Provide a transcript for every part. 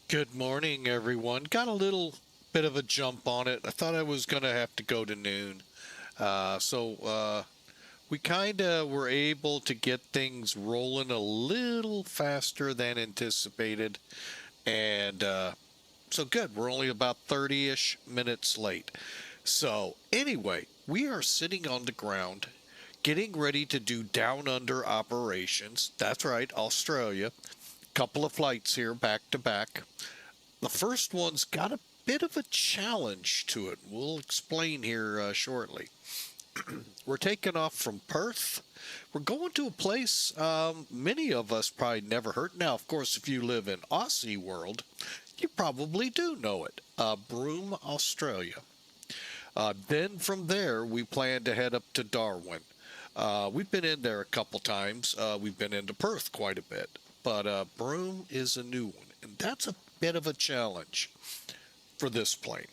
Good morning, everyone. Got a little bit of a jump on it. I thought I was going to have to go to noon. We kind of were able to get things rolling a little faster than anticipated. And good. We're only about 30-ish minutes late. So, anyway, we are sitting on the ground getting ready to do down under operations. That's right, Australia. Couple of flights here back to back. The first one's got a bit of a challenge to it. We'll explain here shortly. We're taking off from Perth. We're going to a place many of us probably never heard. Now, of course, if you live in Aussie world, you probably do know it. Broome, Australia. Then from there, we plan to head up to Darwin. We've been in there a couple times. We've been into Perth quite a bit. But Broome is a new one, and that's a bit of a challenge for this plane.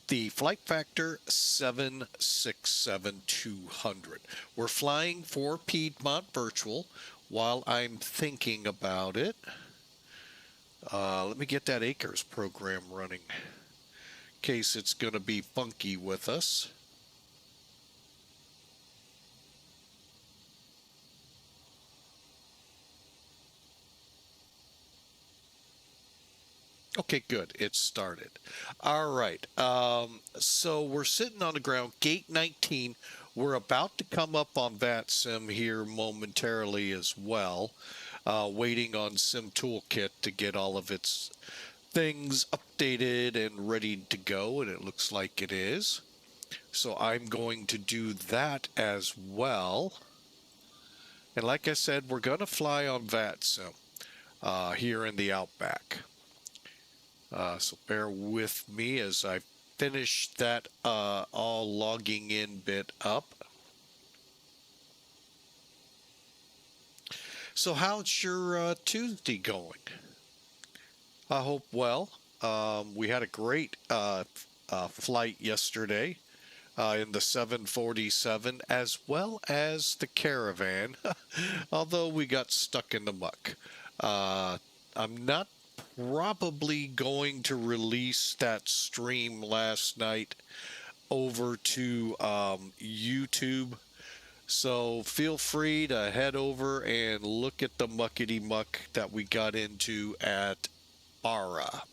The flight factor 767-200. We're flying for Piedmont Virtual while I'm thinking about it. Let me get that Acres program running in case it's going to be funky with us. Okay, good. It started. All right. So we're sitting on the ground, gate 19. We're about to come up on VATSIM here momentarily as well, waiting on Sim Toolkit to get all of its things updated and ready to go, and it looks like it is. So I'm going to do that as well. And like I said, we're going to fly on VATSIM here in the Outback. So bear with me as I finish that all logging in bit up. So how's your Tuesday going? I hope well. We had a great flight yesterday in the 747 as well as the Caravan, although we got stuck in the muck. I'm not probably going to release that stream last night over to YouTube. So feel free to head over and look at the muckety muck that we got into at Barra.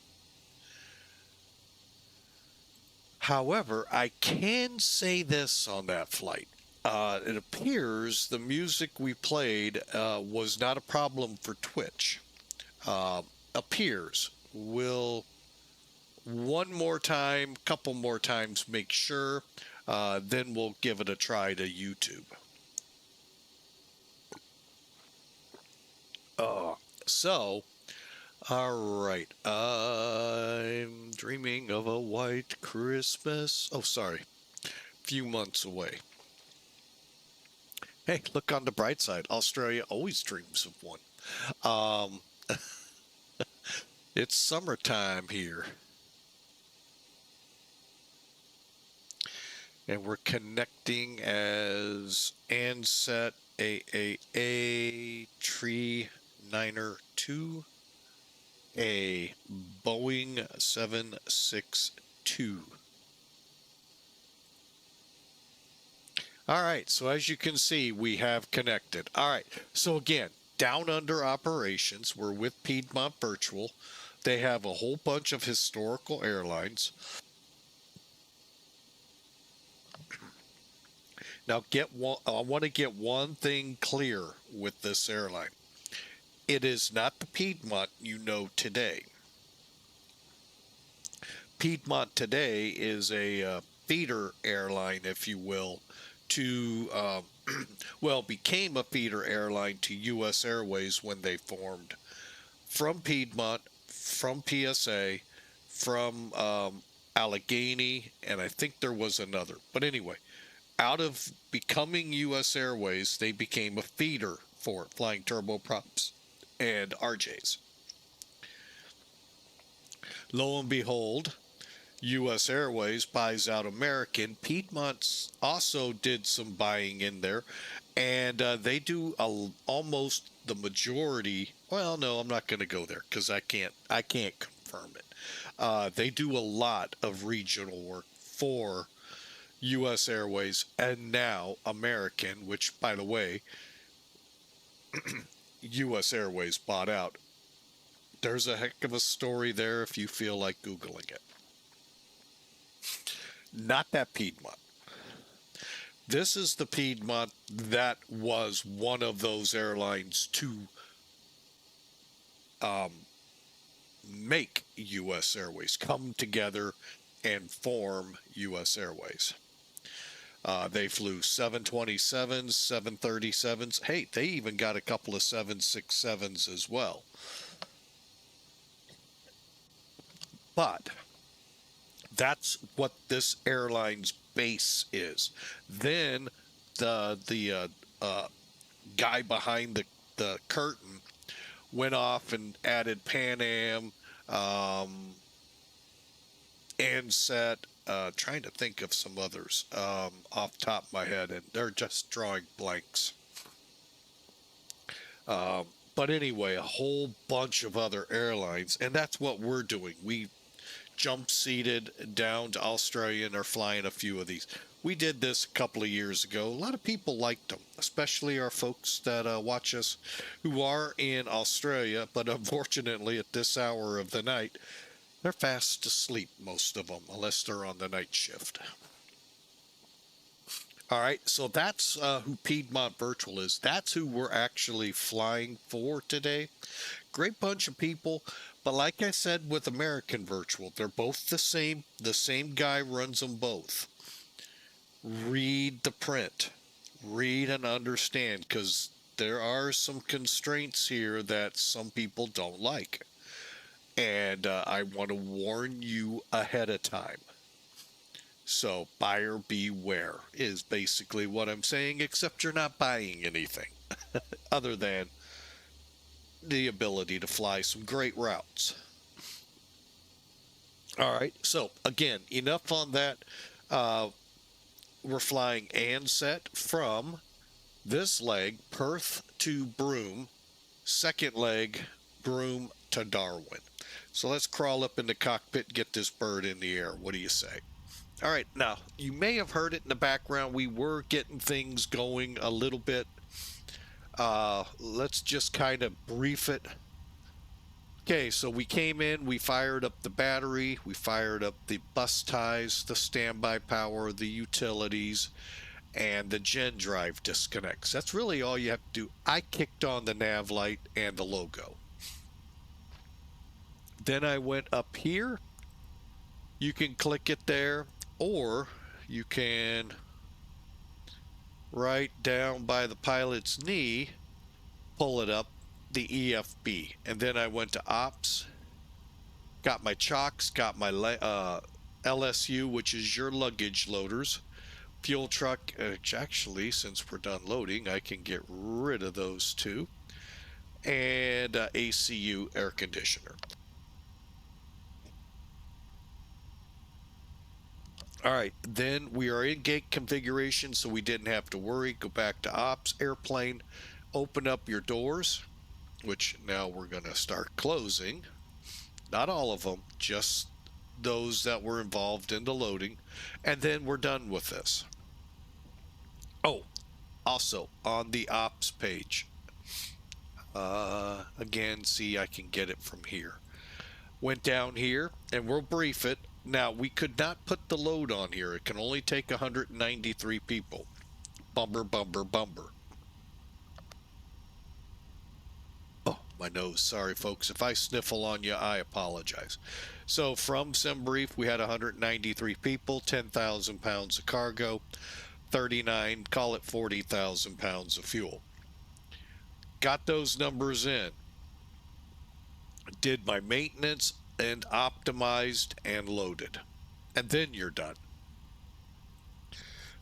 However, I can say this on that flight. It appears the music we played was not a problem for Twitch. Appears. We'll one more time, couple more times, make sure. Then we'll give it a try to YouTube. So, all right. I'm dreaming of a white Christmas. Oh, sorry. Few months away. Hey, look on the bright side. Australia always dreams of one. Um, it's summertime here. And we're connecting as Ansett AAA Tree Niner 2 a Boeing 762. All right, so as you can see, we have connected. All right, so again, down under operations, we're with Piedmont Virtual. They have a whole bunch of historical airlines. Now, I want to get one thing clear with this airline. It is not the Piedmont you know today. Piedmont today is a feeder airline, if you will, to, well, became a feeder airline to U.S. Airways when they formed from Piedmont, from PSA, from Allegheny, and I think there was another. But anyway, out of becoming U.S. Airways, they became a feeder for flying turboprops and RJs. Lo and behold, U.S. Airways buys out American. Piedmont also did some buying in there, and they do almost the majority, well, no, I'm not going to go there because I can't confirm it. They do a lot of regional work for U.S. Airways and now American, which, by the way, U.S. Airways bought out. There's a heck of a story there if you feel like Googling it. Not that Piedmont. This is the Piedmont that was one of those airlines to make U.S. Airways, come together and form U.S. Airways. They flew 727s, 737s. Hey, they even got a couple of 767s as well. But that's what this airline's base is. Then the guy behind the curtain went off and added Pan Am, Ansett, trying to think of some others off the top of my head, and they're just drawing blanks. But anyway, a whole bunch of other airlines, and that's what we're doing. We jump-seated down to Australia and are flying a few of these. We did this a couple of years ago. A lot of people liked them, especially our folks that watch us who are in Australia, but unfortunately at this hour of the night, they're fast asleep, most of them, unless they're on the night shift. All right, so that's who Piedmont Virtual is. That's who we're actually flying for today. Great bunch of people, but like I said with American Virtual, they're both the same. The same guy runs them both. Read the print. Read and understand, because there are some constraints here that some people don't like. And I want to warn you ahead of time. So buyer beware is basically what I'm saying, except you're not buying anything other than the ability to fly some great routes. All right, so again, enough on that. We're flying Ansett from this leg, Perth to Broome, second leg, Broome to Darwin. So let's crawl up in the cockpit and get this bird in the air. What do you say? All right, now, you may have heard it in the background. We were getting things going a little bit. Let's just kind of brief it. Okay, so we came in, we fired up the battery, we fired up the bus ties, the standby power, the utilities, and the gen drive disconnects. That's really all you have to do. I kicked on the nav light and the logo. Then I went up here. You can click it there, or you can right down by the pilot's knee, pull it up, the EFB. And then I went to ops, got my chocks, got my LSU, which is your luggage loaders, fuel truck. Actually, since we're done loading, I can get rid of those two, and ACU air conditioner. All right, then we are in gate configuration, so we didn't have to worry. Go back to ops, airplane, open up your doors, which now we're going to start closing. Not all of them, just those that were involved in the loading. And then we're done with this. Oh, also on the ops page, again, see, I can get it from here. Went down here, and we'll brief it. Now, we could not put the load on here. It can only take 193 people. Bumper, bumper, bumper. Oh, my nose. Sorry, folks. If I sniffle on you, I apologize. So, from some brief, we had 193 people, 10,000 pounds of cargo, 39, call it 40,000 pounds of fuel. Got those numbers in. Did my maintenance and optimized and loaded, and then you're done.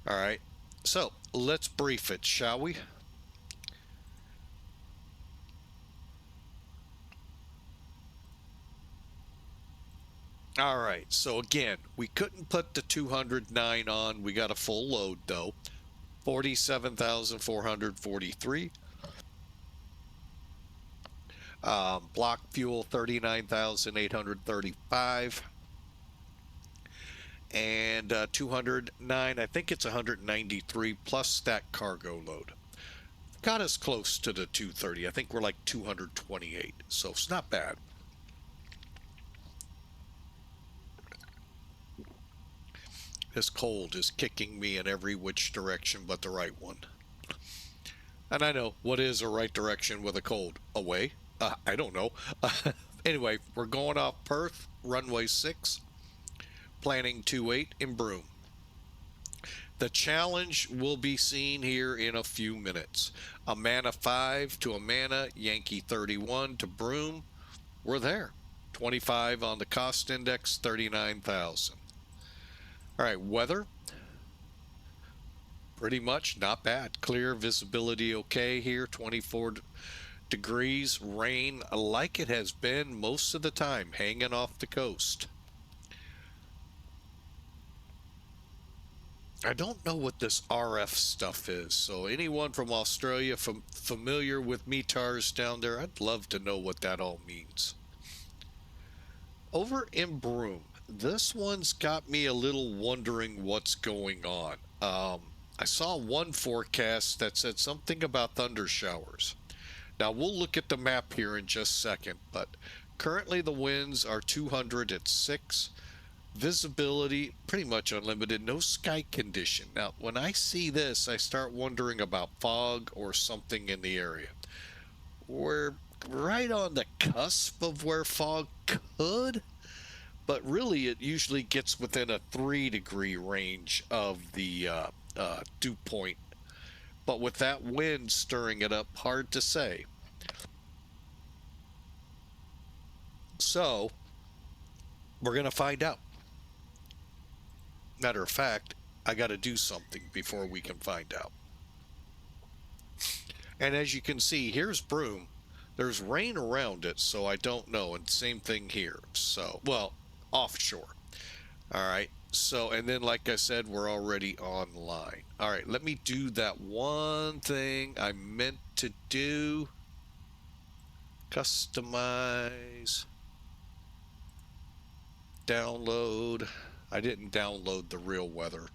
All right, so let's brief it, shall we? All right, so again, we couldn't put the 209 on. We got a full load though, 47,443. Block fuel 39,835. And 209, I think it's 193 plus that cargo load. Got us close to the 230. I think we're like 228, so it's not bad. This cold is kicking me in every which direction but the right one. And I know, what is a right direction with a cold? Away? I don't know. Anyway, we're going off Perth, runway 6, planning 28 in Broome. The challenge will be seen here in a few minutes. AMANA 5 to AMANA, Yankee 31 to Broome. We're there. 25 on the cost index, 39,000. All right, weather. Pretty much not bad. Clear visibility okay here, 24 degrees. Rain like it has been most of the time, hanging off the coast. I don't know what this RF stuff is, so anyone from Australia familiar with METARs down there, I'd love to know what that all means. Over in Broome, this one's got me a little wondering what's going on. I saw one forecast that said something about thunder showers. Now we'll look at the map here in just a second, but currently the winds are 206. Visibility pretty much unlimited, no sky condition. Now when I see this, I start wondering about fog or something in the area. We're right on the cusp of where fog could, but really it usually gets within a 3-degree range of the dew point. But with that wind stirring it up, hard to say. So we're going to find out. Matter of fact, I got to do something before we can find out. And as you can see, here's Broome. There's rain around it, so I don't know. And same thing here. So, well, offshore. All right. So, and then like I said, we're already online. All right, let me do that one thing I meant to do. Customize. Download. I didn't download the real weather.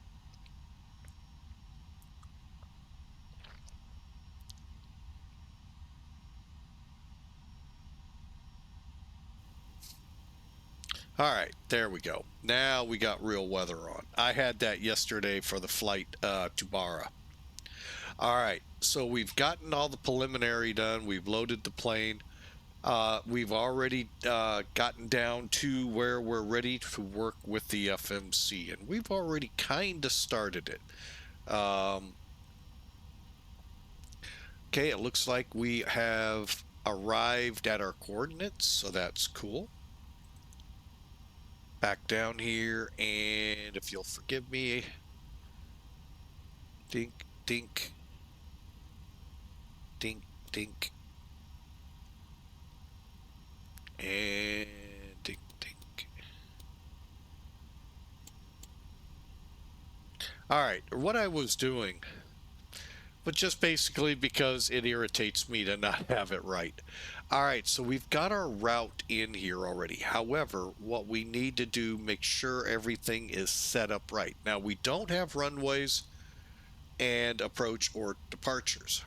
All right, there we go. Now we got real weather on. I had that yesterday for the flight to Barra. All right, so we've gotten all the preliminary done. We've loaded the plane. We've already gotten down to where we're ready to work with the FMC, and we've already kind of started it. Okay, it looks like we have arrived at our coordinates, so that's cool. Back down here, and if you'll forgive me, dink, dink, dink, dink, and dink, dink. All right, what I was doing, but just basically because it irritates me to not have it right. All right, so we've got our route in here already. However, what we need to do, make sure everything is set up right. Now, we don't have runways and approach or departures.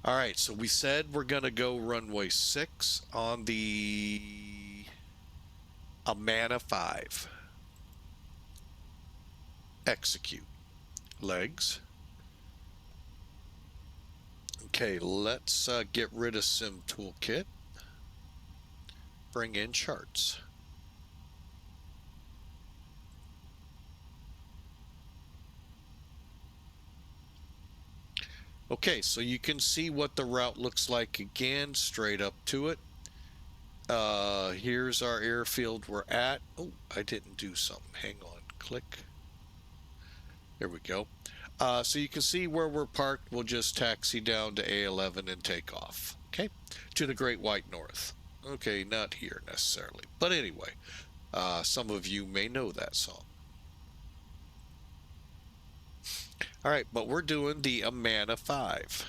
All right, so we said we're going to go runway 6 on the AMANA 5. Execute. Legs. Okay, let's get rid of Sim Toolkit. Bring in charts. Okay, so you can see what the route looks like again, straight up to it. Here's our airfield we're at. Oh, I didn't do something. Hang on. Click. There we go. So you can see where we're parked. We'll just taxi down to A11 and take off. Okay, to the Great White North. Okay, not here necessarily, but anyway, some of you may know that song. All right, but we're doing the AMANA 5.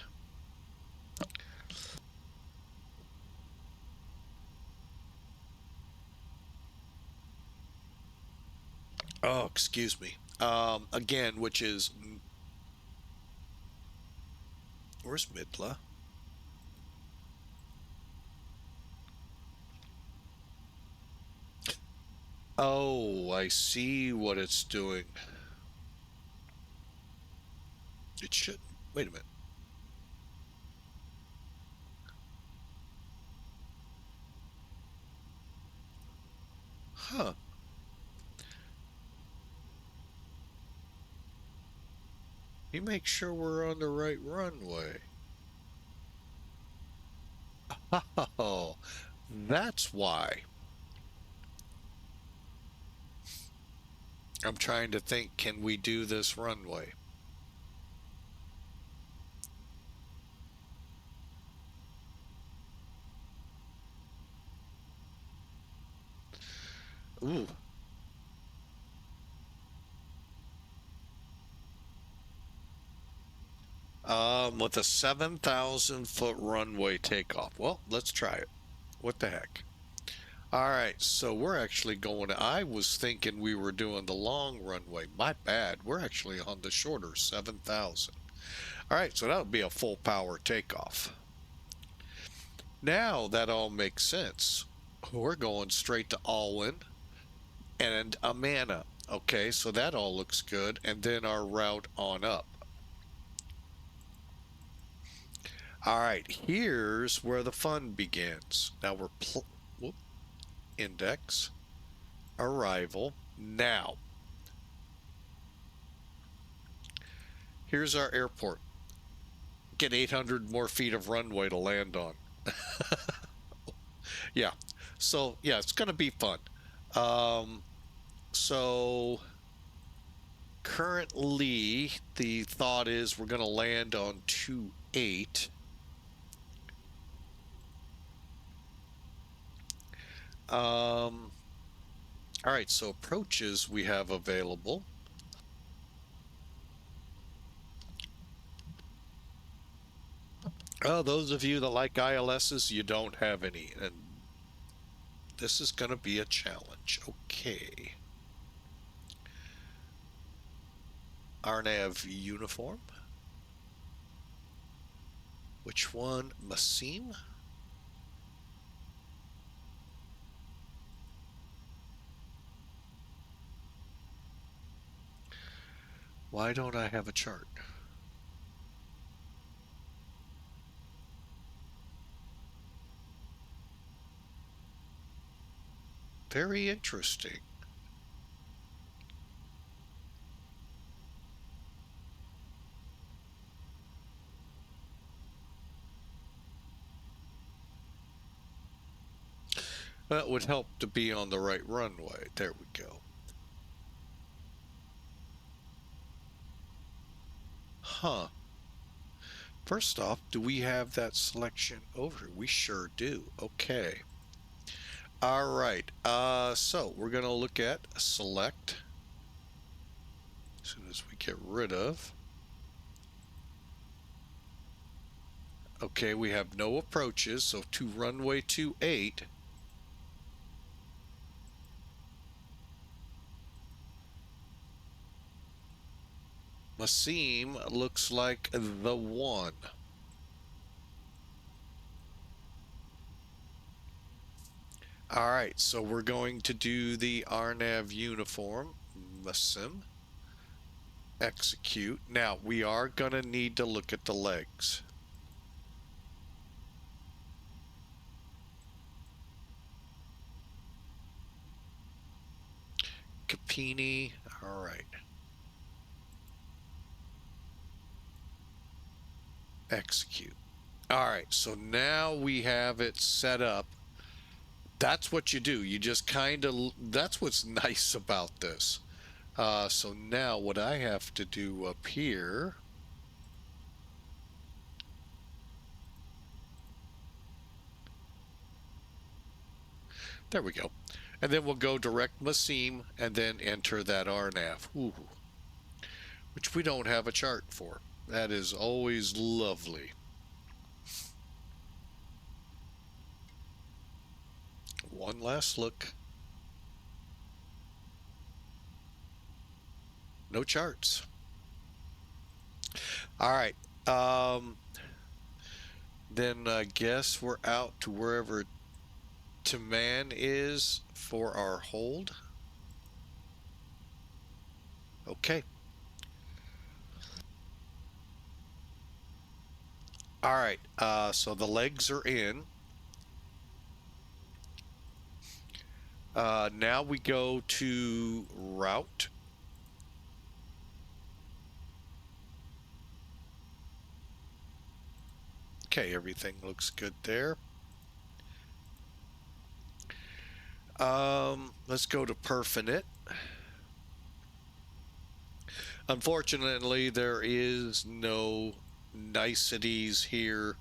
Oh, excuse me. Again, which is, where's Midla? Oh, I see what it's doing. It should. Wait a minute. Huh. You make sure we're on the right runway. Oh, that's why. I'm trying to think, can we do this runway? Ooh. With a 7,000-foot runway takeoff. Well, let's try it. What the heck? All right, so we're actually going. I was thinking we were doing the long runway. My bad. We're actually on the shorter 7,000. All right, so that would be a full power takeoff. Now that all makes sense. We're going straight to Alwyn and AMANA. Okay, so that all looks good. And then our route on up. All right, here's where the fun begins. Now we're whoop, index, arrival. Now, here's our airport. Get 800 more feet of runway to land on. Yeah, so yeah, it's going to be fun. Um, so currently, the thought is we're going to land on 2-8. All right, so approaches we have available. Oh, those of you that like ILSs, you don't have any, and this is going to be a challenge. Okay. RNAV uniform. Which one? Massim? Why don't I have a chart? Very interesting. That would help to be on the right runway. There we go. Huh. First off, do we have that selection over? We sure do. Okay. All right. So we're going to look at select as soon as we get rid of. Okay, we have no approaches, so to runway 28. Massim looks like the one. All right, so we're going to do the RNAV uniform. Massim. Execute. Now, we are going to need to look at the legs. Capini. All right. Execute. All right, so now we have it set up. That's what you do. You just kind of, that's what's nice about this. So now what I have to do up here, there we go. And then we'll go direct Massim and then enter that RNAV. Ooh, which we don't have a chart for. That is always lovely. One last look. no charts. All right. Then I guess we're out to wherever Taman is for our hold. Okay. All right. So the legs are in. Now we go to route. Okay, everything looks good there. Let's go to Perfinite. Unfortunately, there is no niceties here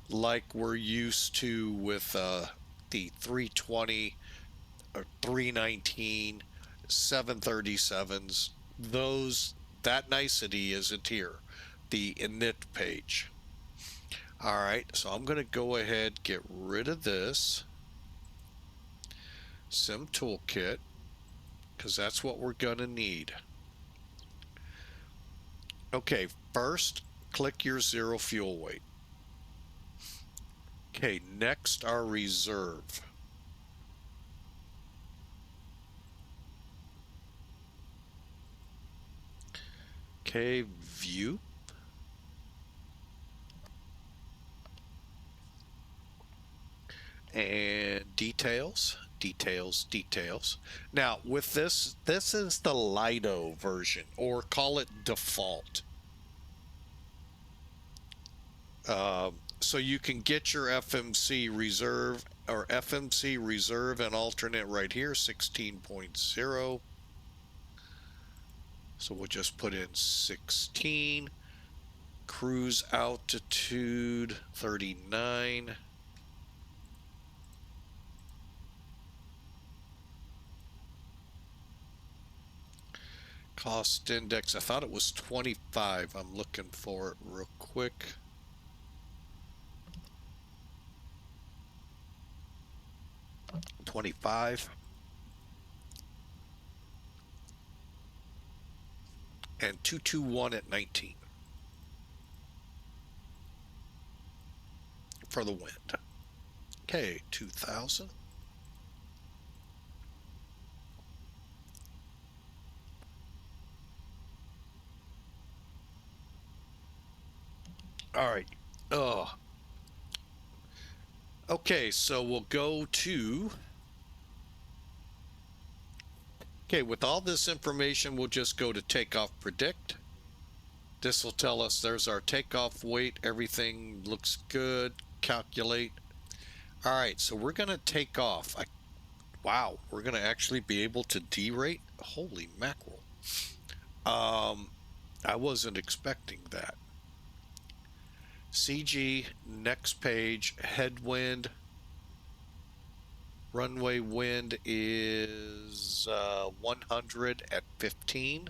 like we're used to with the 320 or 319, 737s. That nicety isn't here. The init page. All right, so I'm going to go ahead, get rid of this sim toolkit, because that's what we're going to need. Okay, first click your zero fuel weight. Okay, next our reserve. Okay, view. And details. Now with this is the Lido version, or call it default. So you can get your FMC reserve or FMC reserve and alternate right here, 16.0. So we'll just put in 16. Cruise altitude 39. Cost index, I thought it was 25. I'm looking for it real quick. $25. And 221 at 19 for the wind. Okay, 2000. All right. Okay, so we'll go to. Okay, with all this information, we'll just go to takeoff predict. This will tell us there's our takeoff weight. Everything looks good. Calculate. All right, so we're going to take off. Wow, we're going to actually be able to derate? Holy mackerel. I wasn't expecting that. CG, next page, headwind. Runway wind is 100 at 15.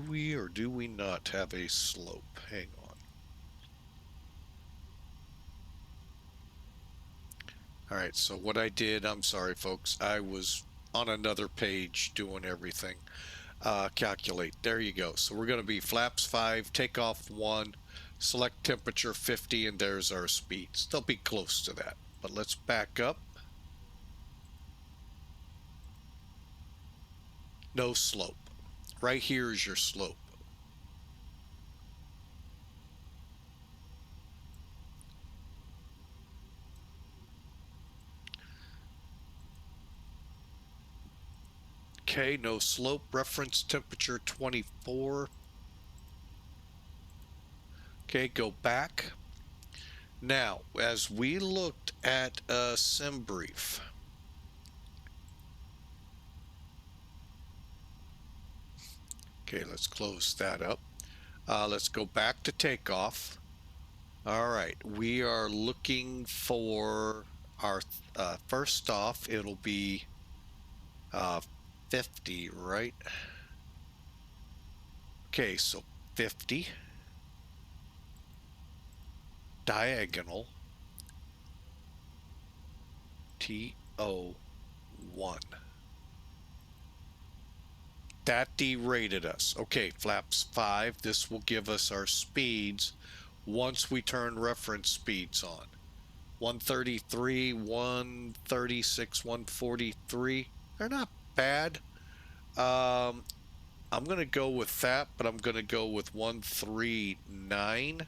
We or do we not have a slope? Hang on. All right, so what I did, I'm sorry folks, I was on another page doing everything. Calculate, there you go. So we're going to be flaps 5, takeoff 1, select temperature 50, and there's our speeds. They'll be close to that, but let's back up. No slope. Right here is your slope. Okay, no slope. Reference temperature 24. Okay, go back. Now, as we looked at a sim brief, okay, let's close that up. Let's go back to takeoff. All right, we are looking for our first off, it'll be 50, right? Okay, so 50 diagonal TO1. That derated us. Okay, flaps 5. This will give us our speeds once we turn reference speeds on. 133, 136, 143. They're not bad. I'm going to go with that, but I'm going to go with 139,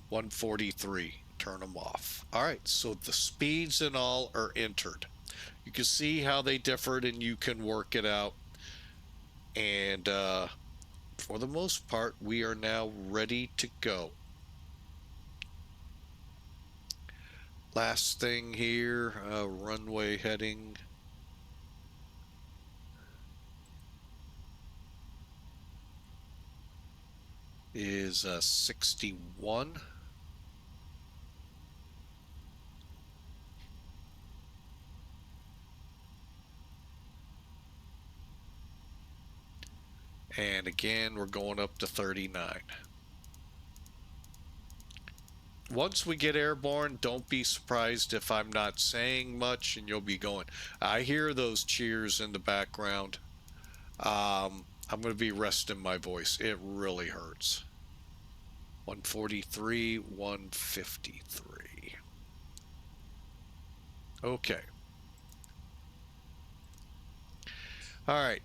143. Turn them off. All right, so the speeds and all are entered. You can see how they differed and you can work it out. And for the most part, we are now ready to go. Last thing here, runway heading. Is 61. And again, we're going up to 39. Once we get airborne, don't be surprised if I'm not saying much and you'll be going. I hear those cheers in the background. I'm going to be resting my voice. It really hurts. 143, 153. Okay. All right.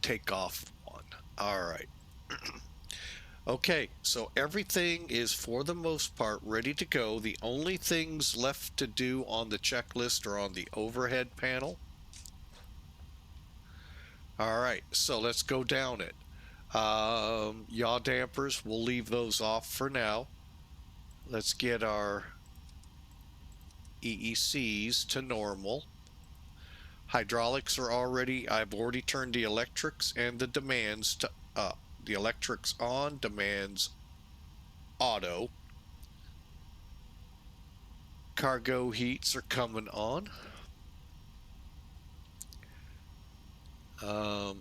Take off 1. All right. Okay, so everything is for the most part ready to go. The only things left to do on the checklist are on the overhead panel. All right, so let's go down it. Yaw dampers, we'll leave those off for now. Let's get our EECs to normal. Hydraulics are already, I've already turned the electrics and the demands to up. The electrics on, demands auto. Cargo heats are coming on. All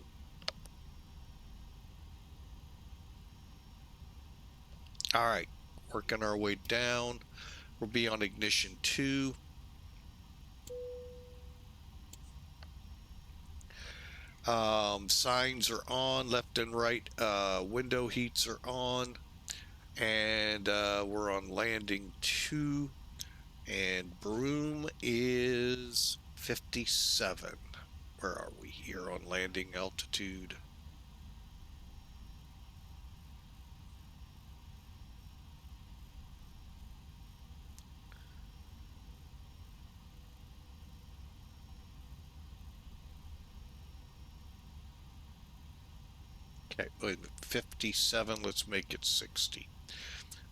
right, working our way down. We'll be on ignition 2. Signs are on, left and right. Window heats are on. And we're on landing 2. And Broome is 57. Where are we here on landing altitude? Okay, 57, let's make it 60.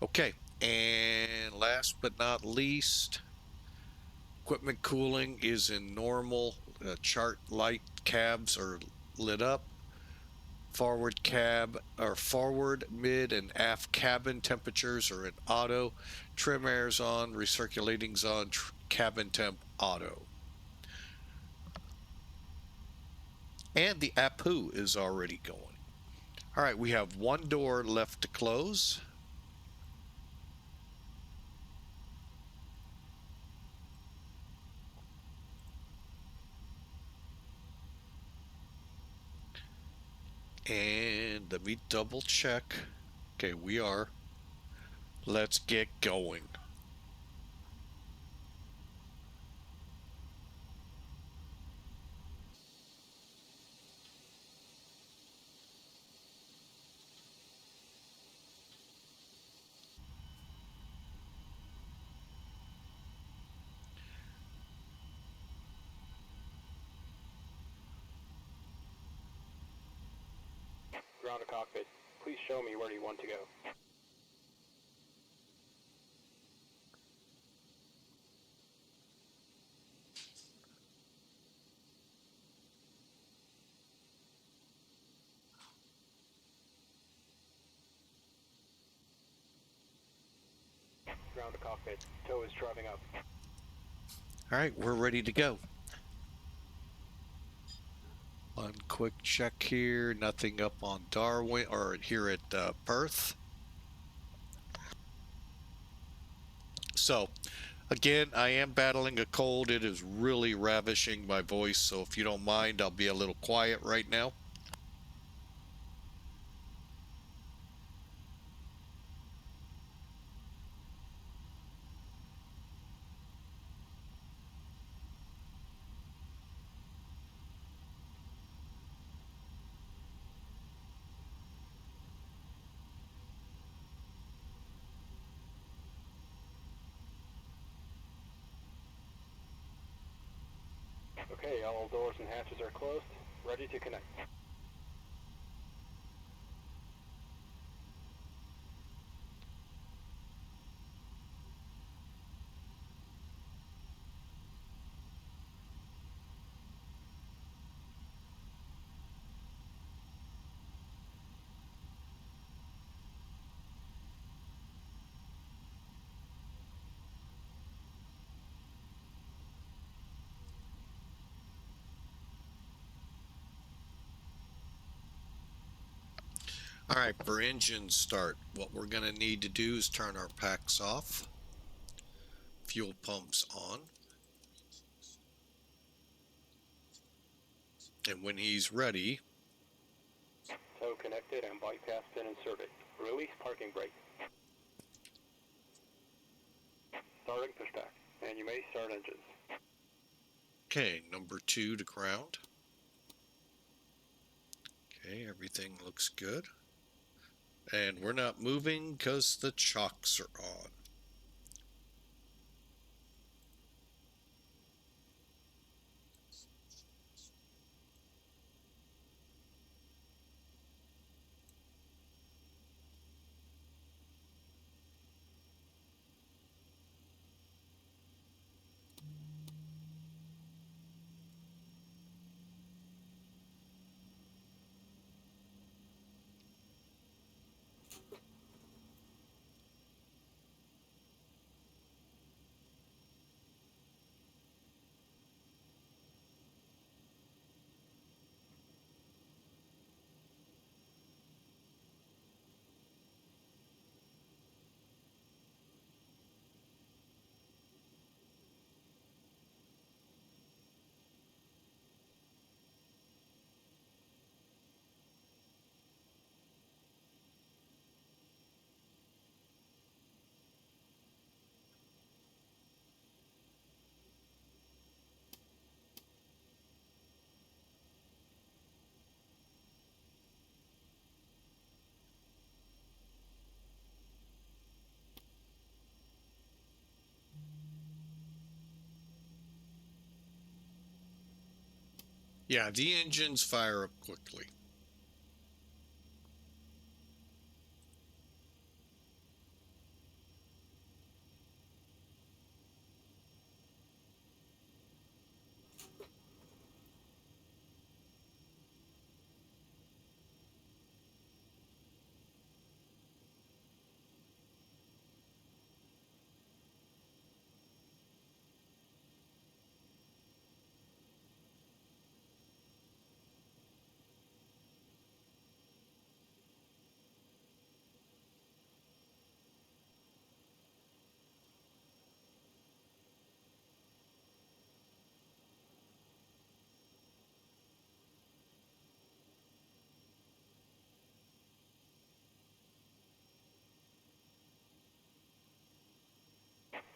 Okay, and last but not least, equipment cooling is in normal. Chart light cabs are lit up. Forward cab or forward, mid, and aft cabin temperatures are in auto. Trim air's on, recirculating's on, cabin temp auto. And the APU is already going. All right, we have one door left to close. And let me double check. Okay, we are. Let's get going. Ground to cockpit. Please show me where you want to go. Ground to cockpit. Tow is driving up. All right, we're ready to go. One quick check here. Nothing up on Darwin or here at Perth. So, again, I am battling a cold. It is really ravishing my voice. So, if you don't mind, I'll be a little quiet right now. Okay, all doors and hatches are closed. Ready to connect. All right, for engine start, what we're going to need to do is turn our packs off, fuel pumps on, and when he's ready, Tow connected and bypass pin inserted. Release parking brake. Starting pushback. And you may start engines. okay, number 2 to ground. Okay, everything looks good. And we're not moving because the chocks are on. Yeah, the engines fire up quickly.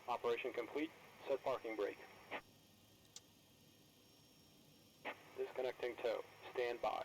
Operation complete. Set parking brake. Disconnecting tow. Stand by.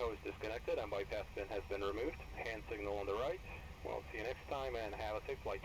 tow is disconnected and bypass pin has been removed. Hand signal on the right. We'll see you next time and have a safe flight.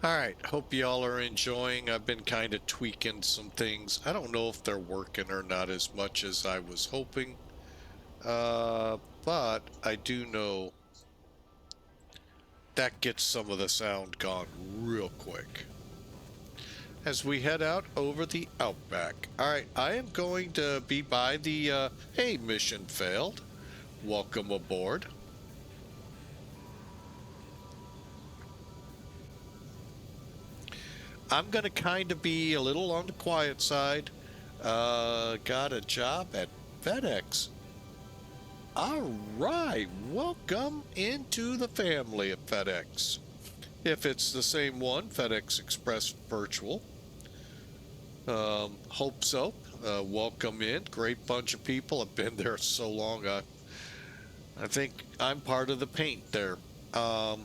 All right, hope y'all are enjoying. I've been kind of tweaking some things. I don't know if they're working or not as much as I was hoping, but I do know that gets some of the sound gone real quick. As we head out over the outback. All right, I am going to be by the, hey, mission failed. Welcome aboard. I'm going to kind of be a little on the quiet side. Got a job at FedEx. All right, welcome into the family of FedEx. If it's the same one, FedEx Express Virtual. Hope so. Welcome in. Great bunch of people. I've been there so long. I think I'm part of the paint there. Um,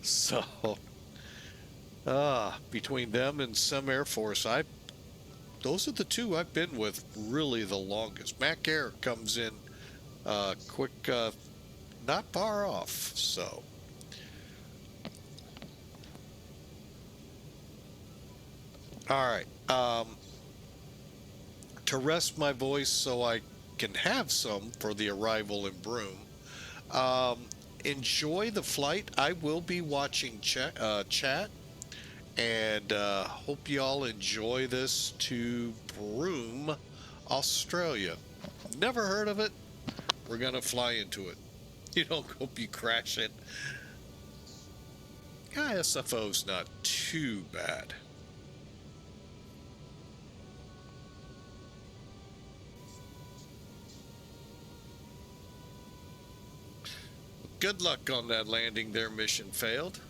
so, between them and some Air Force, those are the two I've been with really the longest. Mac Air comes in quick, not far off. So, all right. To rest my voice so I can have some for the arrival in Broome. Um, Enjoy the flight. I will be watching chat, and hope y'all enjoy this to Broome, Australia. Never heard of it. We're gonna fly into it. You don't hope you crash it. ISFO's not too bad. Good luck on that landing there. Mission failed.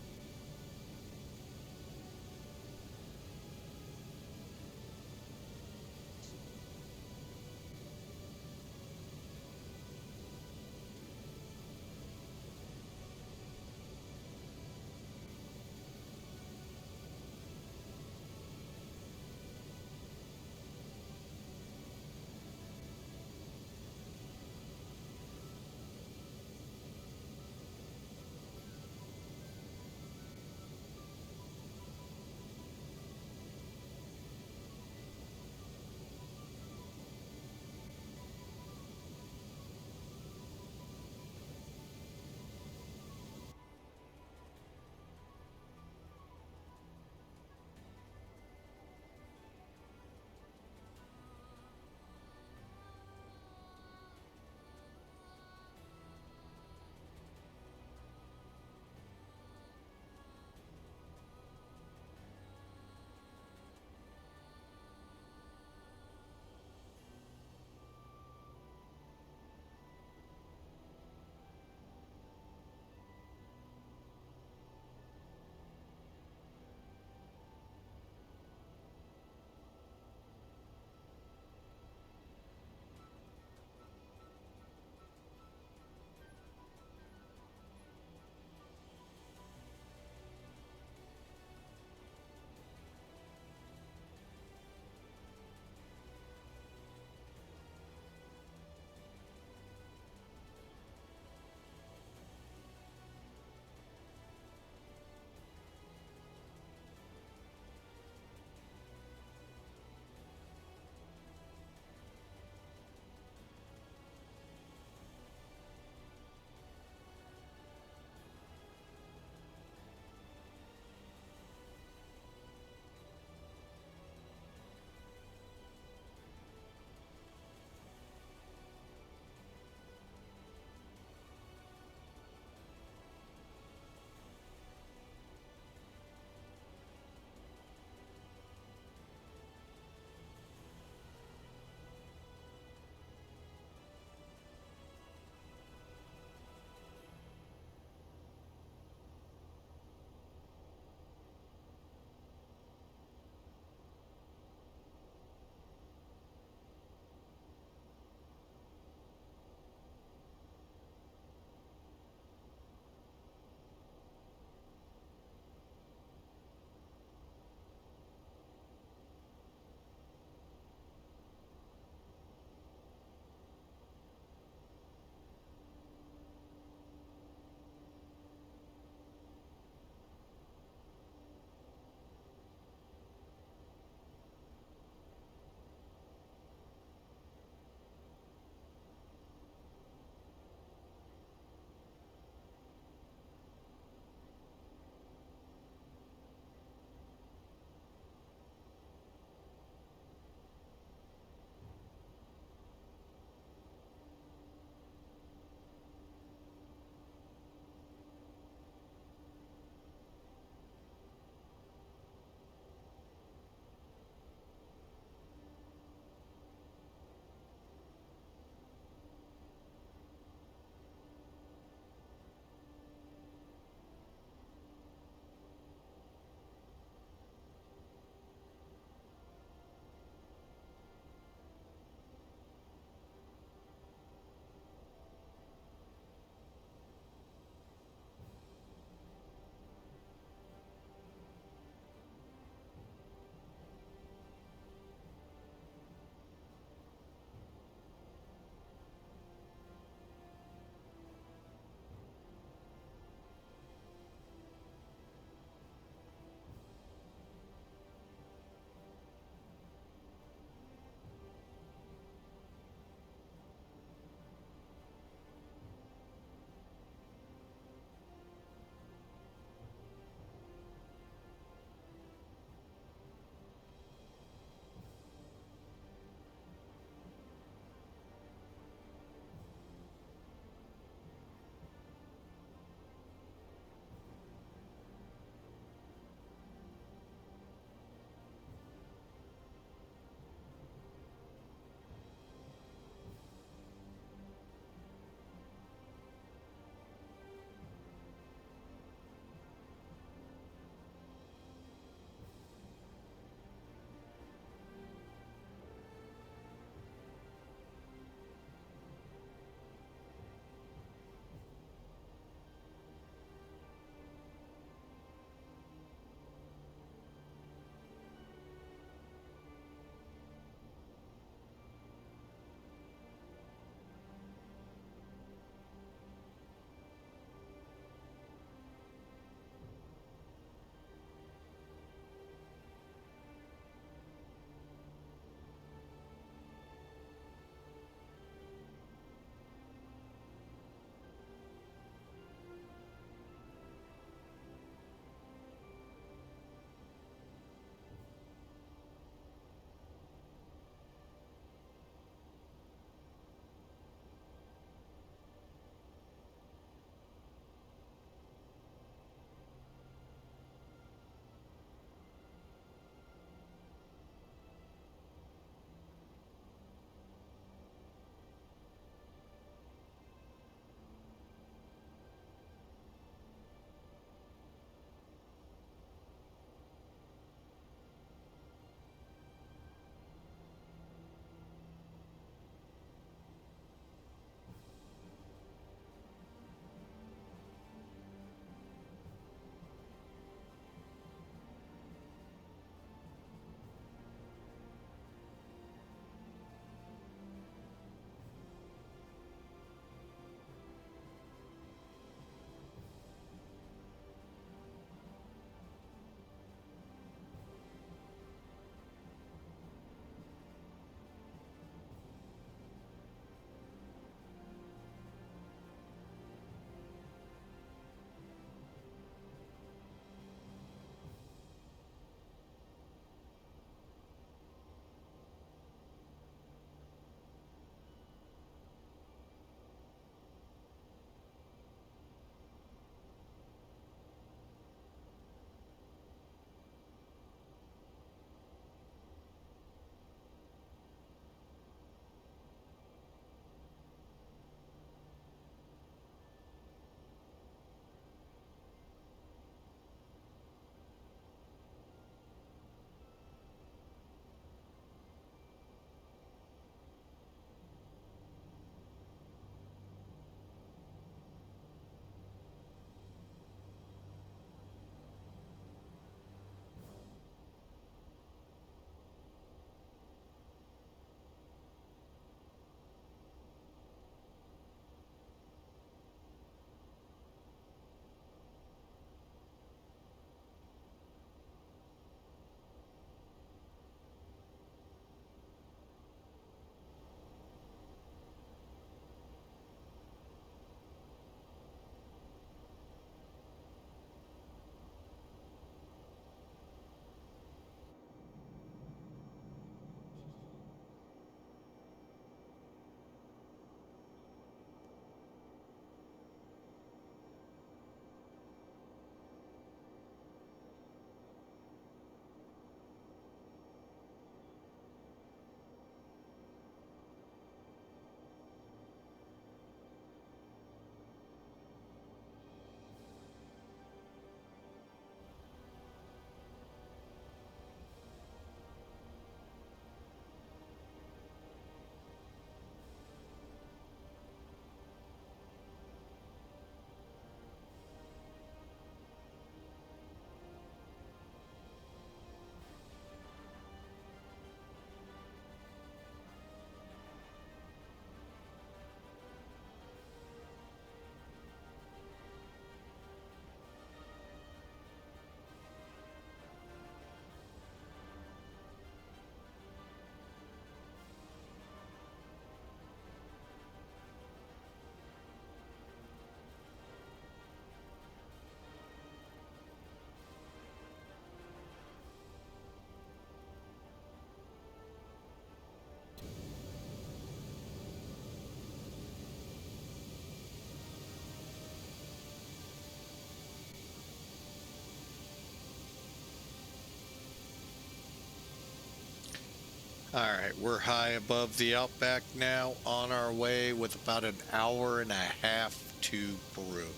All right, we're high above the Outback now, on our way with about an hour and a half to Broome.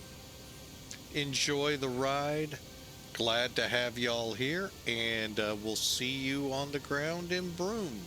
Enjoy the ride. Glad to have y'all here, and we'll see you on the ground in Broome.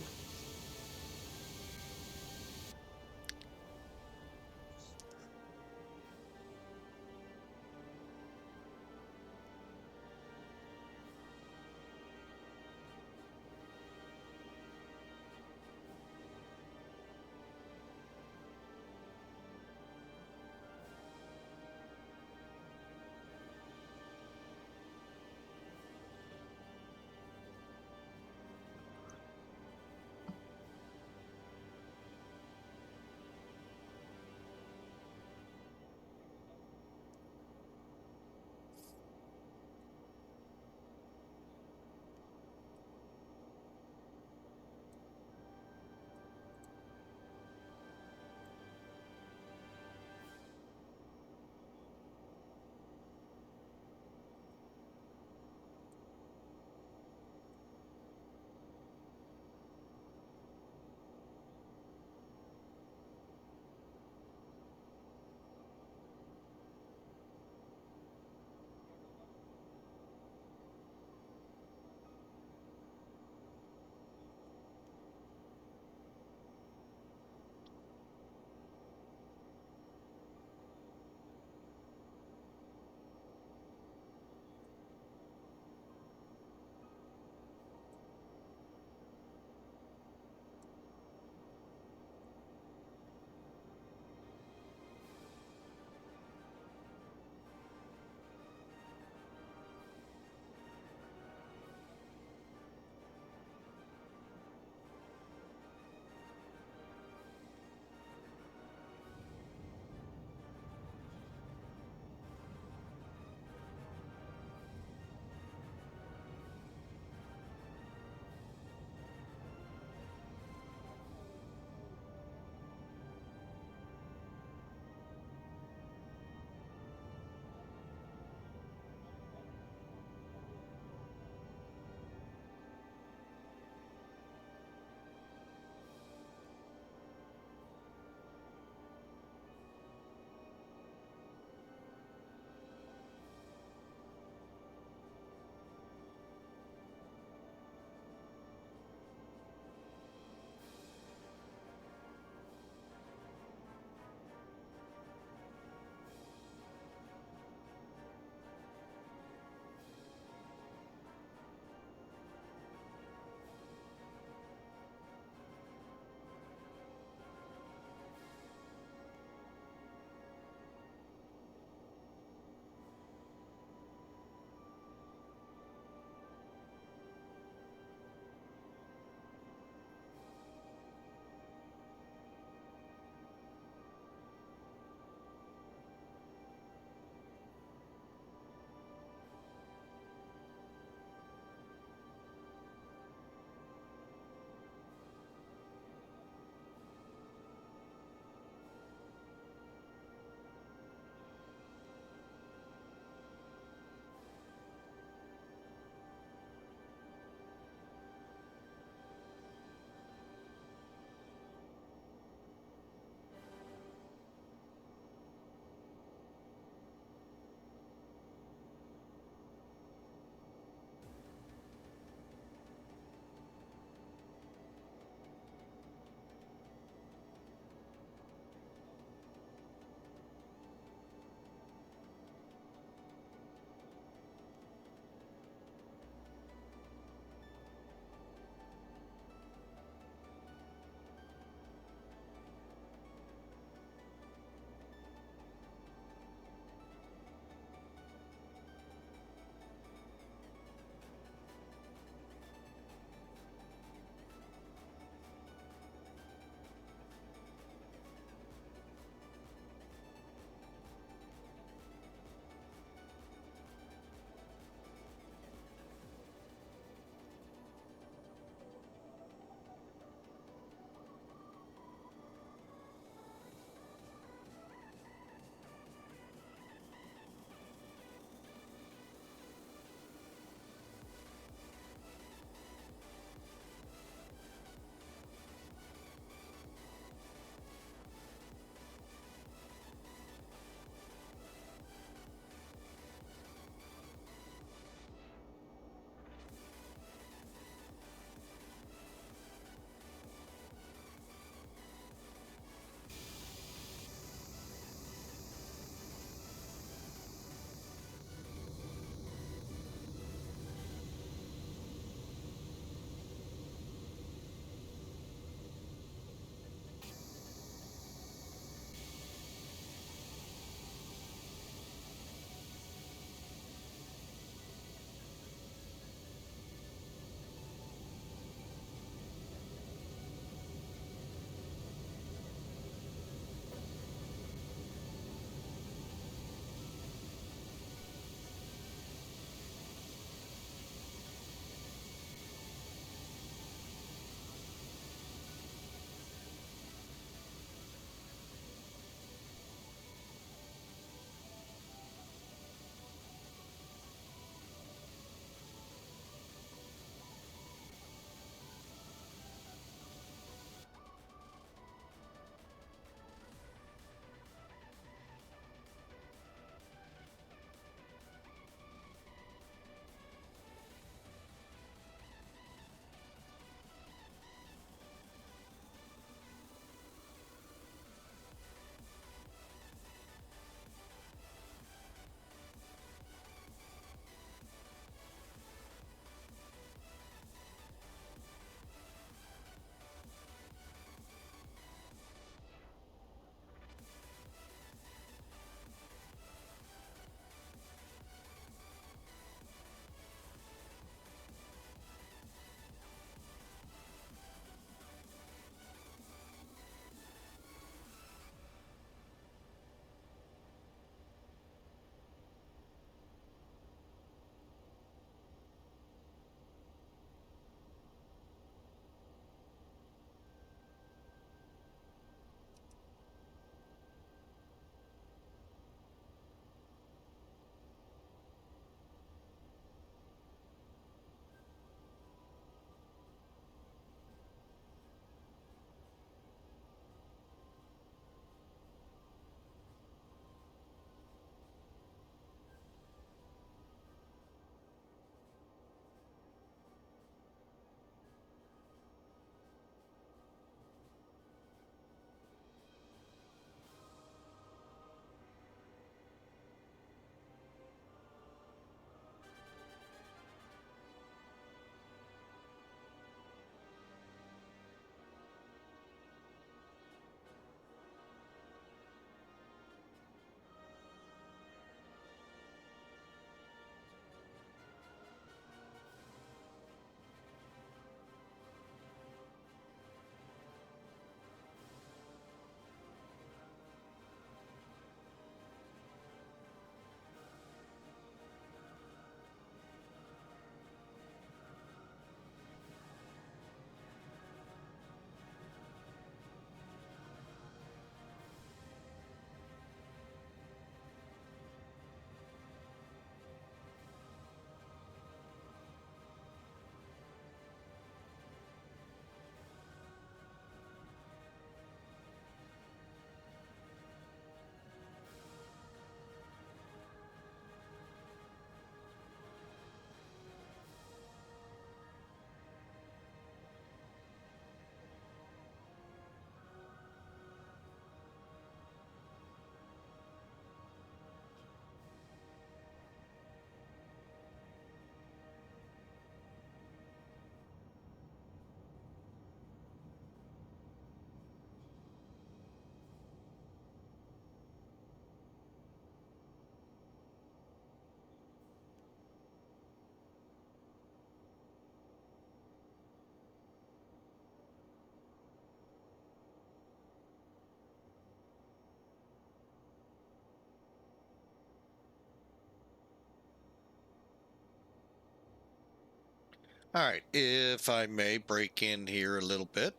All right, if I may break in here a little bit.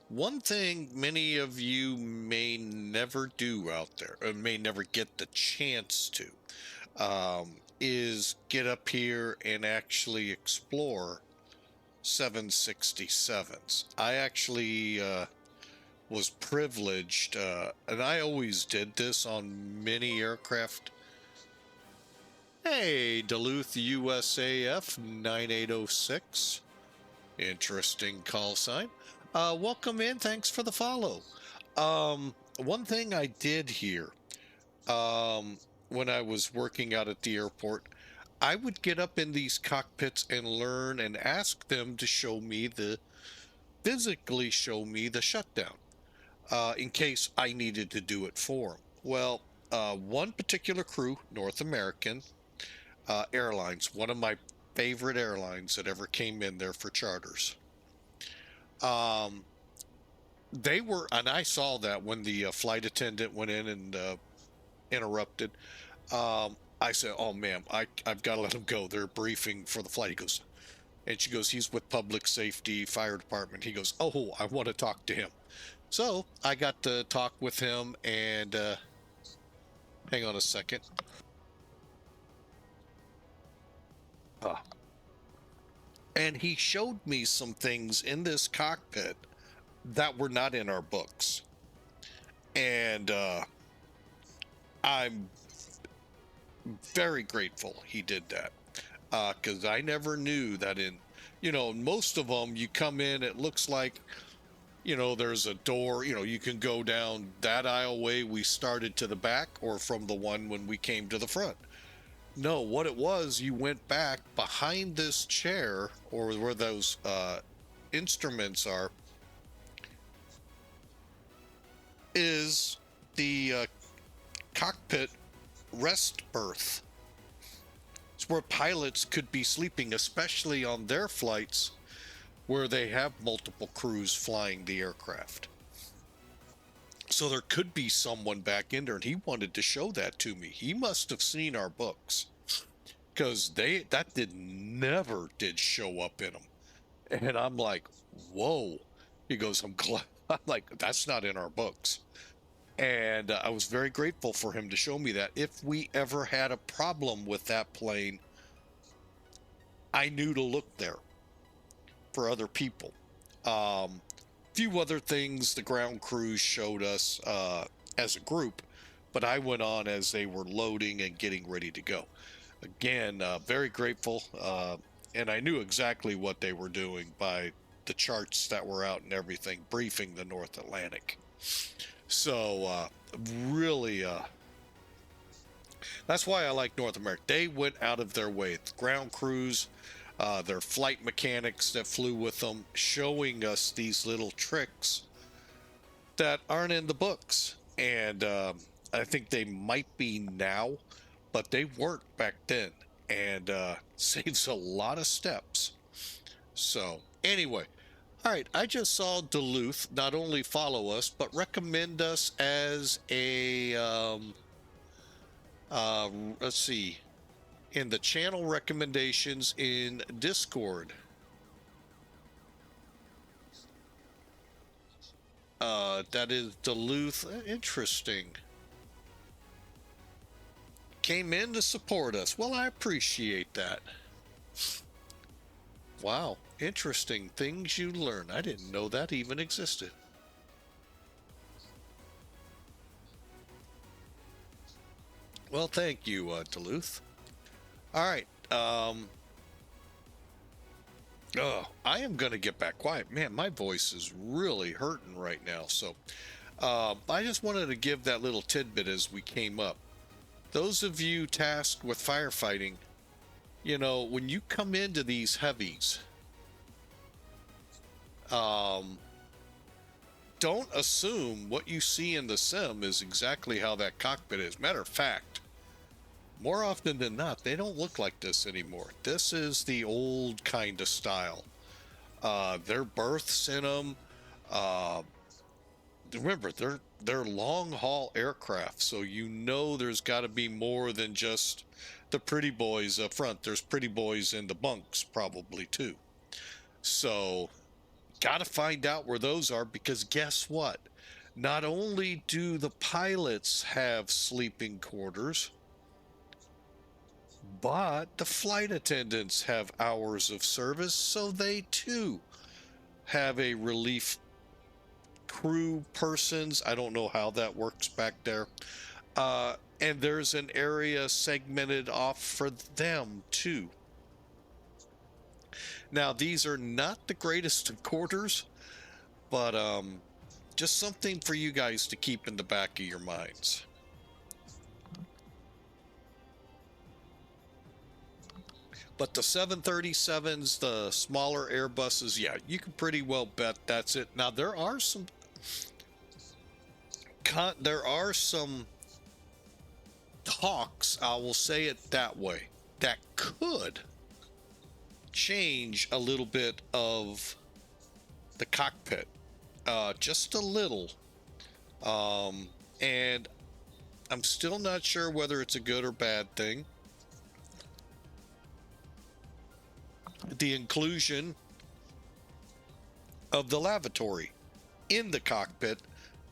One thing many of you may never do out there, or may never get the chance to, is get up here and actually explore 767s. I actually was privileged, and I always did this on many aircraft. Hey, Duluth USAF 9806. Interesting call sign. Welcome in. Thanks for the follow. One thing I did here, when I was working out at the airport, I would get up in these cockpits and learn and ask them to physically show me the shutdown, in case I needed to do it for them. Well, one particular crew, North American Airlines, one of my favorite airlines that ever came in there for charters. They were, and I saw that when the flight attendant went in and interrupted. I said, "Oh, ma'am, I've got to let him go. They're briefing for the flight." He goes, and she goes, "He's with public safety, fire department." He goes, "Oh, I want to talk to him." So I got to talk with him, and hang on a second. And he showed me some things in this cockpit that were not in our books. And I'm very grateful he did that, because I never knew that most of them, you come in, it looks like, there's a door, you can go down that aisleway we started to the back, or from the one when we came to the front. No, what it was, you went back behind this chair, or where those instruments are, is the cockpit rest berth. It's where pilots could be sleeping, especially on their flights where they have multiple crews flying the aircraft. So there could be someone back in there, and he wanted to show that to me. He must have seen our books, because that never did show up in them. And I'm like, whoa. He goes, I'm glad. I'm like, that's not in our books. And I was very grateful for him to show me that. If we ever had a problem with that plane, I knew to look there for other people. Few other things the ground crews showed us as a group, but I went on as they were loading and getting ready to go. Again, very grateful, and I knew exactly what they were doing by the charts that were out and everything, briefing the North Atlantic. So really, that's why I like North America. They went out of their way. The ground crews, their flight mechanics that flew with them, showing us these little tricks that aren't in the books. And I think they might be now, but they weren't back then. And saves a lot of steps. So anyway, all right, I just saw Duluth not only follow us, but recommend us as a, let's see, in the channel recommendations in Discord. That is Duluth. Interesting. Came in to support us. Well, I appreciate that. Wow, interesting things you learn. I didn't know that even existed. Well, thank you, Duluth. All right. I am going to get back quiet. Man, my voice is really hurting right now. So I just wanted to give that little tidbit as we came up. Those of you tasked with firefighting, when you come into these heavies, don't assume what you see in the sim is exactly how that cockpit is. Matter of fact, more often than not, they don't look like this anymore. This is the old kind of style. Their berths in them. Remember, they're long haul aircraft, so there's got to be more than just the pretty boys up front. There's pretty boys in the bunks probably too. So got to find out where those are, because guess what? Not only do the pilots have sleeping quarters, but the flight attendants have hours of service, so they too have a relief crew persons. I don't know how that works back there. And there's an area segmented off for them too. Now, these are not the greatest of quarters, but just something for you guys to keep in the back of your minds. But the 737s, the smaller Airbuses, yeah, you can pretty well bet that's it. Now, there are some talks, I will say it that way, that could change a little bit of the cockpit, just a little. And I'm still not sure whether it's a good or bad thing. The inclusion of the lavatory in the cockpit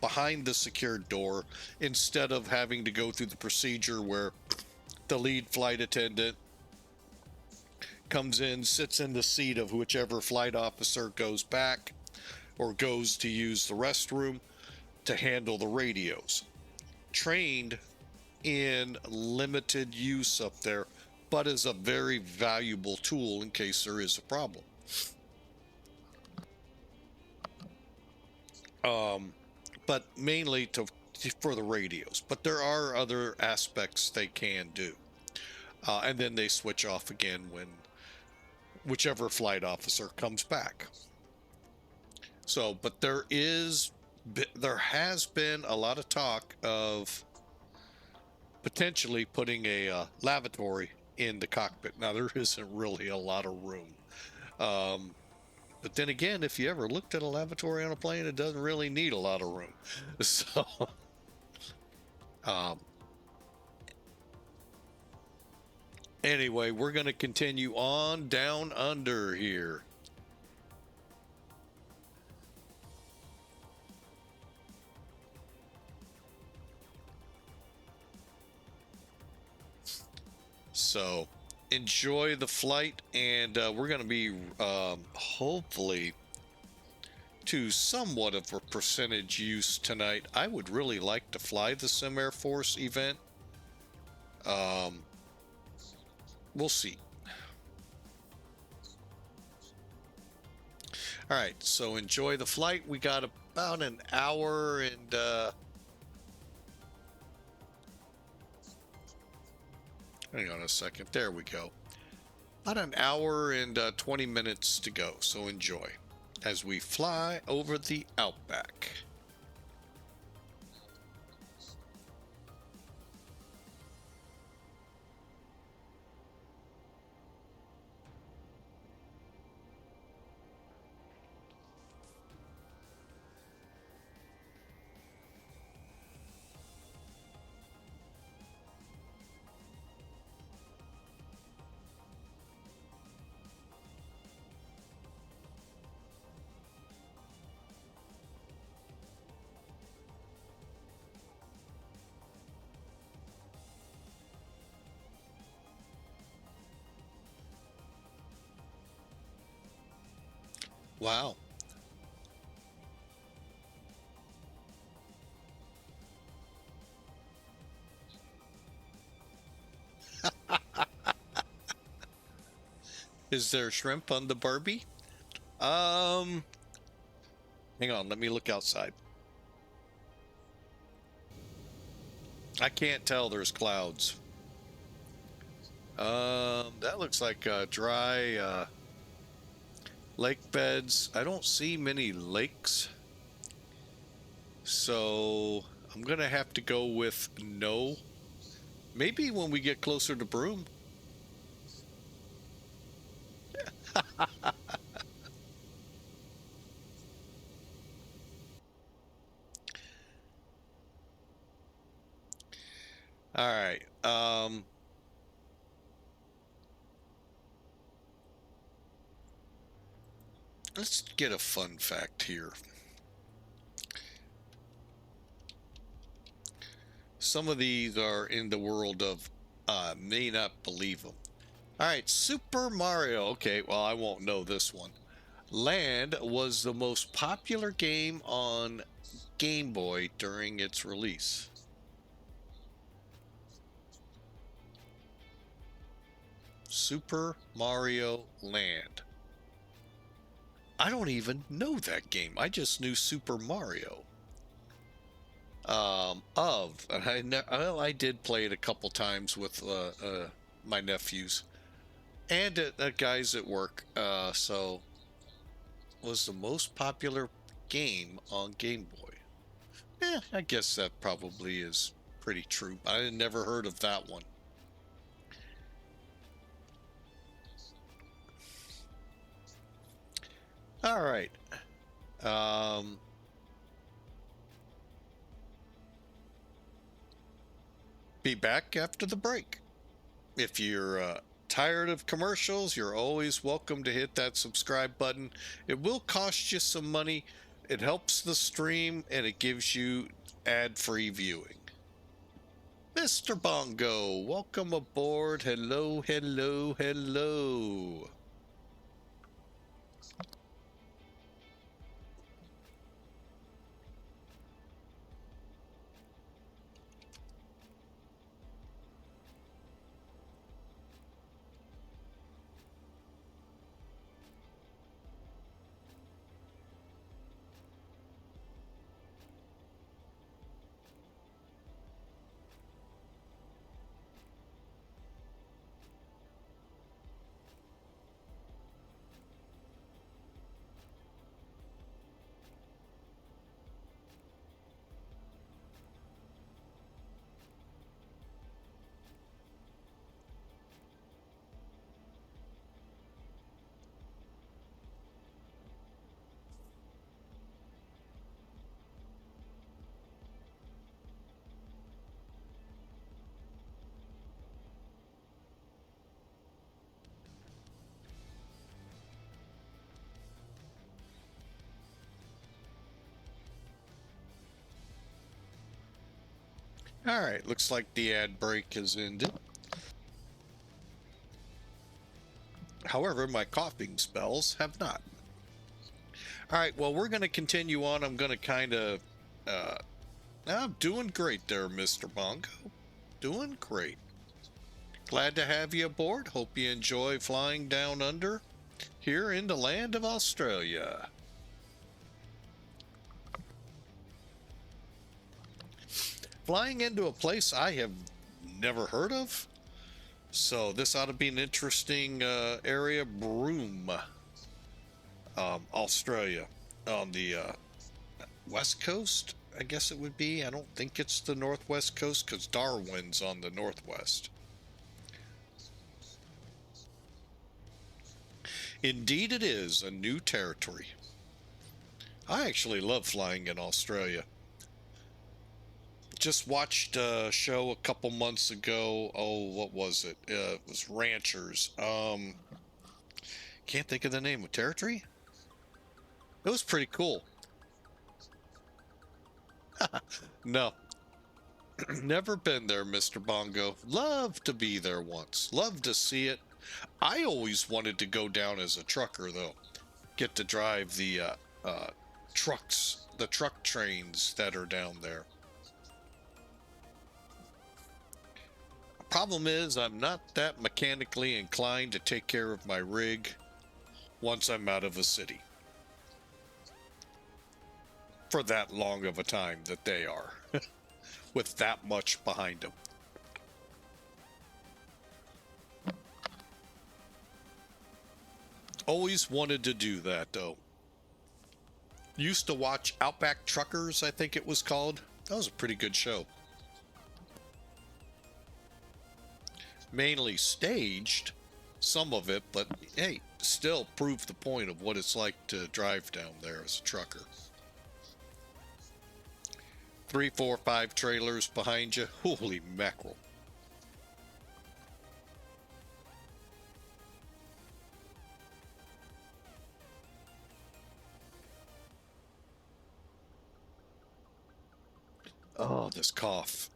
behind the secured door, instead of having to go through the procedure where the lead flight attendant comes in, sits in the seat of whichever flight officer goes back or goes to use the restroom to handle the radios. Trained in limited use up there, but is a very valuable tool in case there is a problem. But mainly for the radios. But there are other aspects they can do. And then they switch off again when whichever flight officer comes back. So, but there has been a lot of talk of potentially putting a lavatory in the cockpit. Now, there isn't really a lot of room. But then again, if you ever looked at a lavatory on a plane, it doesn't really need a lot of room. So, anyway, we're going to continue on down under here. So enjoy the flight, and we're going to be hopefully to somewhat of a percentage use tonight. I would really like to fly the Sim Air Force event. We'll see. All right, so enjoy the flight. We got about an hour and hang on a second. There we go. About an hour and 20 minutes to go. So enjoy as we fly over the Outback. Wow. Is there shrimp on the Barbie? Hang on, let me look outside. I can't tell, there's clouds. That looks like dry lake beds. I don't see many lakes. So I'm gonna have to go with no. Maybe when we get closer to Broome. All right. let's get a fun fact here. Some of these are in the world of may not believe them. All right, Super Mario. Okay, well, I won't know this one. Land was the most popular game on Game Boy during its release. Super Mario Land. I don't even know that game. I just knew Super Mario. Well, I did play it a couple times with my nephews and guys at work. So was the most popular game on Game Boy. I guess that probably is pretty true. I had never heard of that one. All right. Be back after the break. If you're tired of commercials, you're always welcome to hit that subscribe button. It will cost you some money. It helps the stream and it gives you ad-free viewing. Mr. Bongo, welcome aboard. Hello, hello, hello. All right, looks like the ad break has ended. However, my coughing spells have not. All right, well, we're going to continue on. I'm going to kind of... I'm doing great there, Mr. Bongo. Doing great. Glad to have you aboard. Hope you enjoy flying down under here in the land of Australia. Flying into a place I have never heard of. So this ought to be an interesting area. Broome, Australia, on the west coast, I guess it would be. I don't think it's the northwest coast because Darwin's on the northwest. Indeed it is a new territory. I actually love flying in Australia. Just watched a show a couple months ago. Oh, what was it? It was Ranchers. Can't think of the name of territory. It was pretty cool. No, never been there, Mr. Bongo. Love to be there once. Love to see it. I always wanted to go down as a trucker, though. Get to drive the trucks, the truck trains that are down there. Problem is, I'm not that mechanically inclined to take care of my rig once I'm out of a city. For that long of a time that they are. With that much behind them. Always wanted to do that, though. Used to watch Outback Truckers, I think it was called. That was a pretty good show. Mainly staged, some of it, but hey, still proved the point of what it's like to drive down there as a trucker. 3, 4, 5 trailers behind you. Holy mackerel. Oh, this cough.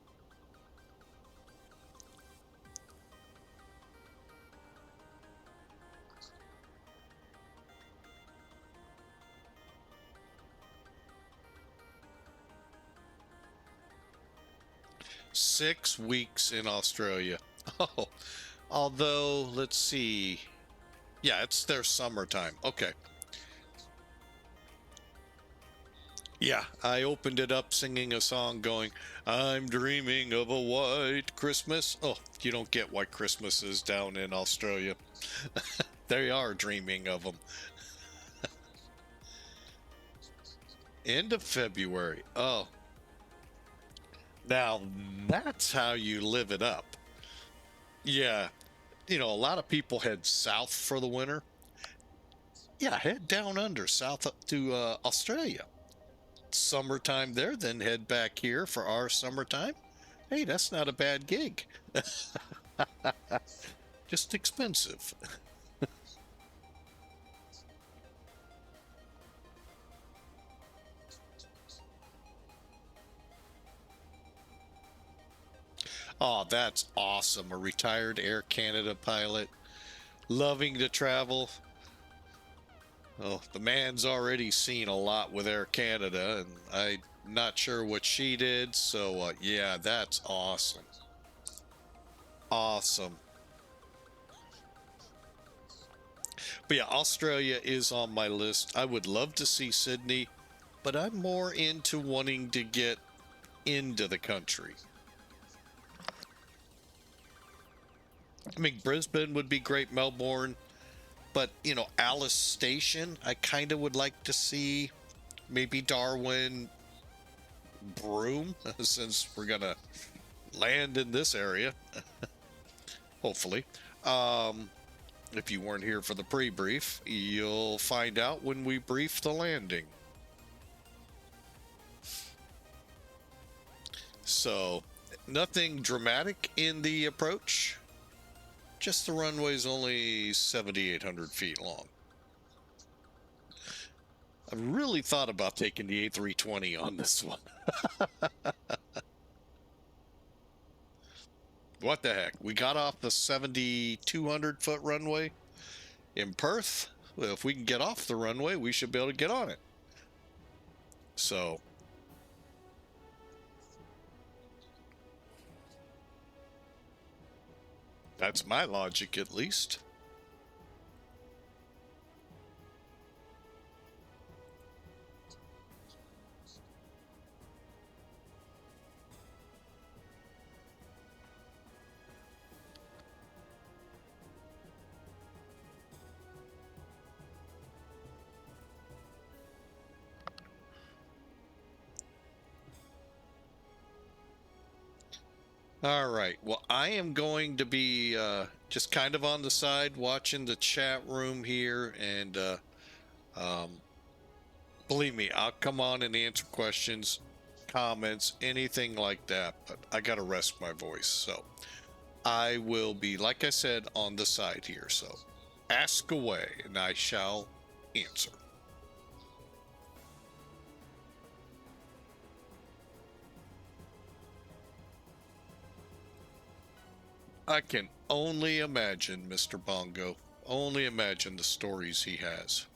Six weeks in Australia. Oh, although, let's see. Yeah, it's their summertime. Okay. Yeah, I opened it up singing a song going, I'm dreaming of a white Christmas. Oh, you don't get white Christmases down in Australia. They are dreaming of them. End of February. Oh, now that's how you live it up. Yeah, a lot of people head south for the winter. Yeah, head down under south up to Australia. Summertime there, then head back here for our summertime. Hey, that's not a bad gig. Just expensive. Oh, that's awesome. A retired Air Canada pilot, loving to travel. Oh, the man's already seen a lot with Air Canada, and I'm not sure what she did. So, yeah, that's awesome. Awesome. But yeah, Australia is on my list. I would love to see Sydney, but I'm more into wanting to get into the country. I mean, Brisbane would be great, Melbourne, but Alice Station, I kind of would like to see. Maybe Darwin, Broome, since we're gonna land in this area, hopefully. Um, if you weren't here for the pre-brief, you'll find out when we brief the landing. So, nothing dramatic in the approach. Just the runway's only 7,800 feet long. I really thought about taking the A320 on this one. What the heck? We got off the 7,200 foot runway in Perth. Well, if we can get off the runway, we should be able to get on it. So, that's my logic, at least. All right. Well, I am going to be just kind of on the side watching the chat room here. And um, believe me, I'll come on and answer questions, comments, anything like that. But I got to rest my voice. So I will be, like I said, on the side here. So ask away and I shall answer. I can only imagine, Mr. Bongo. Only imagine the stories he has.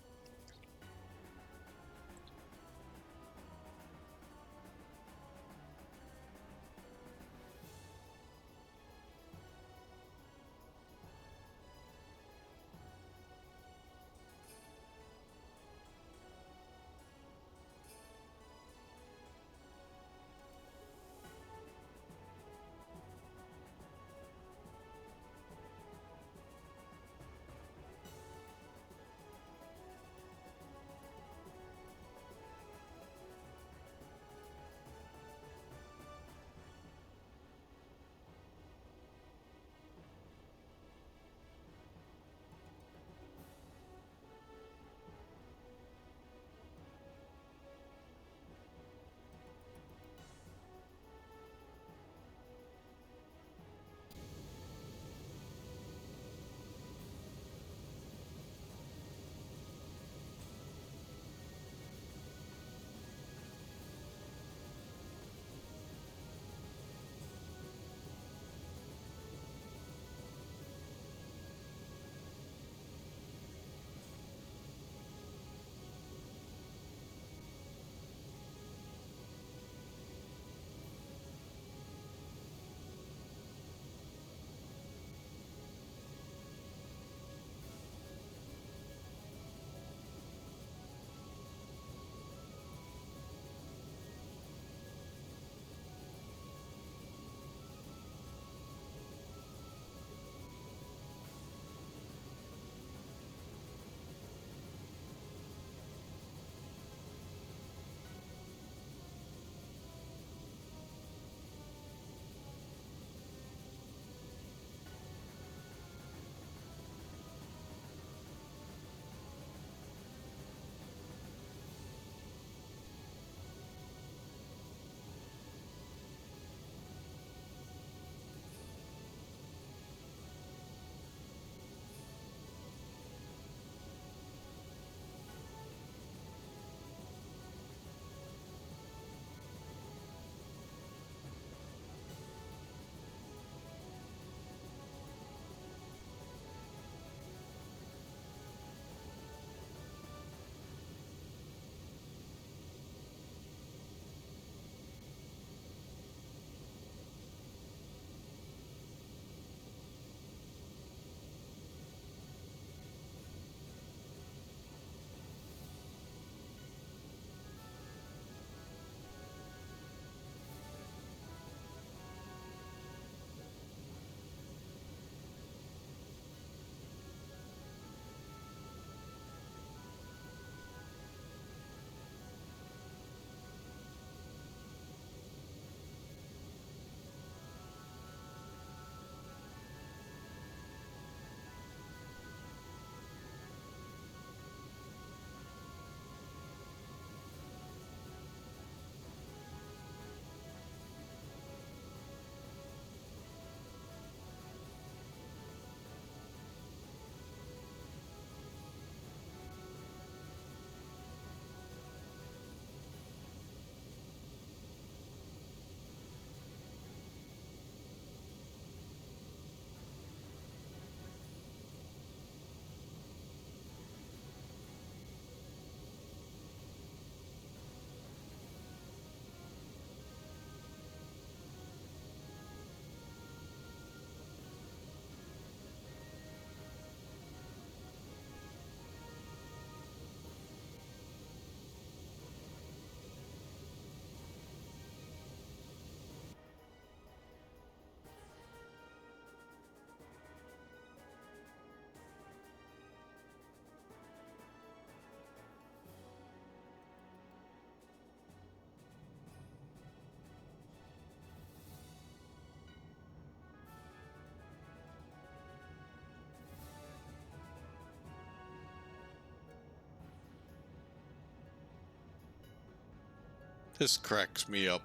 This cracks me up.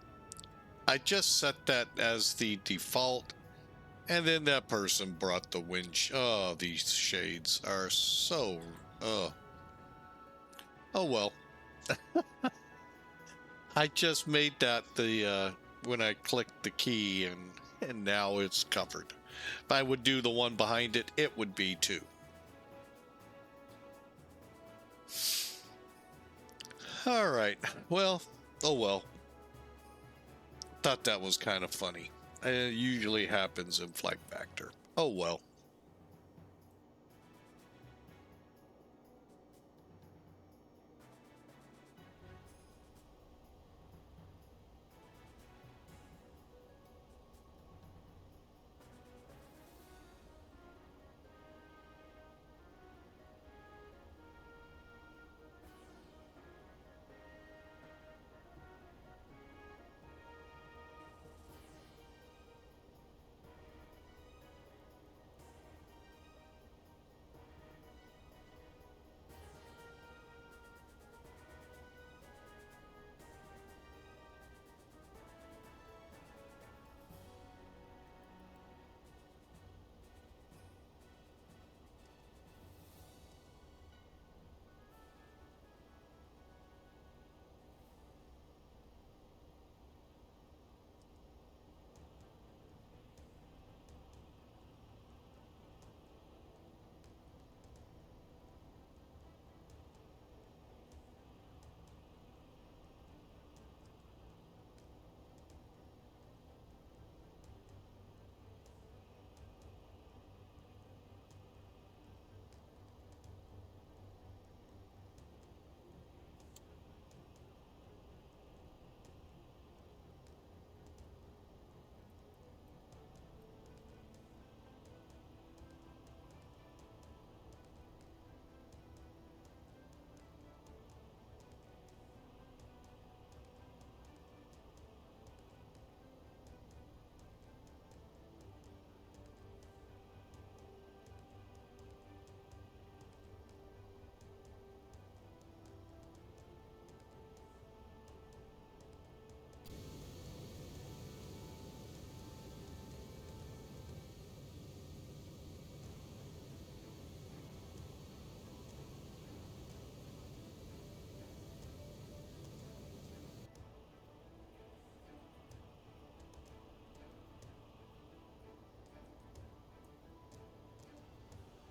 I just set that as the default, and then that person brought the wind. Oh, these shades are so. Oh well. I just made that the when I clicked the key, and now it's covered. If I would do the one behind it, it would be too. All right. Well, oh well. Thought that was kind of funny. It usually happens in Flight Factor. Oh well.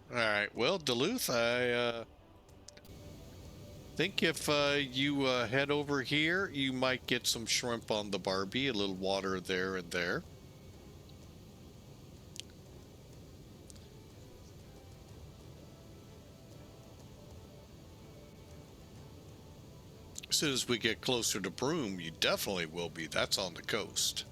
All right. Well, Duluth, I think if you head over here, you might get some shrimp on the Barbie, a little water there and there. As soon as we get closer to Broome, you definitely will be. That's on the coast.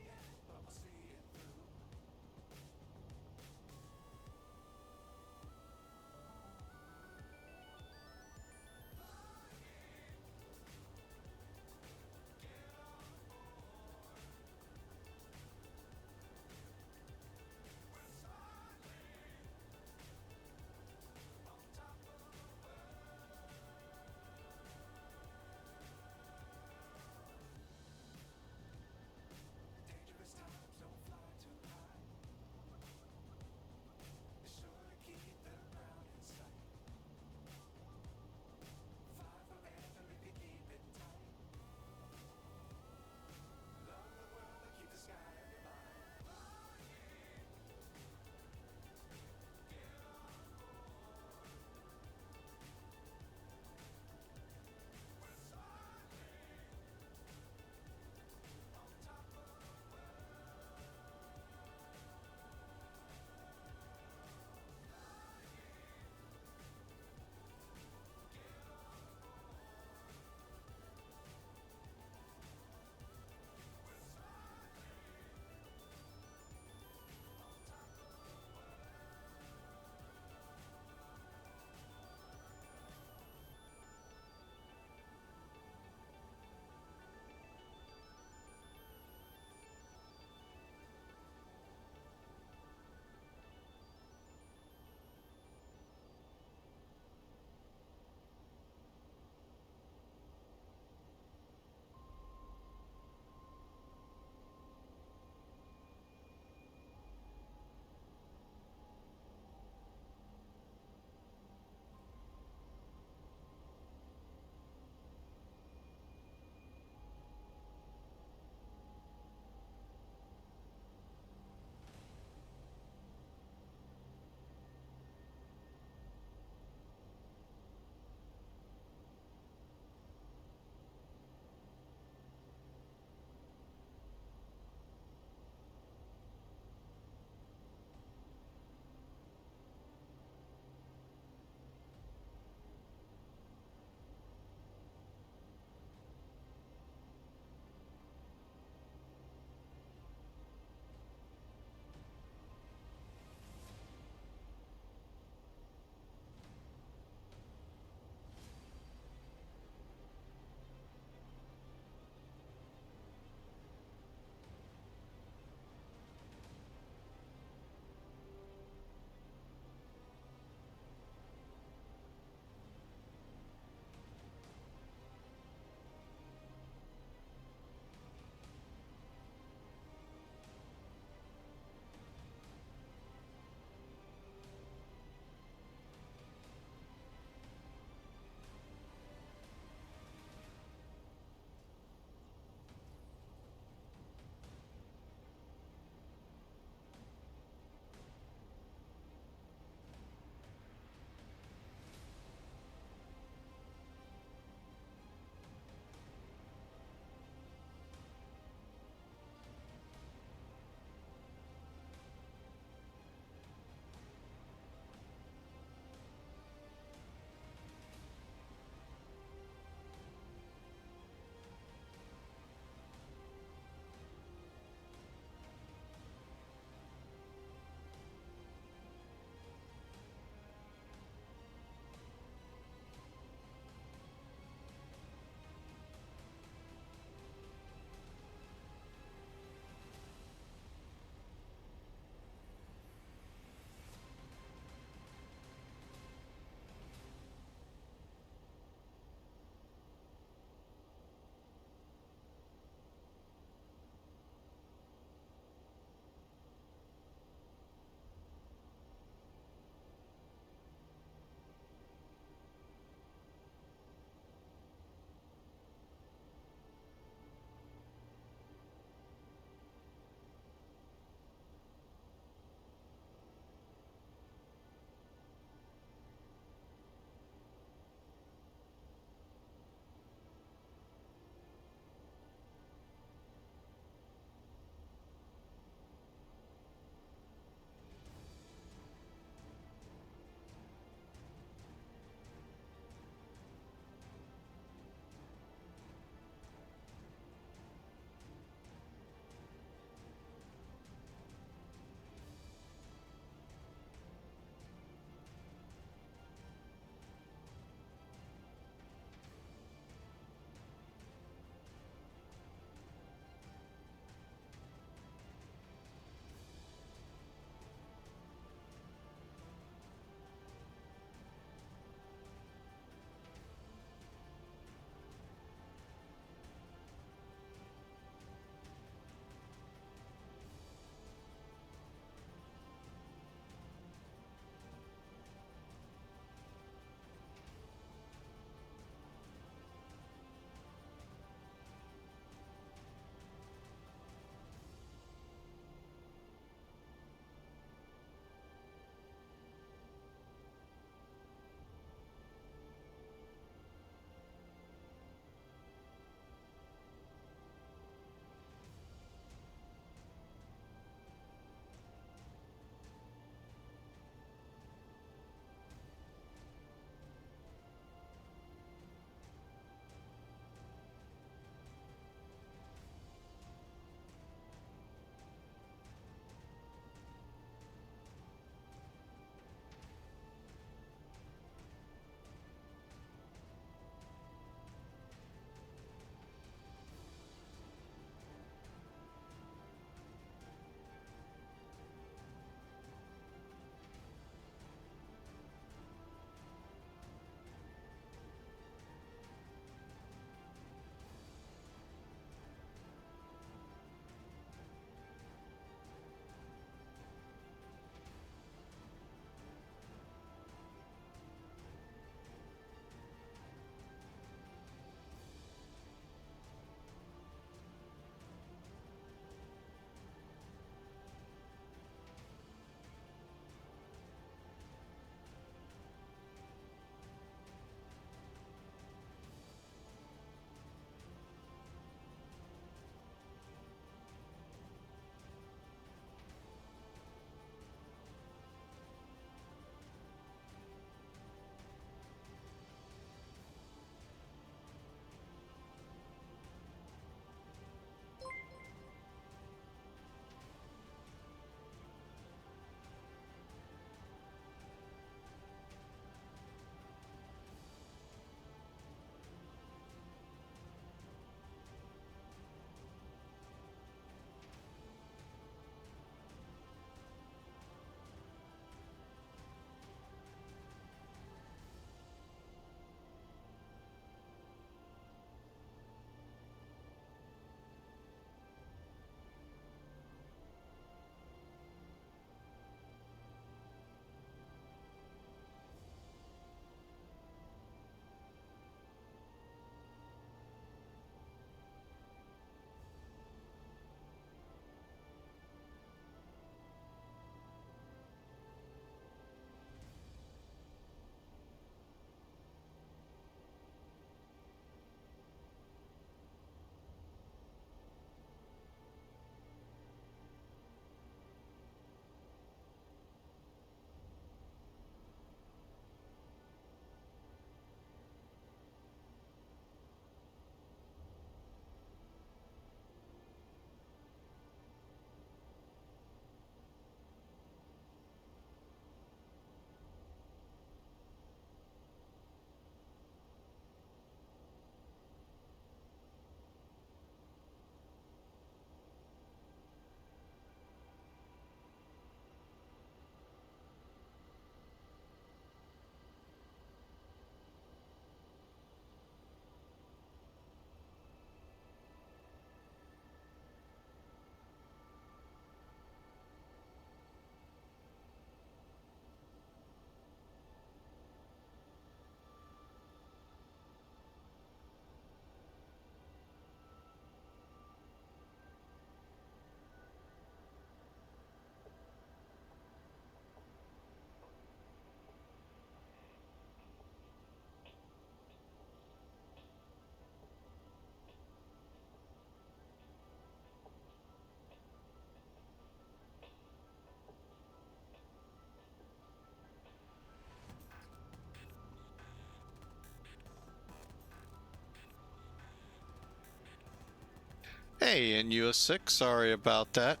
Hey, NUS6, sorry about that.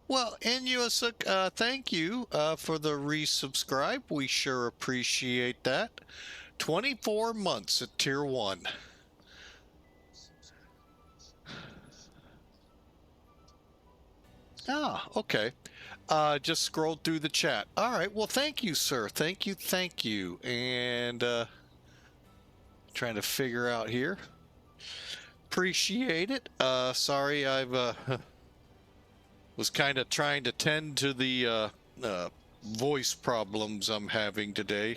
Well, NUS6, thank you for the resubscribe. We sure appreciate that. 24 months at Tier 1. Ah, okay. Just scrolled through the chat. All right. Well, thank you, sir. Thank you. Thank you. And trying to figure out here. Appreciate it. Sorry, I've was kind of trying to tend to the voice problems I'm having today.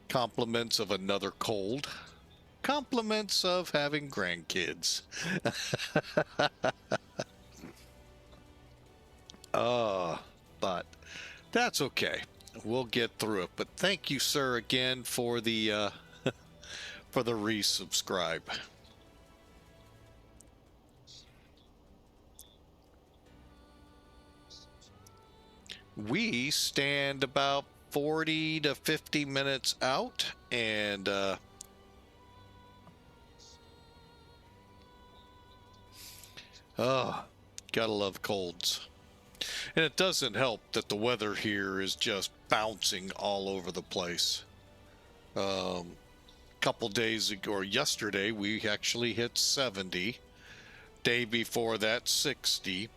Compliments of another cold. Compliments of having grandkids. But that's okay. We'll get through it. But thank you, sir, again for the for the resubscribe. We stand about 40 to 50 minutes out, and oh, gotta love colds. And it doesn't help that the weather here is just bouncing all over the place. Couple days ago, or yesterday, we actually hit 70. Day before that, 60.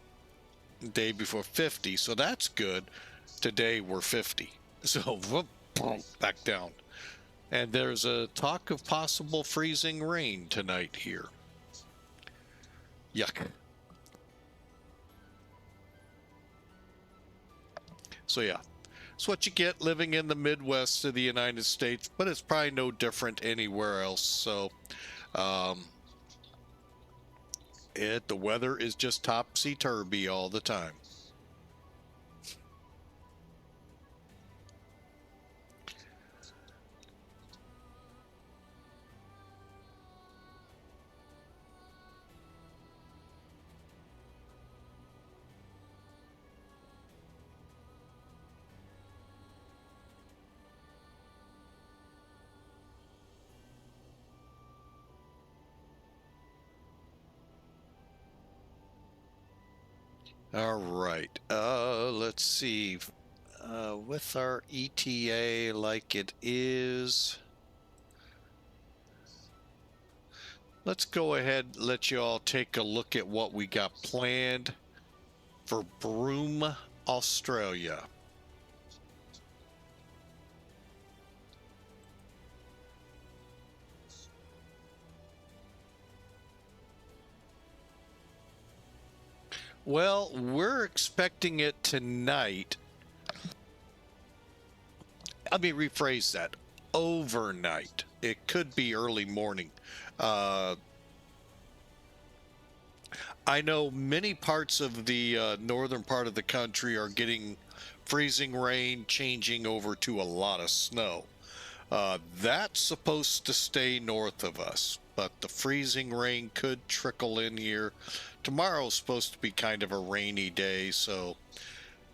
Day before 50, so that's good. Today we're 50, so whoop, back down. And there's a talk of possible freezing rain tonight here. Yuck. So yeah, it's what you get living in the Midwest of the United States, but it's probably no different anywhere else. So the weather is just topsy-turvy all the time. All right, let's see. With our ETA like it is, let's go ahead and let you all take a look at what we got planned for Broome, Australia. Well, we're expecting it tonight. Let me rephrase that. Overnight. It could be early morning. I know many parts of the northern part of the country are getting freezing rain, changing over to a lot of snow. That's supposed to stay north of us, but the freezing rain could trickle in here. Tomorrow's supposed to be kind of a rainy day, so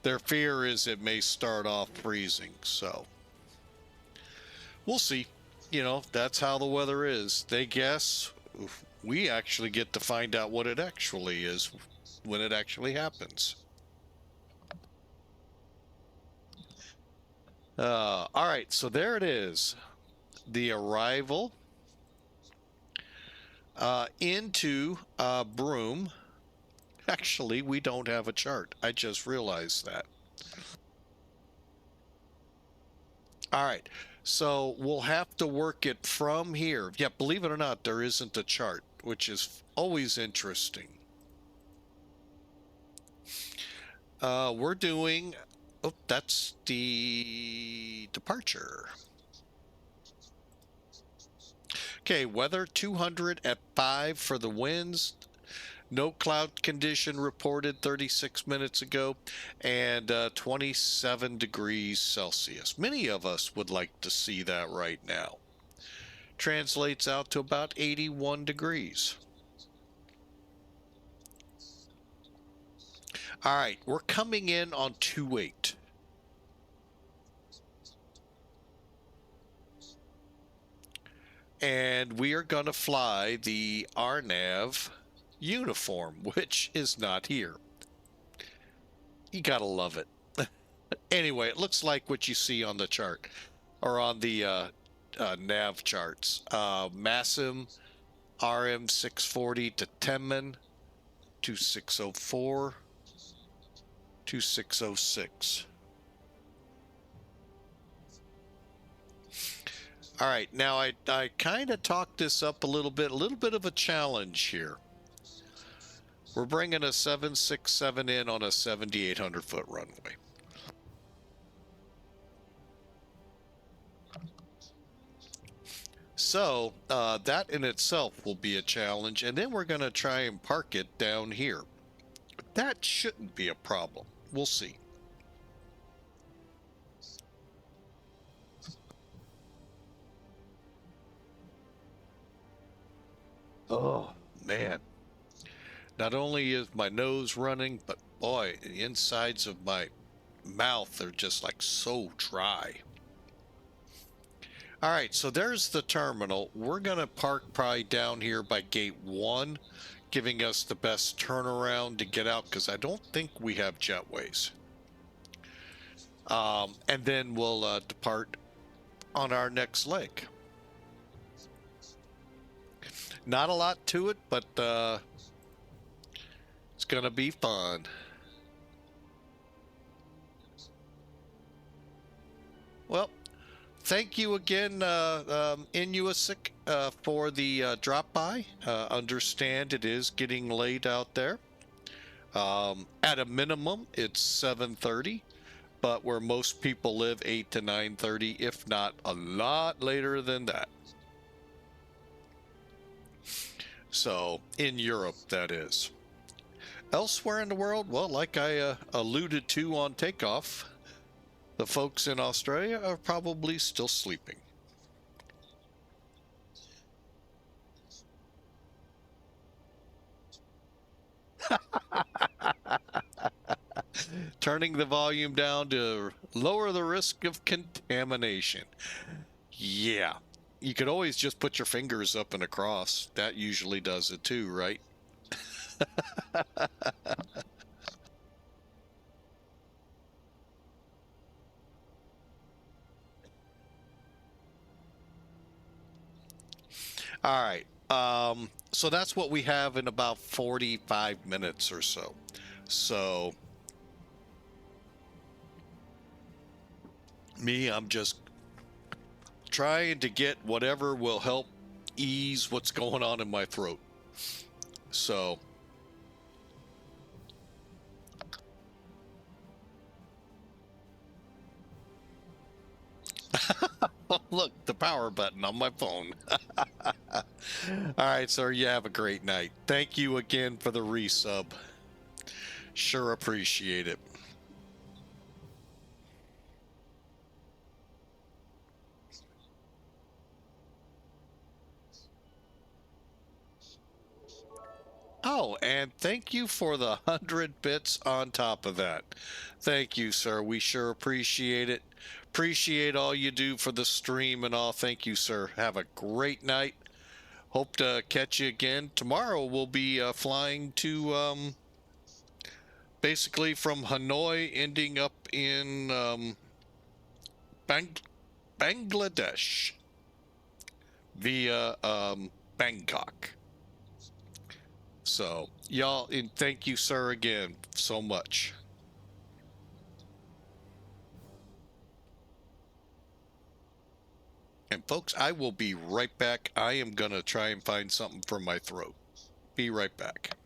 their fear is it may start off freezing. So we'll see. You know, that's how the weather is. They guess. We actually get to find out what it actually is when it actually happens. All right, so there it is. The arrival into Broome. Actually, we don't have a chart. I just realized that. All right, so we'll have to work it from here. Yeah, believe it or not, there isn't a chart, which is always interesting. We're doing, oh, that's the departure. Okay, weather 200 at 5 for the winds. No cloud condition reported 36 minutes ago, and 27 degrees Celsius. Many of us would like to see that right now. Translates out to about 81 degrees. All right, we're coming in on 28. And we are going to fly the RNAV uniform, which is not here. You gotta love it. Anyway, it looks like what you see on the chart, or on the nav charts. MASIM RM 640 to Tenman 2604 2606. All right, now I kind of talked this up a little bit of a challenge here. We're bringing a 767 in on a 7,800 foot runway. So that in itself will be a challenge, and then we're going to try and park it down here. That shouldn't be a problem. We'll see. Oh, man. Not only is my nose running, but boy, the insides of my mouth are just like so dry. All right, so there's the terminal. We're going to park probably down here by gate 1, giving us the best turnaround to get out, because I don't think we have jetways. And then we'll depart on our next leg. Not a lot to it, but it's going to be fun. Well, thank you again, Inuasik, for the drop by. Understand it is getting late out there. At a minimum, it's 7:30, but where most people live, 8 to 9:30, if not a lot later than that. So, in Europe, that is. Elsewhere in the world, well, like I alluded to on takeoff, the folks in Australia are probably still sleeping. Turning the volume down to lower the risk of contamination. Yeah, you could always just put your fingers up and across. That usually does it too, right? All right. So that's what we have in about 45 minutes or so. So I'm just trying to get whatever will help ease what's going on in my throat. So look, the power button on my phone. All right, sir, you have a great night. Thank you again for the resub. Sure appreciate it. Oh, and thank you for the 100 bits on top of that. Thank you, sir. We sure appreciate it. Appreciate all you do for the stream and all. Thank you, sir. Have a great night. Hope to catch you again. Tomorrow we'll be flying to basically from Hanoi, ending up in Bangladesh via Bangkok. So, y'all, and thank you, sir, again so much. And folks, I will be right back. I am going to try and find something for my throat. Be right back.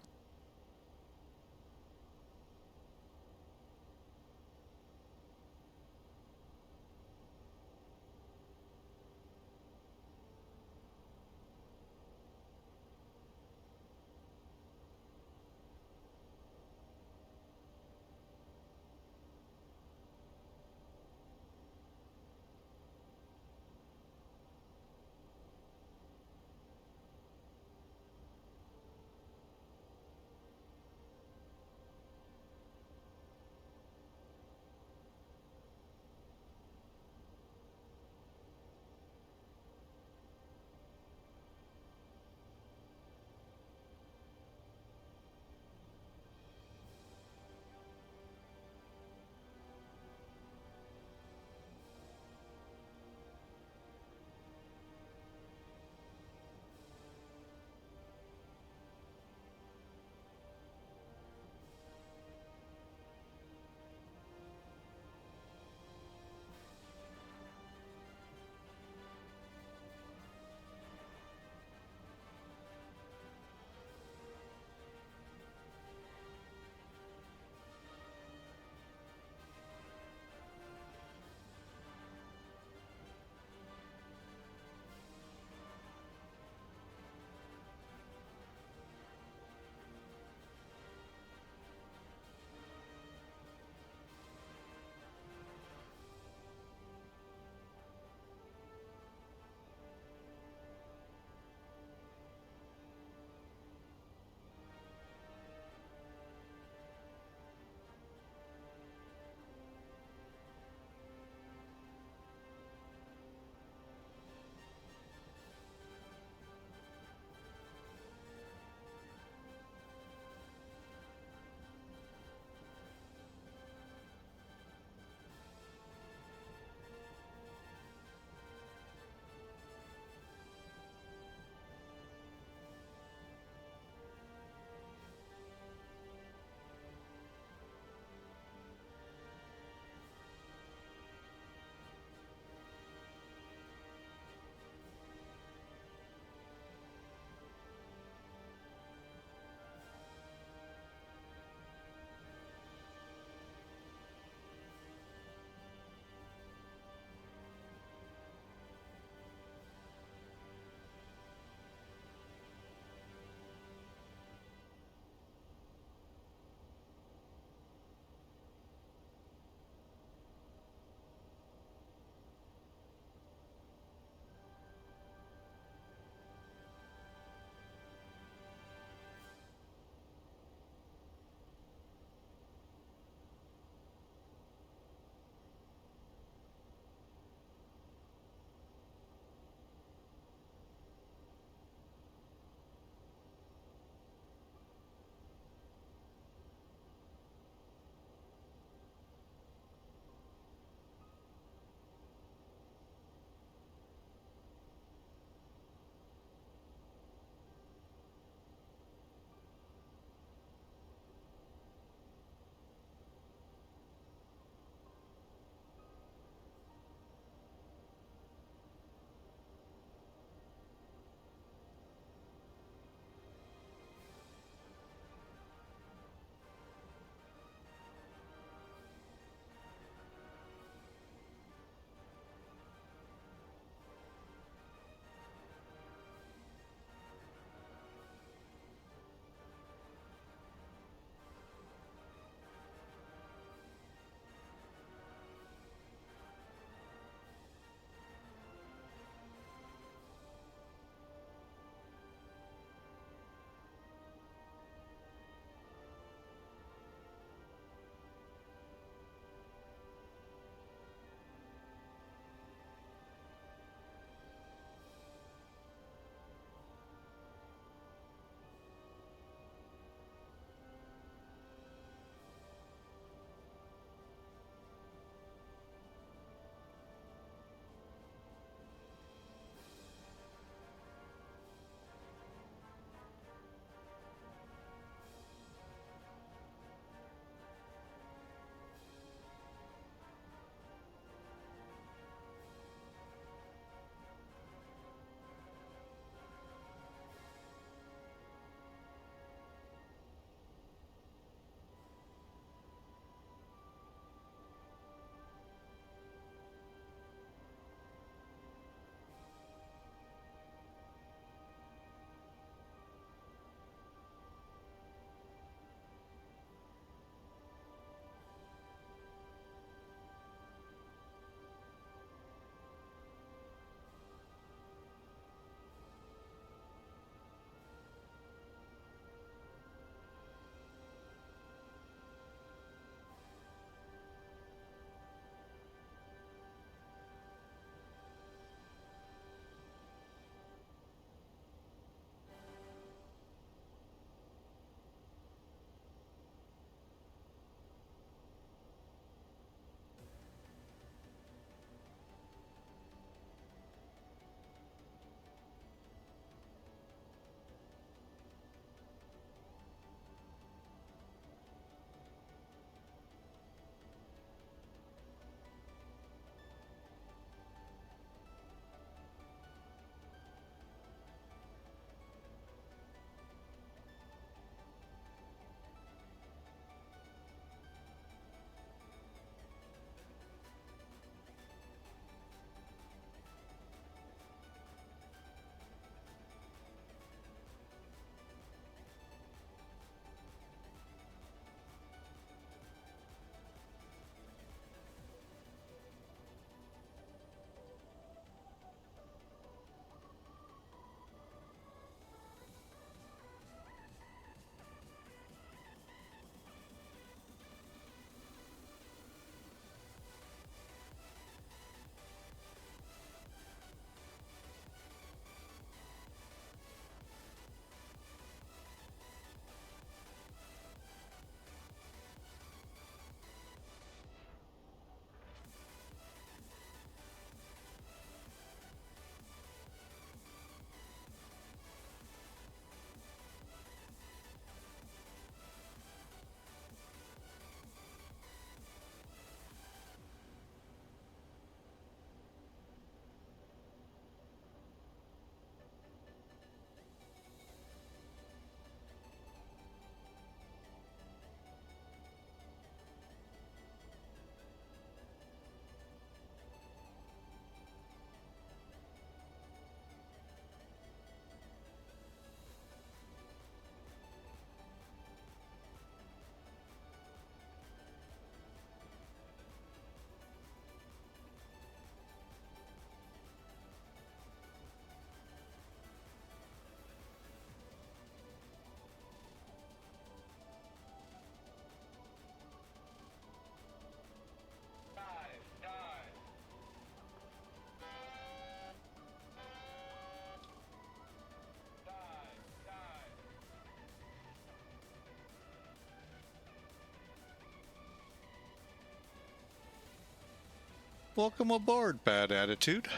Welcome aboard, Bad Attitude.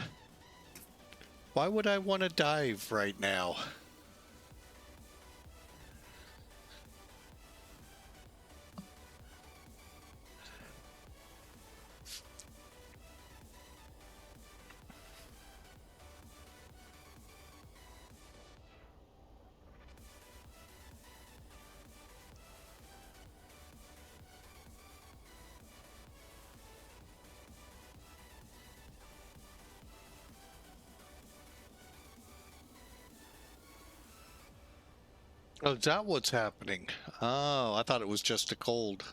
Why would I want to dive right now? Oh, is that what's happening? Oh, I thought it was just a cold.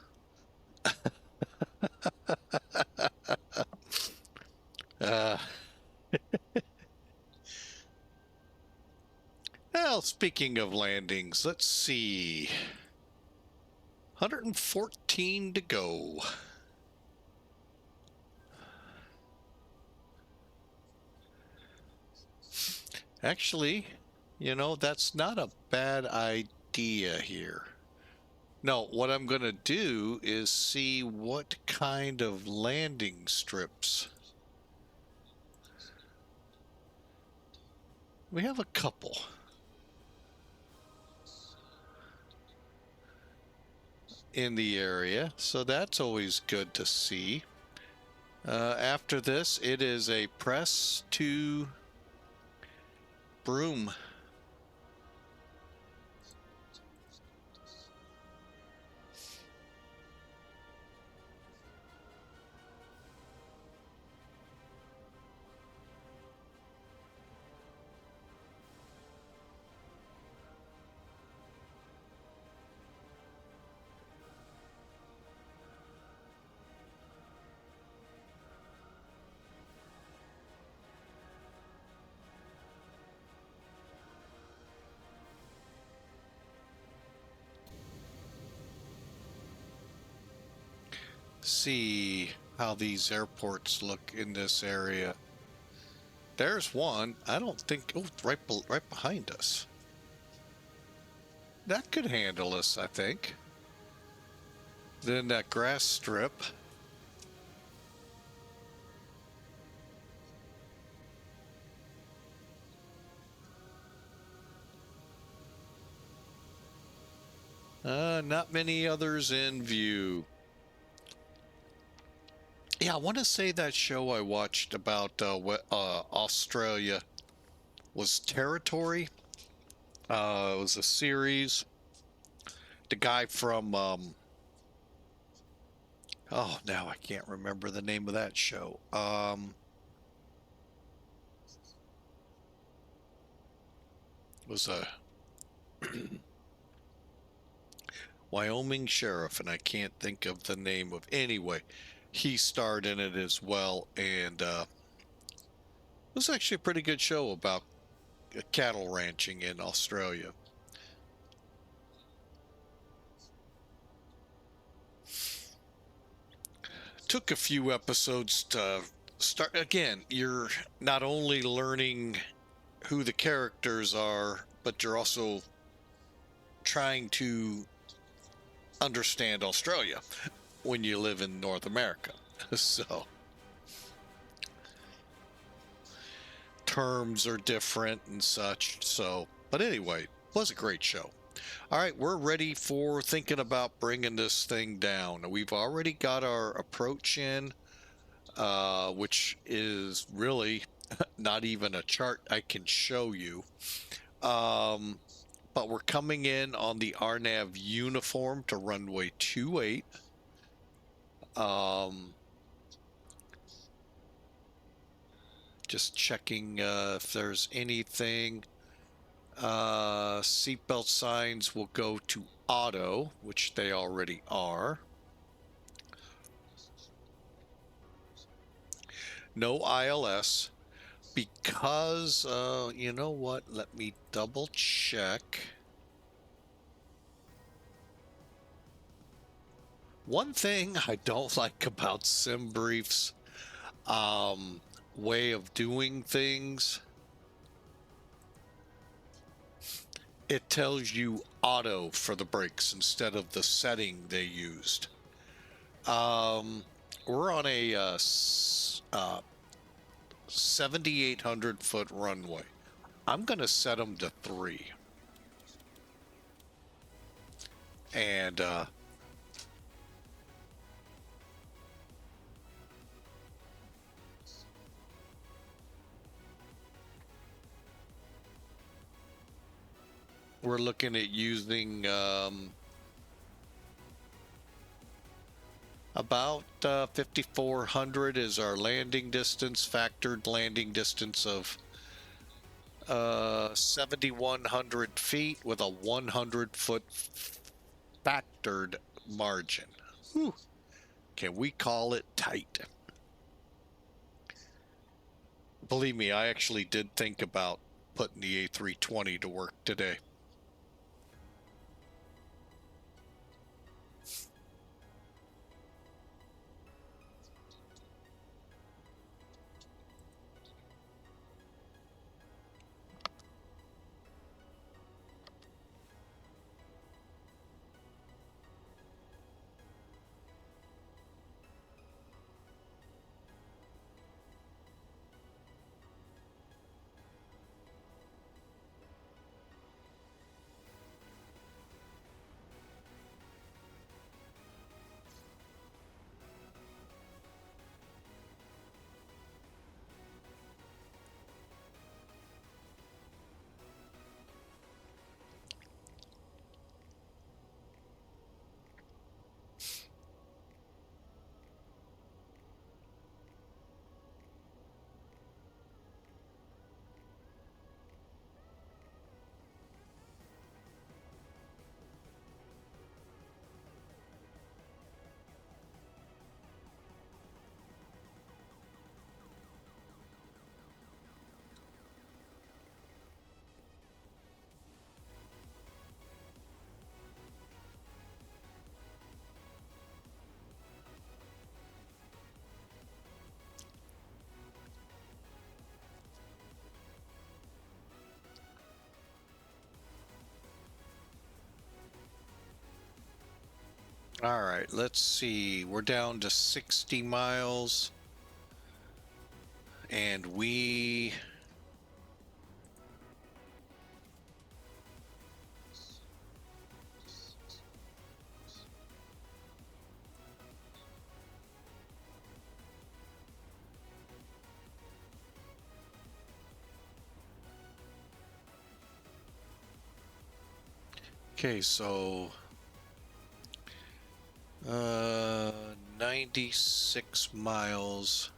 uh, well, speaking of landings, let's see. 114 to go. Actually, you know, that's not a bad idea here. No, what I'm going to do is see what kind of landing strips. We have a couple. In the area, so that's always good to see. After this, it is a press to Broome. See how these airports look in this area. There's one. I don't think. Oh, right behind us. That could handle us, I think. Then that grass strip. Not many others in view. Yeah, I want to say that show I watched about Australia was Territory. It was a series. The guy from oh, now I can't remember the name of that show. Was a Wyoming sheriff, and I can't think of the name of. Anyway, he starred in it as well, and it was actually a pretty good show about cattle ranching in Australia. Took a few episodes to start. Again, you're not only learning who the characters are, but you're also trying to understand Australia when you live in North America. So terms are different and such. So, but anyway, was a great show. All right, we're ready for thinking about bringing this thing down. We've already got our approach in, which is really not even a chart I can show you. But we're coming in on the RNAV uniform to runway 28. Just checking if there's anything. Seatbelt signs will go to auto, which they already are. No ILS because, you know what? Let me double check. One thing I don't like about sim briefs, way of doing things, it tells you auto for the brakes instead of the setting they used. We're on a 7,800-foot runway. I'm going to set them to 3. And we're looking at using about 5,400 is our landing distance, factored landing distance of 7,100 feet with a 100-foot factored margin. Whew. Can we call it tight? Believe me, I actually did think about putting the A320 to work today. All right, let's see. We're down to 60 miles. And we... Okay, so 96 miles.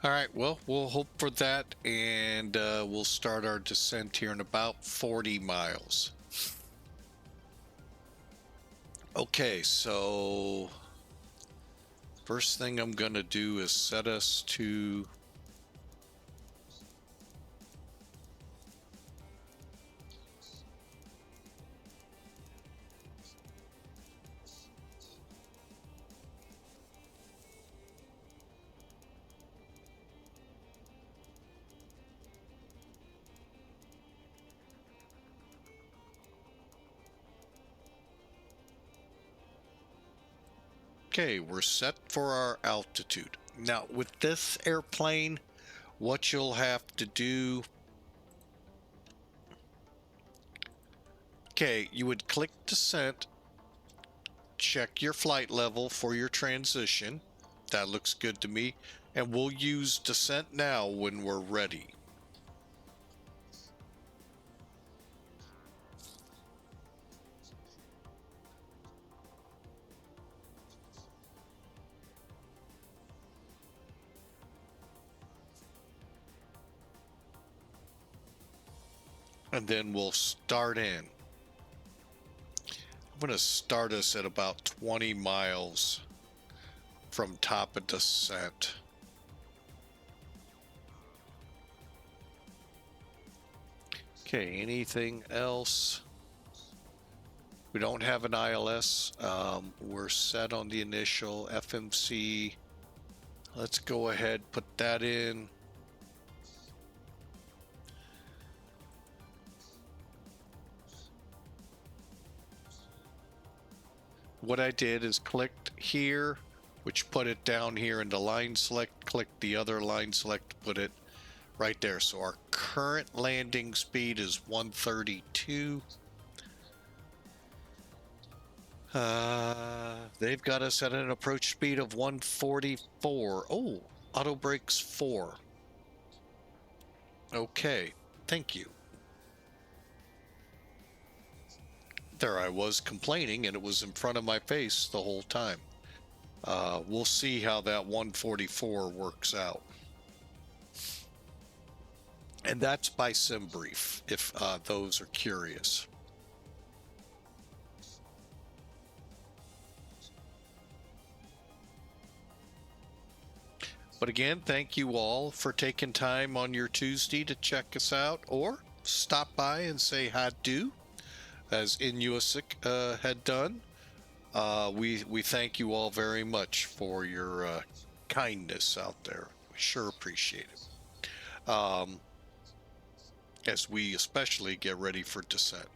All right, well, we'll hope for that, and we'll start our descent here in about 40 miles. Okay, so first thing I'm going to do is set us to... Okay, we're set for our altitude. Now, with this airplane, what you'll have to do... Okay, you would click descent, check your flight level for your transition. That looks good to me. And we'll use descent now when we're ready. And then we'll start in. I'm going to start us at about 20 miles from top of descent. Okay, anything else? We don't have an ILS. We're set on the initial FMC. Let's go ahead, put that in. What I did is clicked here, which put it down here in the line select, clicked the other line select, put it right there. So our current landing speed is 132. They've got us at an approach speed of 144. Oh, auto brakes 4. Okay, thank you. There I was complaining, and it was in front of my face the whole time. We'll see how that 144 works out. And that's by SimBrief, if those are curious. But again, thank you all for taking time on your Tuesday to check us out, or stop by and say hi do, as Inuasik had done. We thank you all very much for your kindness out there. We sure appreciate it. As we especially get ready for descent.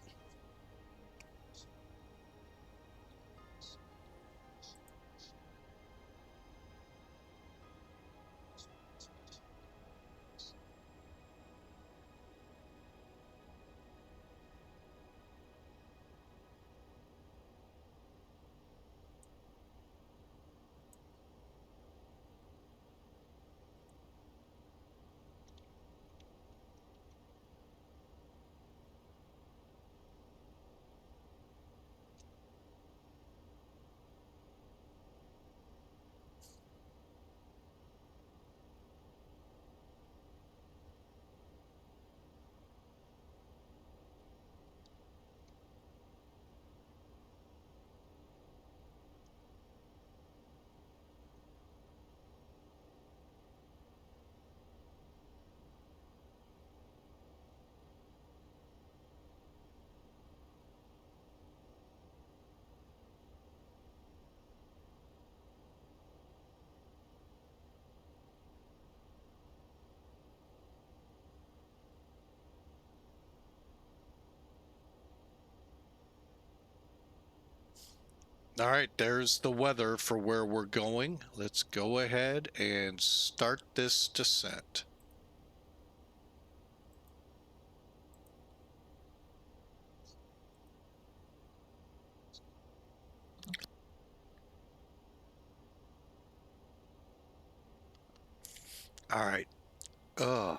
All right, there's the weather for where we're going. Let's go ahead and start this descent. All right. Ugh.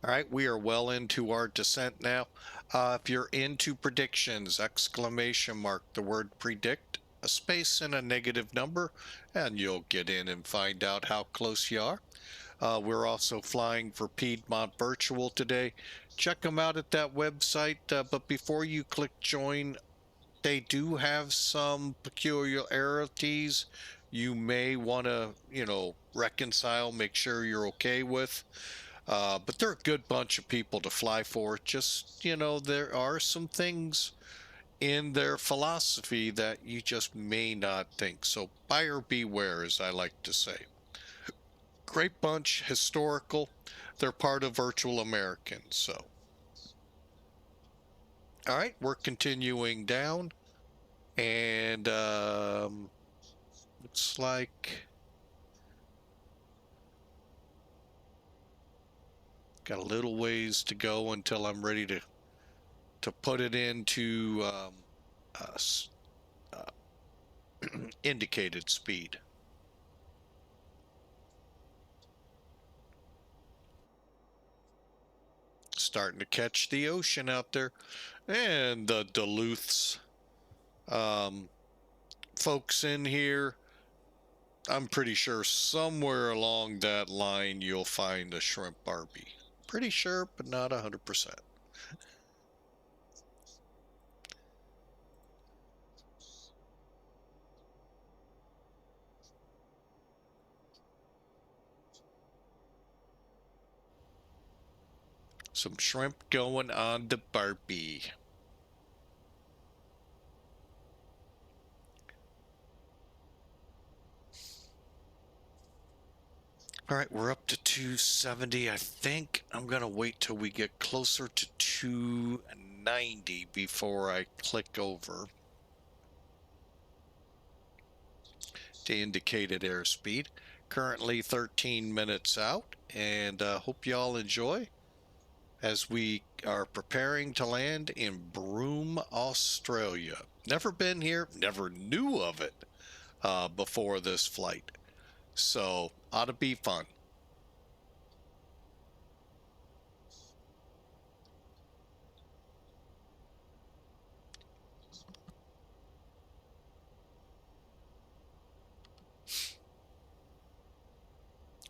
All right, we are well into our descent now. If you're into predictions, exclamation mark the word predict, a space and a negative number, and you'll get in and find out how close you are. We're also flying for Piedmont Virtual today. Check them out at that website. But before you click join, they do have some peculiarities you may want to, reconcile, make sure you're okay with. But they're a good bunch of people to fly for. Just, there are some things in their philosophy that you just may not think. So buyer beware, as I like to say. Great bunch, historical. They're part of Virtual American. So, all right, we're continuing down. And looks like got a little ways to go until I'm ready to put it into uh, indicated speed. Starting to catch the ocean out there, and the Duluth's folks in here. I'm pretty sure somewhere along that line you'll find a shrimp Barbie. Pretty sure, but not 100%. Some shrimp going on the Barbie. All right, we're up to 270. I think I'm going to wait till we get closer to 290 before I click over to indicated airspeed. Currently 13 minutes out, and hope y'all enjoy as we are preparing to land in Broome, Australia. Never been here, never knew of it before this flight. So, ought to be fun.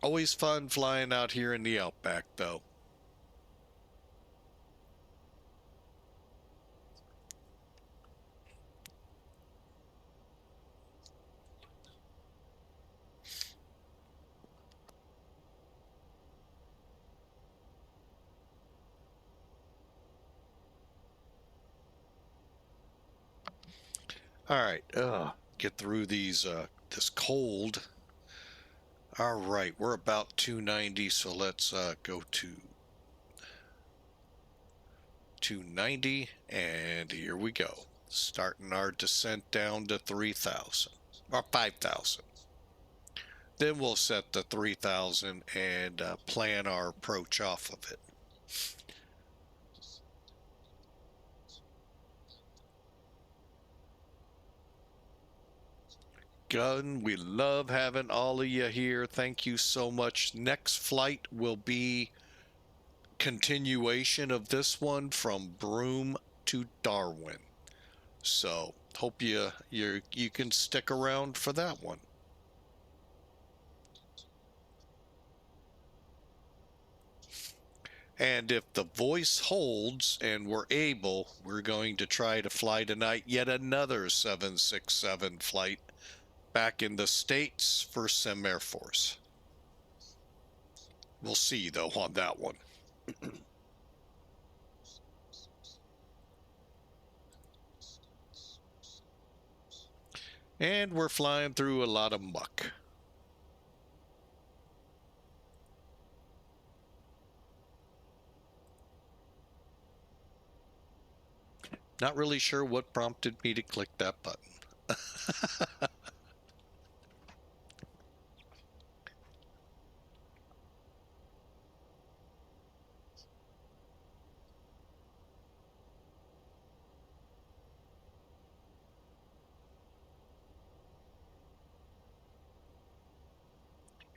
Always fun flying out here in the outback, though. All right, get through these this cold. All right, we're about 290, so let's go to 290, and here we go. Starting our descent down to 3,000 or 5,000. Then we'll set the 3,000 and plan our approach off of it. Gun, we love having all of you here. Thank you so much. Next flight will be continuation of this one from Broome to Darwin. So hope you can stick around for that one. And if the voice holds and we're able, we're going to try to fly tonight yet another 767 flight back in the States for Sim Air Force. We'll see, though, on that one. And we're flying through a lot of muck. Not really sure what prompted me to click that button.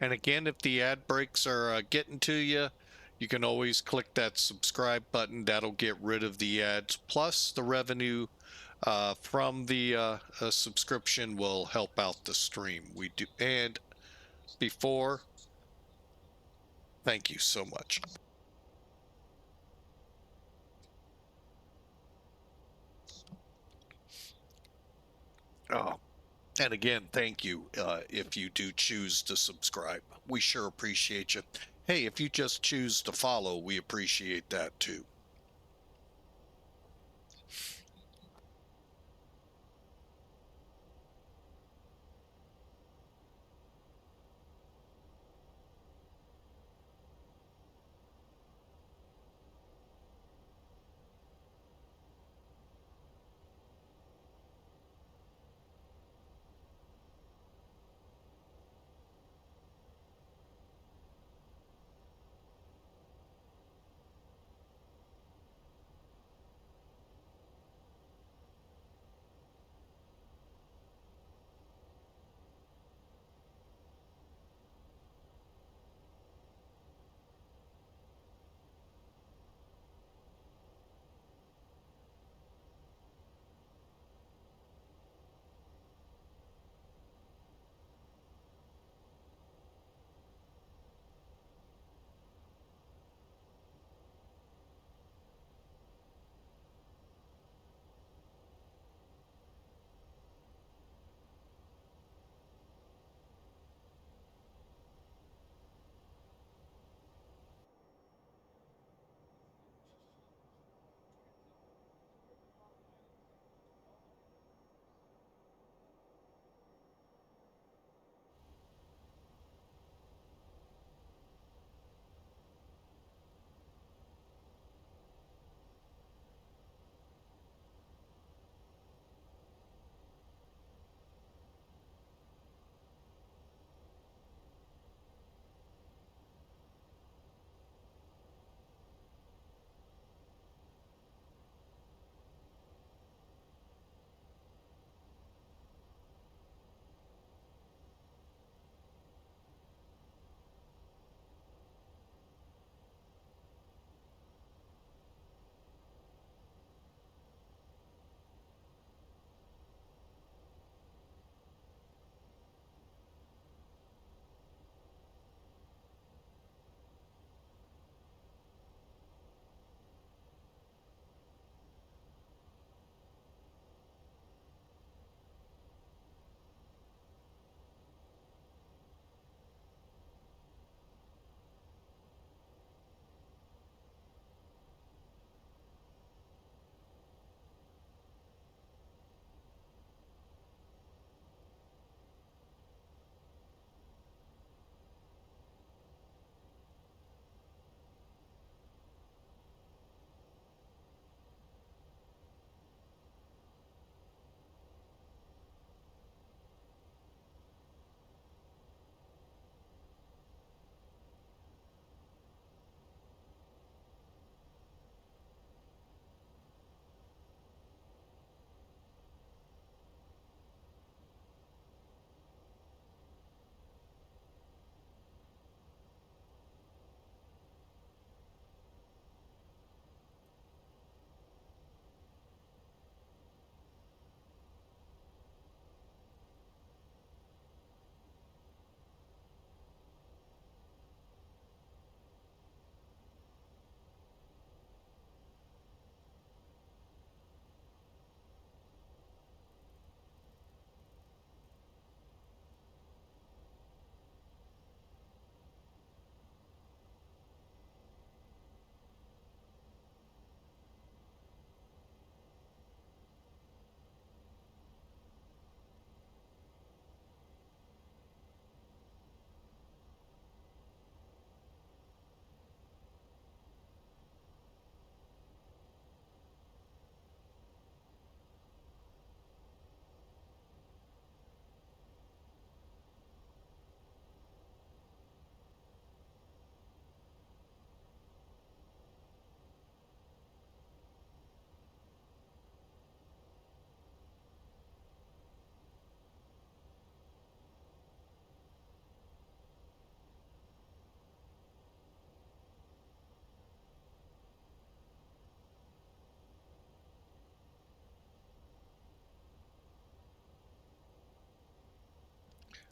And again, if the ad breaks are getting to you, You can always click that subscribe button. That'll get rid of the ads. Plus, the revenue from the subscription will help out the stream. We do, and before, thank you so much. Oh, and again, thank you if you do choose to subscribe. We sure appreciate you. Hey, if you just choose to follow, we appreciate that too.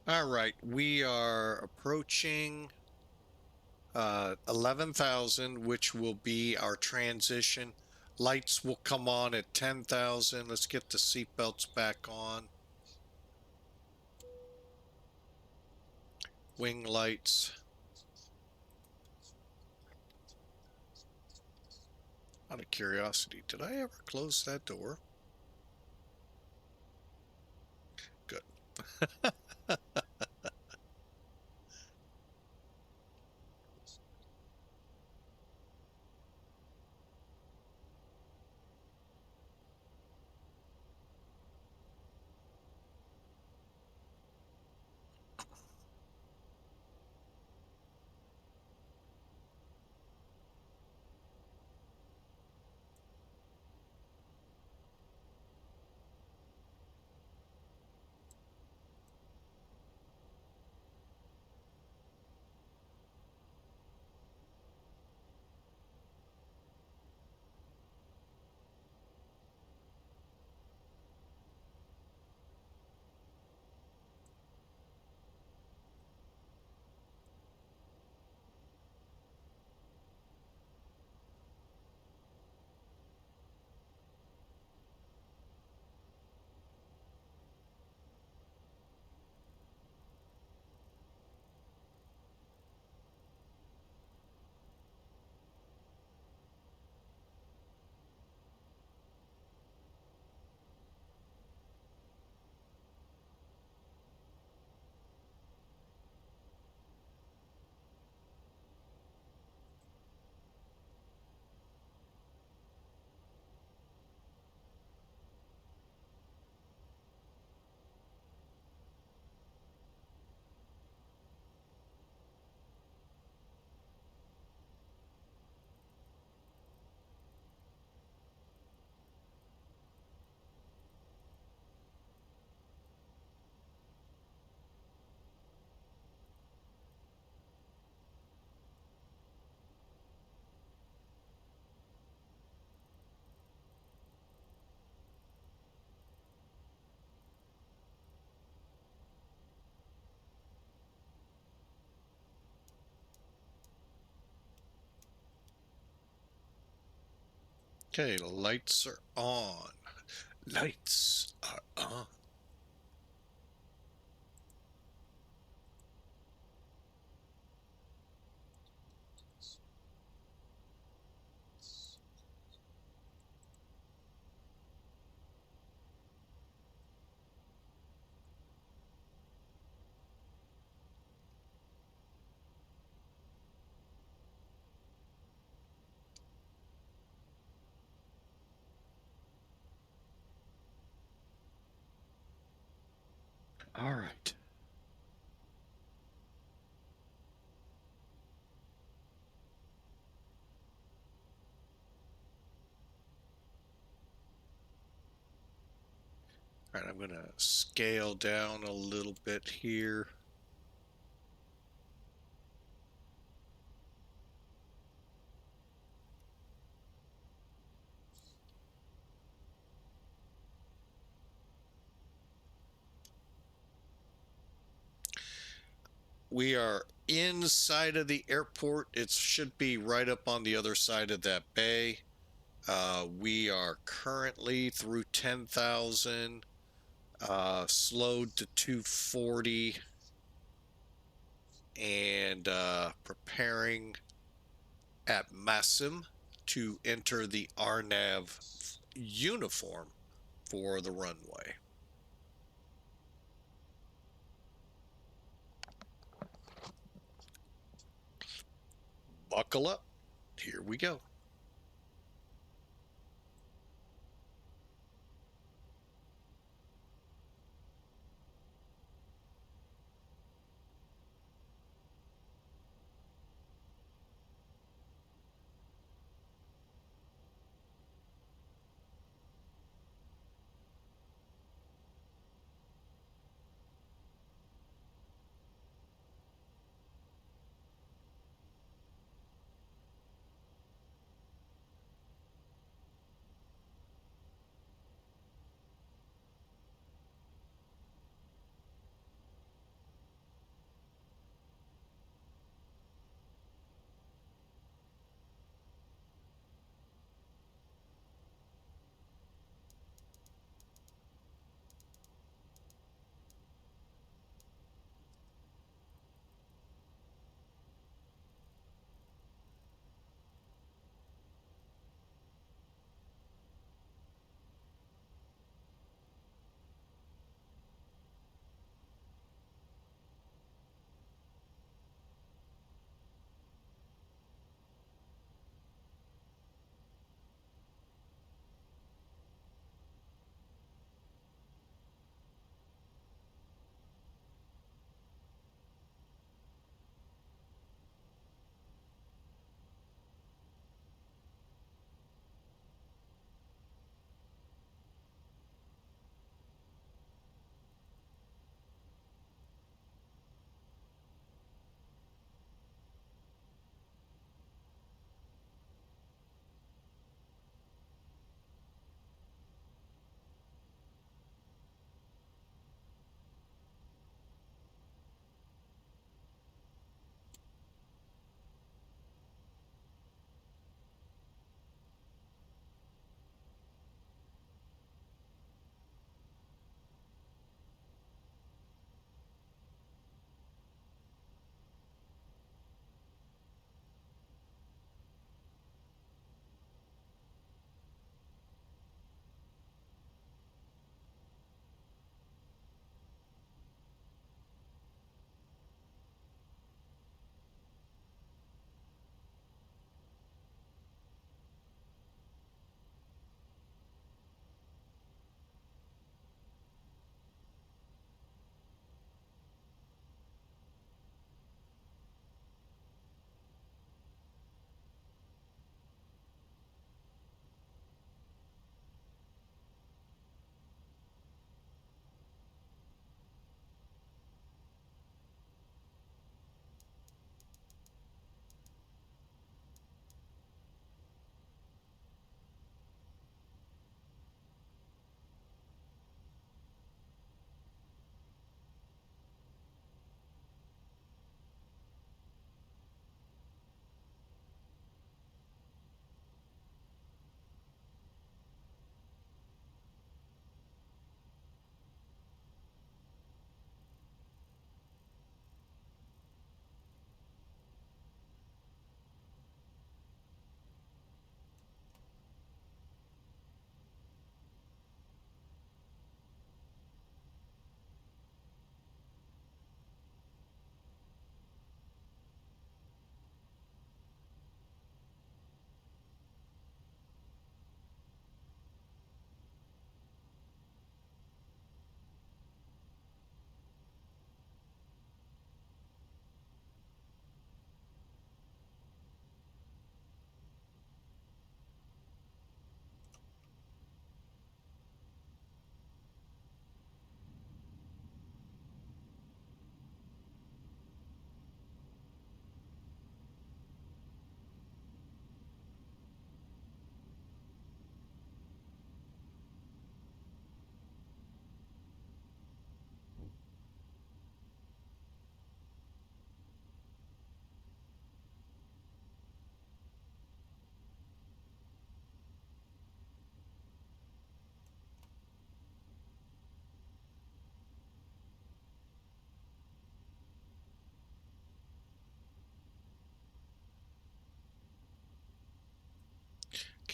All right, we are approaching 11,000, which will be our transition. Lights will come on at 10,000. Let's get the seatbelts back on. Wing lights. Out of curiosity, did I ever close that door? Good. Okay, lights are on. Lights are on. All right. All right, I'm going to scale down a little bit here. We are inside of the airport. It should be right up on the other side of that bay. We are currently through 10,000, slowed to 240, and preparing at Massim to enter the RNAV uniform for the runway. Buckle up. Here we go.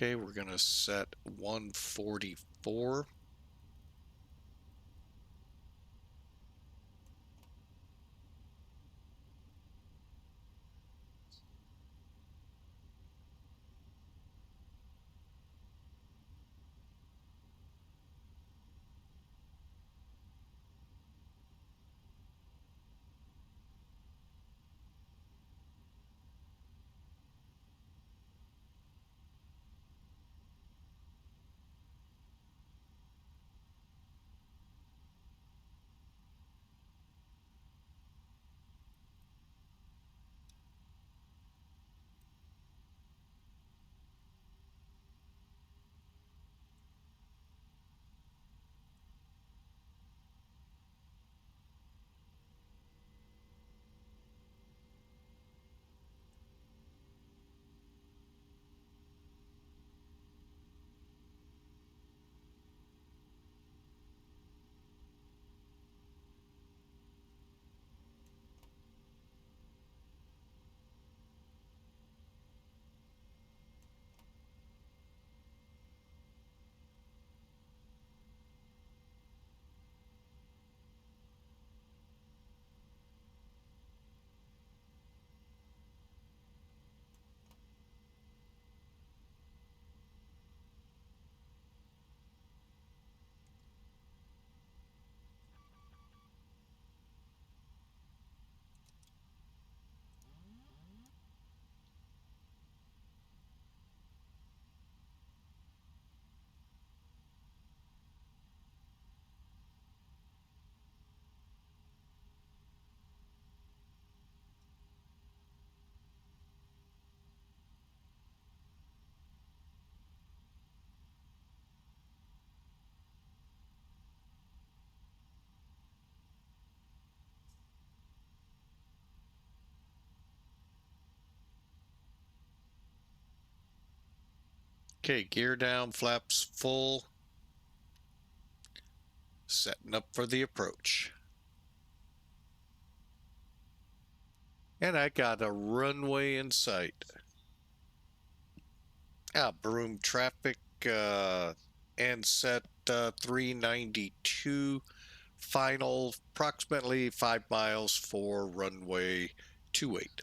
Okay, we're going to set 144. Okay, gear down, flaps full. Setting up for the approach. And I got a runway in sight. Broome traffic and set 392. Final approximately 5 miles for runway 28.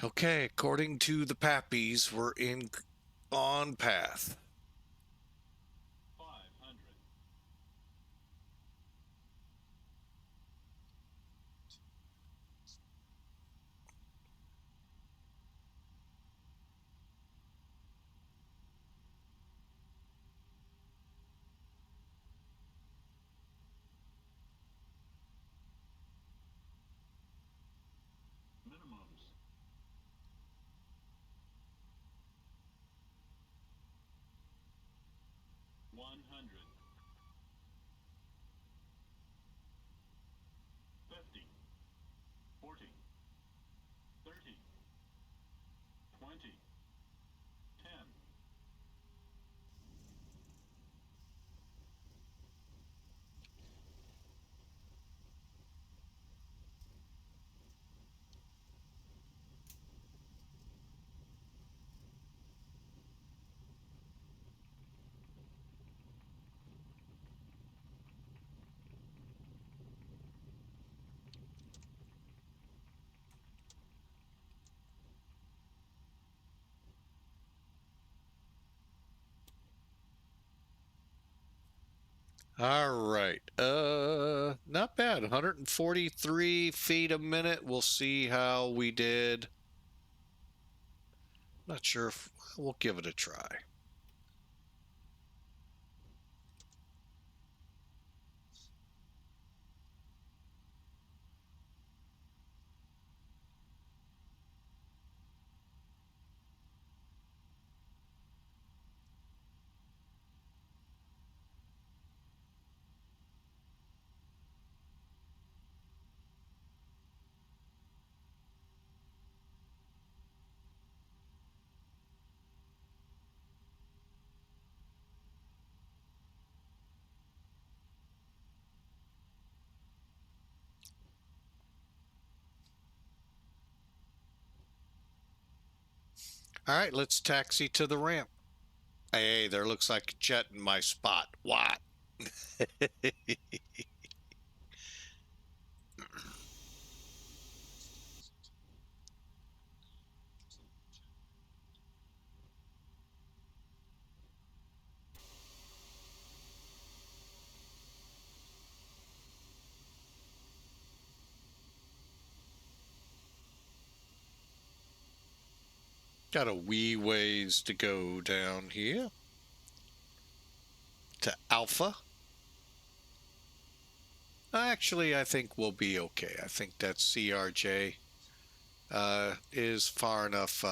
Okay, according to the Pappies, we're in on path. 500. All right. Not bad. 143 feet a minute. We'll see how we did. Not sure if we'll give it a try. All right, let's taxi to the ramp. Hey, there looks like a jet in my spot. What? Got a wee ways to go down here to Alpha. Actually, I think we'll be okay. I think that CRJ is far enough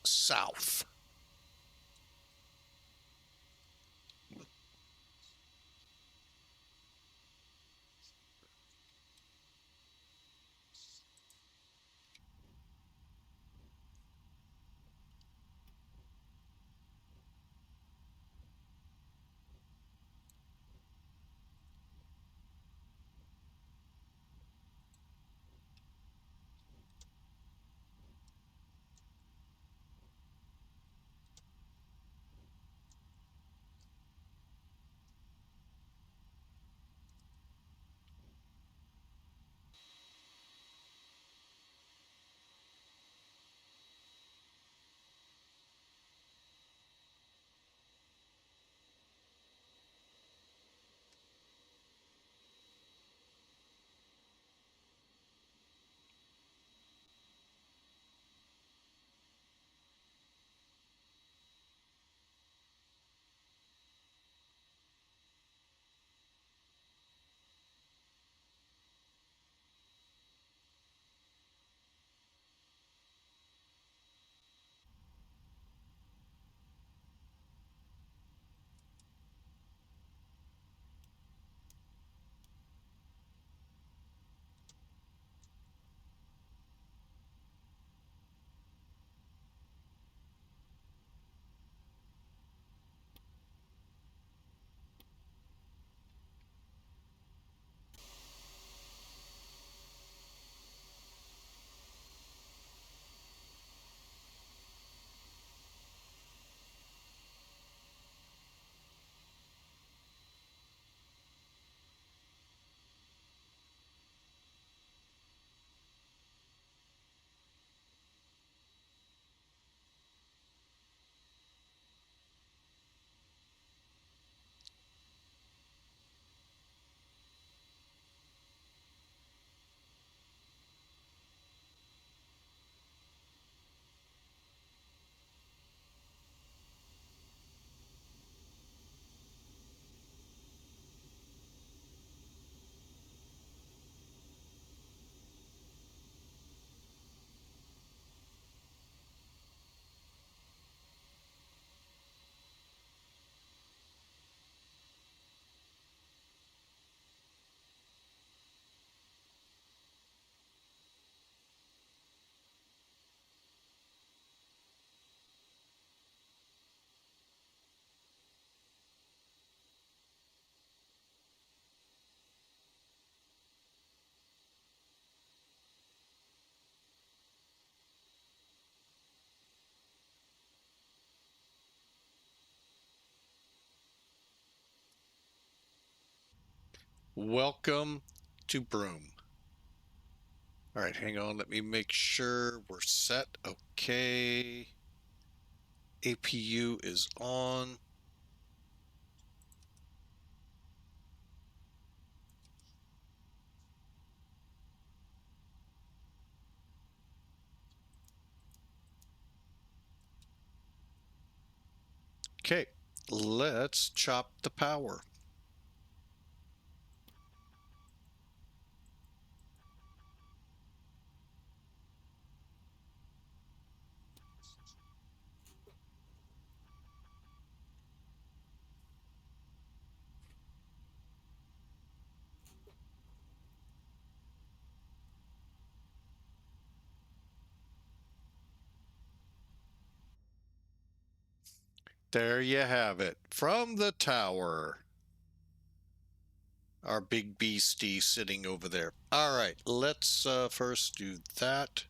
south. Welcome to Broome. All right, hang on. Let me make sure we're set. Okay. APU is on. Okay, let's chop the power. There you have it, from the tower. Our big beastie sitting over there. All right, let's first do that,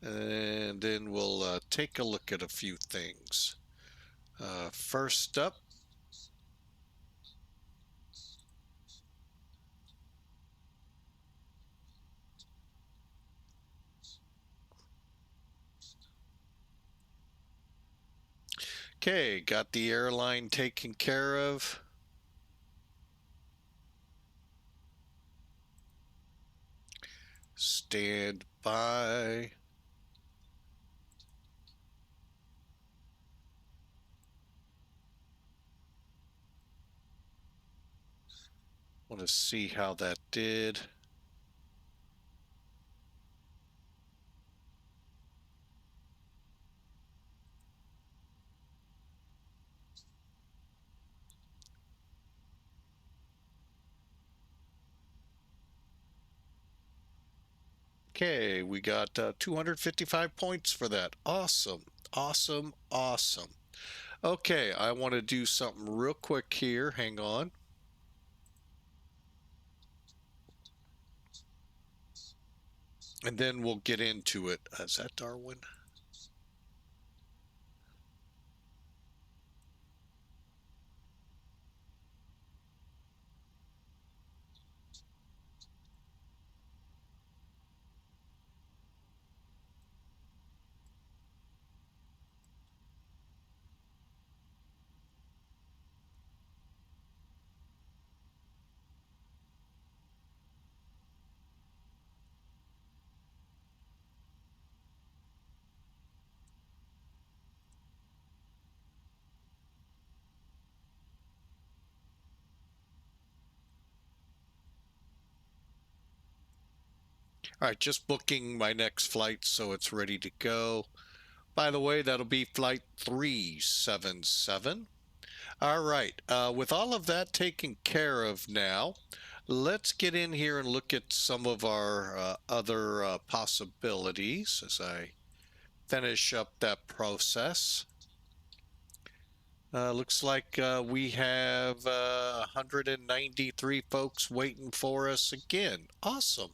and then we'll take a look at a few things. First up, okay, got the airline taken care of. Stand by. Want to see how that did. Okay, we got 255 points for that. Awesome, awesome, awesome. Okay, I want to do something real quick here. Hang on. And then we'll get into it. Is that Darwin? All right, just booking my next flight so it's ready to go. By the way, that'll be flight 377. All right, with all of that taken care of now, let's get in here and look at some of our other possibilities as I finish up that process. Looks like we have 193 folks waiting for us again. Awesome.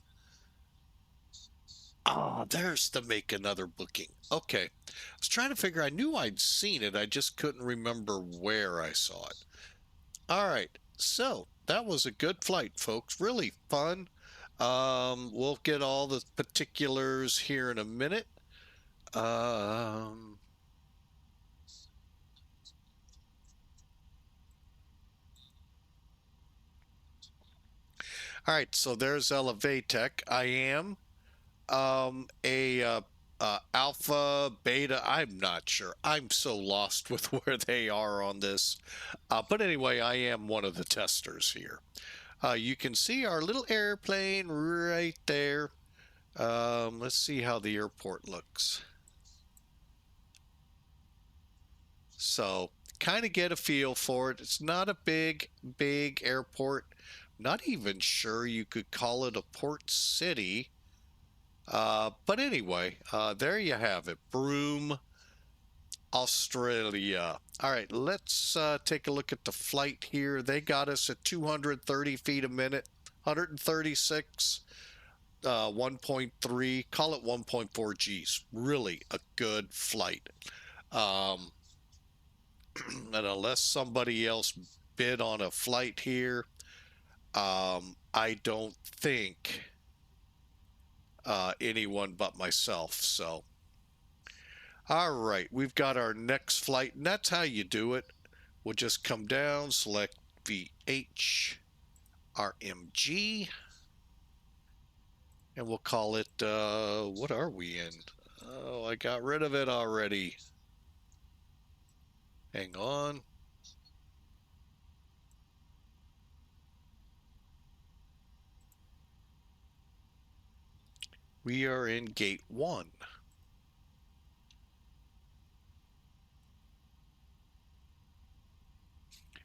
Ah, there's the make another booking. Okay. I was trying to figure, I knew I'd seen it. I just couldn't remember where I saw it. All right. So that was a good flight, folks. Really fun. We'll get all the particulars here in a minute. Um, all right. So there's Elevatech. I am a alpha, beta. I'm not sure. I'm so lost with where they are on this. But anyway, I am one of the testers here. You can see our little airplane right there. Let's see how the airport looks. So kind of get a feel for it. It's not a big airport. Not even sure you could call it a port city. But anyway, there you have it. Broome, Australia. All right, let's take a look at the flight here. They got us at 230 feet a minute, 136, 1.3, call it 1.4 Gs. Really a good flight. Um, and unless somebody else bid on a flight here, I don't think anyone but myself. So, all right, we've got our next flight, and that's how you do it. We'll just come down, select VH, RMG, and we'll call it, what are we in? Oh, I got rid of it already. Hang on. We are in gate 1.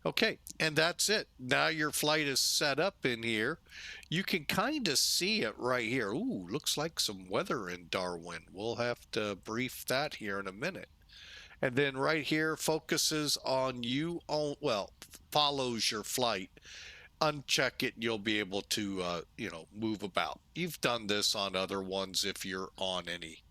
Okay, and that's it. Now your flight is set up in here. You can kind of see it right here. Ooh, looks like some weather in Darwin. We'll have to brief that here in a minute. And then right here focuses on you on, well, follows your flight. Uncheck it, you'll be able to, move about. You've done this on other ones if you're on any.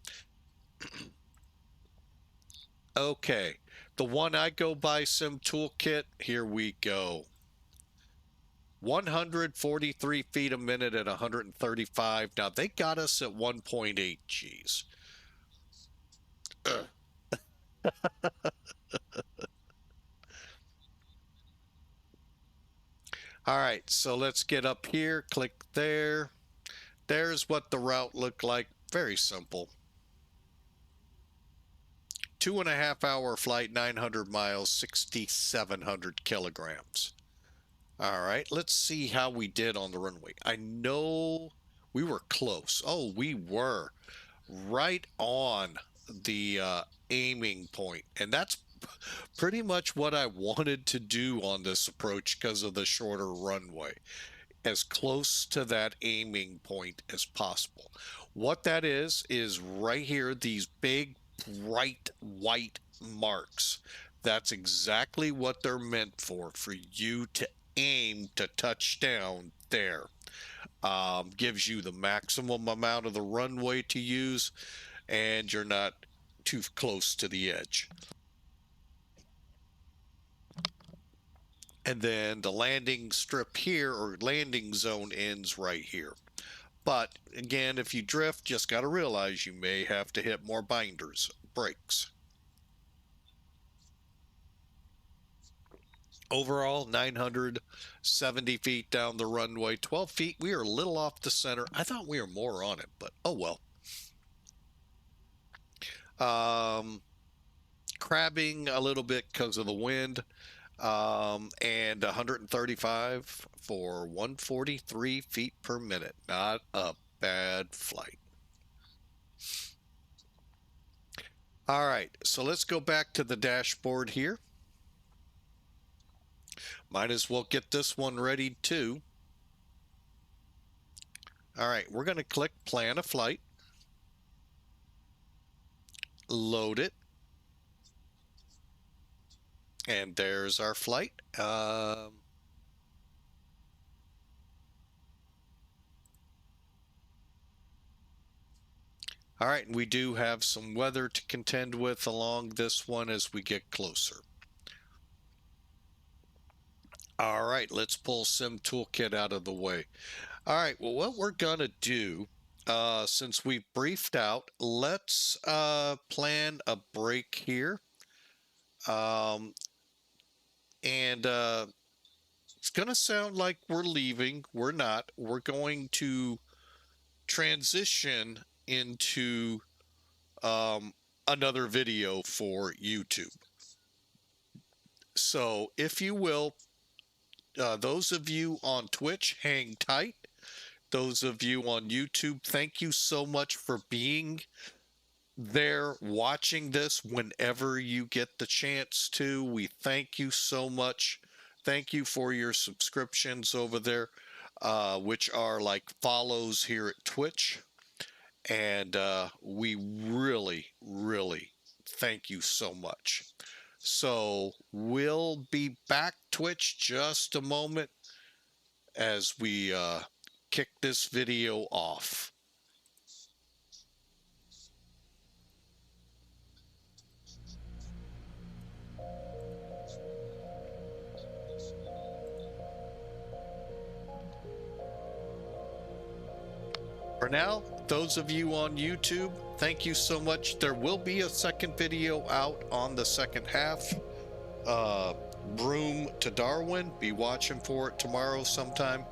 Okay, the one I go by Sim Toolkit, here we go. 143 feet a minute at 135. Now they got us at 1.8 Gs. All right, so let's get up here, click there. There's what the route looked like. Very simple. 2.5 hour flight, 900 miles, 6,700 kilograms. All right, let's see how we did on the runway. I know we were close. Oh, we were right on the aiming point, and that's pretty much what I wanted to do on this approach because of the shorter runway, as close to that aiming point as possible. What that is right here, these big bright white marks. That's exactly what they're meant for you to aim to touch down there. Gives you the maximum amount of the runway to use, and you're not too close to the edge. And then the landing strip here, or landing zone, ends right here. But again, if you drift, just got to realize you may have to hit more brakes. Overall, 970 feet down the runway, 12 feet. We are a little off the center. I thought we were more on it, but oh well. Crabbing a little bit because of the wind. And 135 for 143 feet per minute. Not a bad flight. All right, so let's go back to the dashboard here. Might as well get this one ready too. All right, we're going to click plan a flight. Load it. And there's our flight. All right, we do have some weather to contend with along this one as we get closer. All right, let's pull Sim Toolkit out of the way. All right, well, what we're going to do, since we've briefed out, let's plan a break here. It's going to sound like we're leaving. We're not. We're going to transition into another video for YouTube. So if you will, those of you on Twitch, hang tight. Those of you on YouTube, thank you so much for being there watching this whenever you get the chance to. We thank you so much. Thank you for your subscriptions over there, which are like follows here at Twitch. And we really, really thank you so much. So we'll be back, Twitch, just a moment as we kick this video off. For now, those of you on YouTube, thank you so much. There will be a second video out on the second half. Broome to Darwin. Be watching for it tomorrow sometime.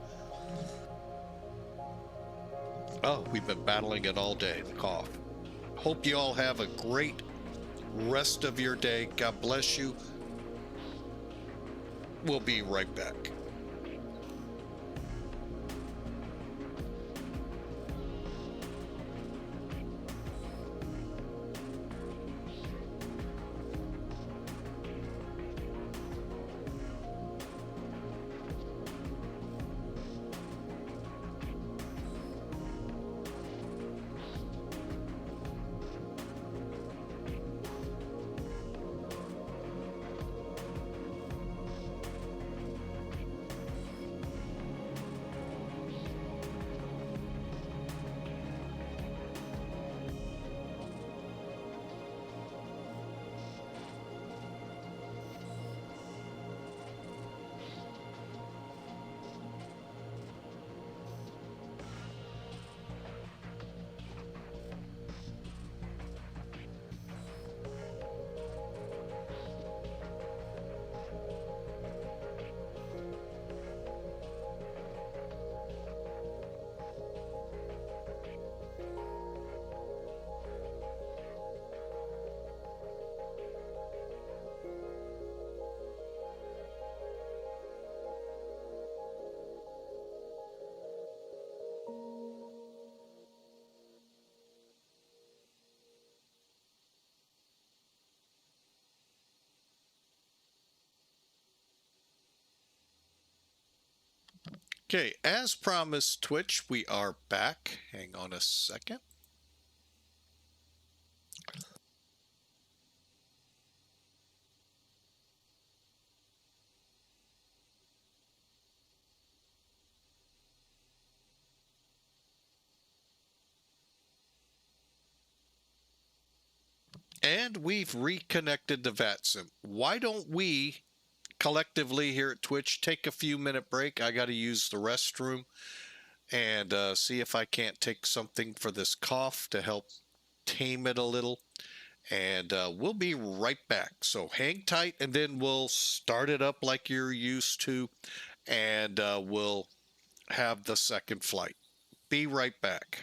Oh, we've been battling it all day, the cough. Hope you all have a great rest of your day. God bless you. We'll be right back. Okay, as promised, Twitch, we are back. Hang on a second. And we've reconnected the VATSIM. Why don't we collectively here at Twitch take a few minute break? I got to use the restroom and see if I can't take something for this cough to help tame it a little. And we'll be right back. So hang tight, and then we'll start it up like you're used to, and we'll have the second flight. Be right back.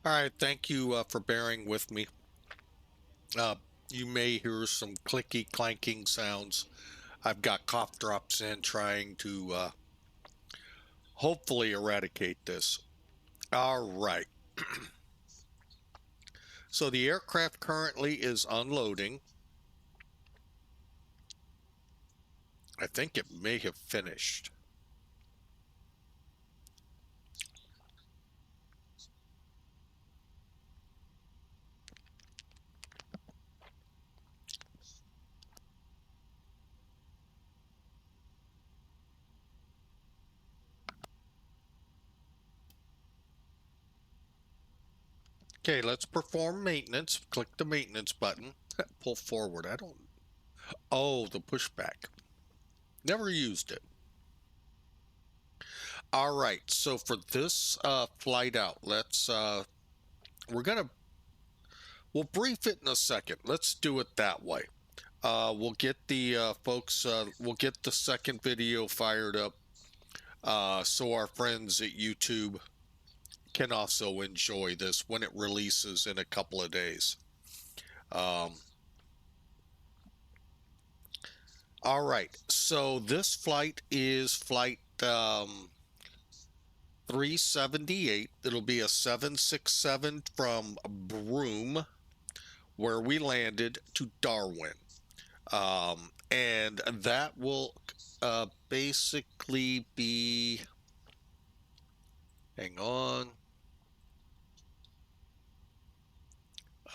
All right, thank you for bearing with me. Uh, you may hear some clicky clanking sounds. I've got cough drops in trying to hopefully eradicate this. All right. So the aircraft currently is unloading. I think it may have finished. Okay, let's perform maintenance. Click the maintenance button. Pull forward. I don't. Oh, the pushback. Never used it. All right. So for this flight out, we're gonna we'll brief it in a second. Let's do it that way. We'll get the folks. We'll get the second video fired up, so our friends at YouTube can also enjoy this when it releases in a couple of days. Um, all right, so this flight is flight 378. It'll be a 767 from Broome, where we landed, to Darwin. And that will basically be, hang on.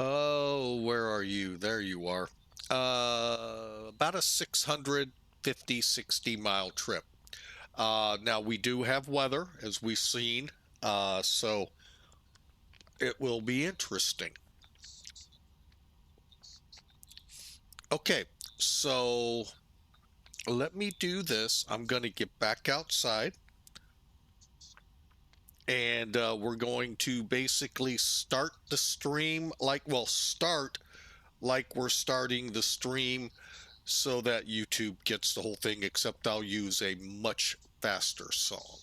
Oh, where are you? There you are. About a 650, 60-mile trip. Now, we do have weather, as we've seen, so it will be interesting. Okay, so let me do this. I'm going to get back outside, and we're going to basically start the stream start like we're starting the stream so that YouTube gets the whole thing, except I'll use a much faster song.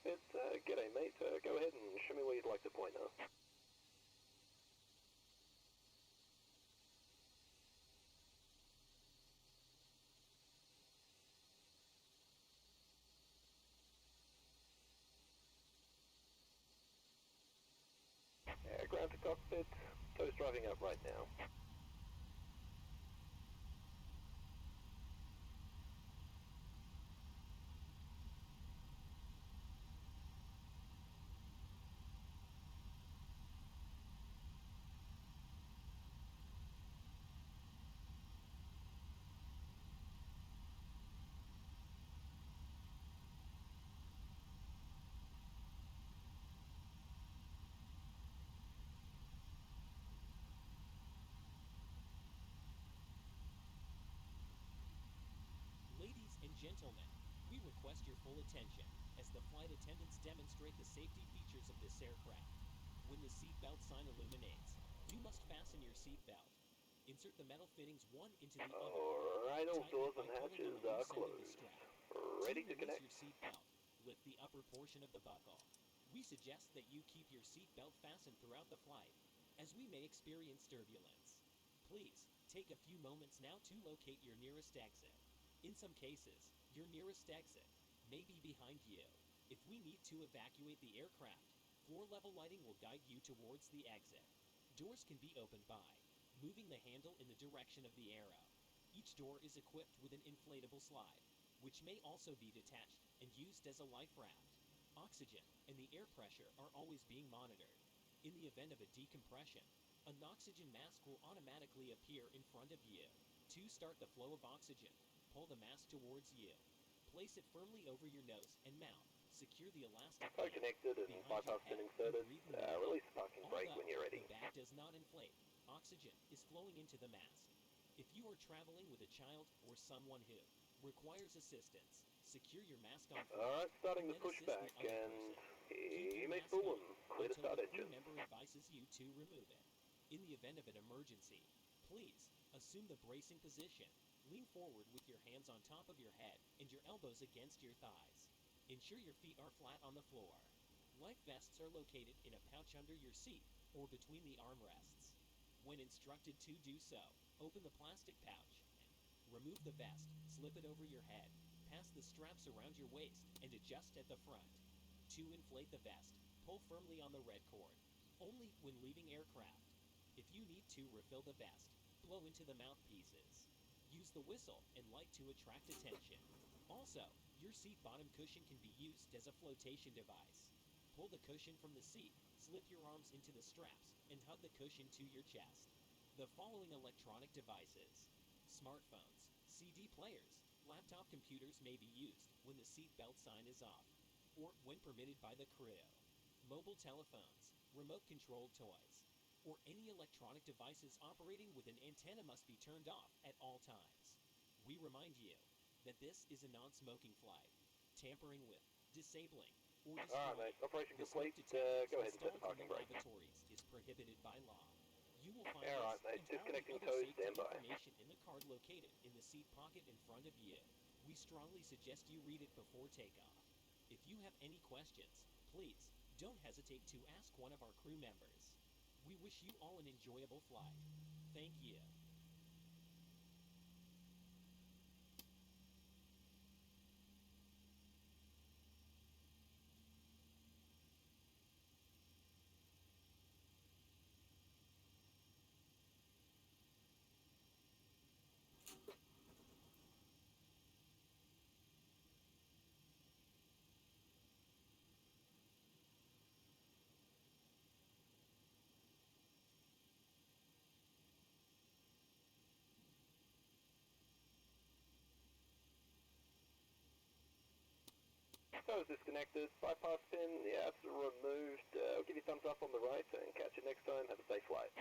cockpit. G'day, mate. Go ahead and show me where you'd like to point now. Ground to cockpit. Toast driving up right now. Ladies and gentlemen, we request your full attention as the flight attendants demonstrate the safety features of this aircraft. When the seatbelt sign illuminates, you must fasten your seatbelt. Insert the metal fittings one into the other. Alright, all Tighten doors it and by pulling on hatches the are loose end of the closed. strap. Ready to Release connect. your seatbelt. Lift the upper portion of the buckle. We suggest that you keep your seatbelt fastened throughout the flight, as we may experience turbulence. Please take a few moments now to locate your nearest exit. In some cases, your nearest exit may be behind you. If we need to evacuate the aircraft, floor-level lighting will guide you towards the exit. Doors can be opened by moving the handle in the direction of the arrow. Each door is equipped with an inflatable slide, which may also be detached and used as a life raft. Oxygen and the air pressure are always being monitored. In the event of a decompression, an oxygen mask will automatically appear in front of you. To start the flow of oxygen, pull the mask towards you. Place it firmly over your nose and mouth. Secure the elastic Code band connected and behind bypass your been head inserted. and breathe normally. Release the parking brake when you're ready. The bag does not inflate. Oxygen is flowing into the mask. If you are traveling with a child or someone who requires assistance, secure your mask on first. Alright, starting the and then assist pushback, the other and person. Keep you your may mask spool on them. Clear to until start the crew engine. member advises you to remove it. In the event of an emergency, please assume the bracing position. Lean forward with your hands on top of your head and your elbows against your thighs. Ensure your feet are flat on the floor. Life vests are located in a pouch under your seat or between the armrests. When instructed to do so, open the plastic pouch. Remove the vest, slip it over your head, pass the straps around your waist, and adjust at the front. To inflate the vest, pull firmly on the red cord, only when leaving aircraft. If you need to refill the vest, blow into the mouthpieces. Use the whistle and light to attract attention. Also, your seat bottom cushion can be used as a flotation device. Pull the cushion from the seat, slip your arms into the straps, and hug the cushion to your chest. The following electronic devices: smartphones, CD players, laptop computers may be used when the seatbelt sign is off, or when permitted by the crew. Mobile telephones, remote-controlled toys, or any electronic devices operating with an antenna must be turned off at all times. We remind you that this is a non-smoking flight. Tampering with, disabling, or destroying Alright, mate. Operation the smoke complete. detectors Go ahead and set the installed parking in the brake. lavatories is prohibited by law. You will find Alright, this mate. and all the Disconnecting other toes. safety Stand by. information in the card located in the seat pocket in front of you. We strongly suggest you read it before takeoff. If you have any questions, please don't hesitate to ask one of our crew members. We wish you all an enjoyable flight. Thank you. Toes disconnected. Bypass pin, yeah, it's removed. I'll give you a thumbs up on the right and catch you next time. Have a safe flight.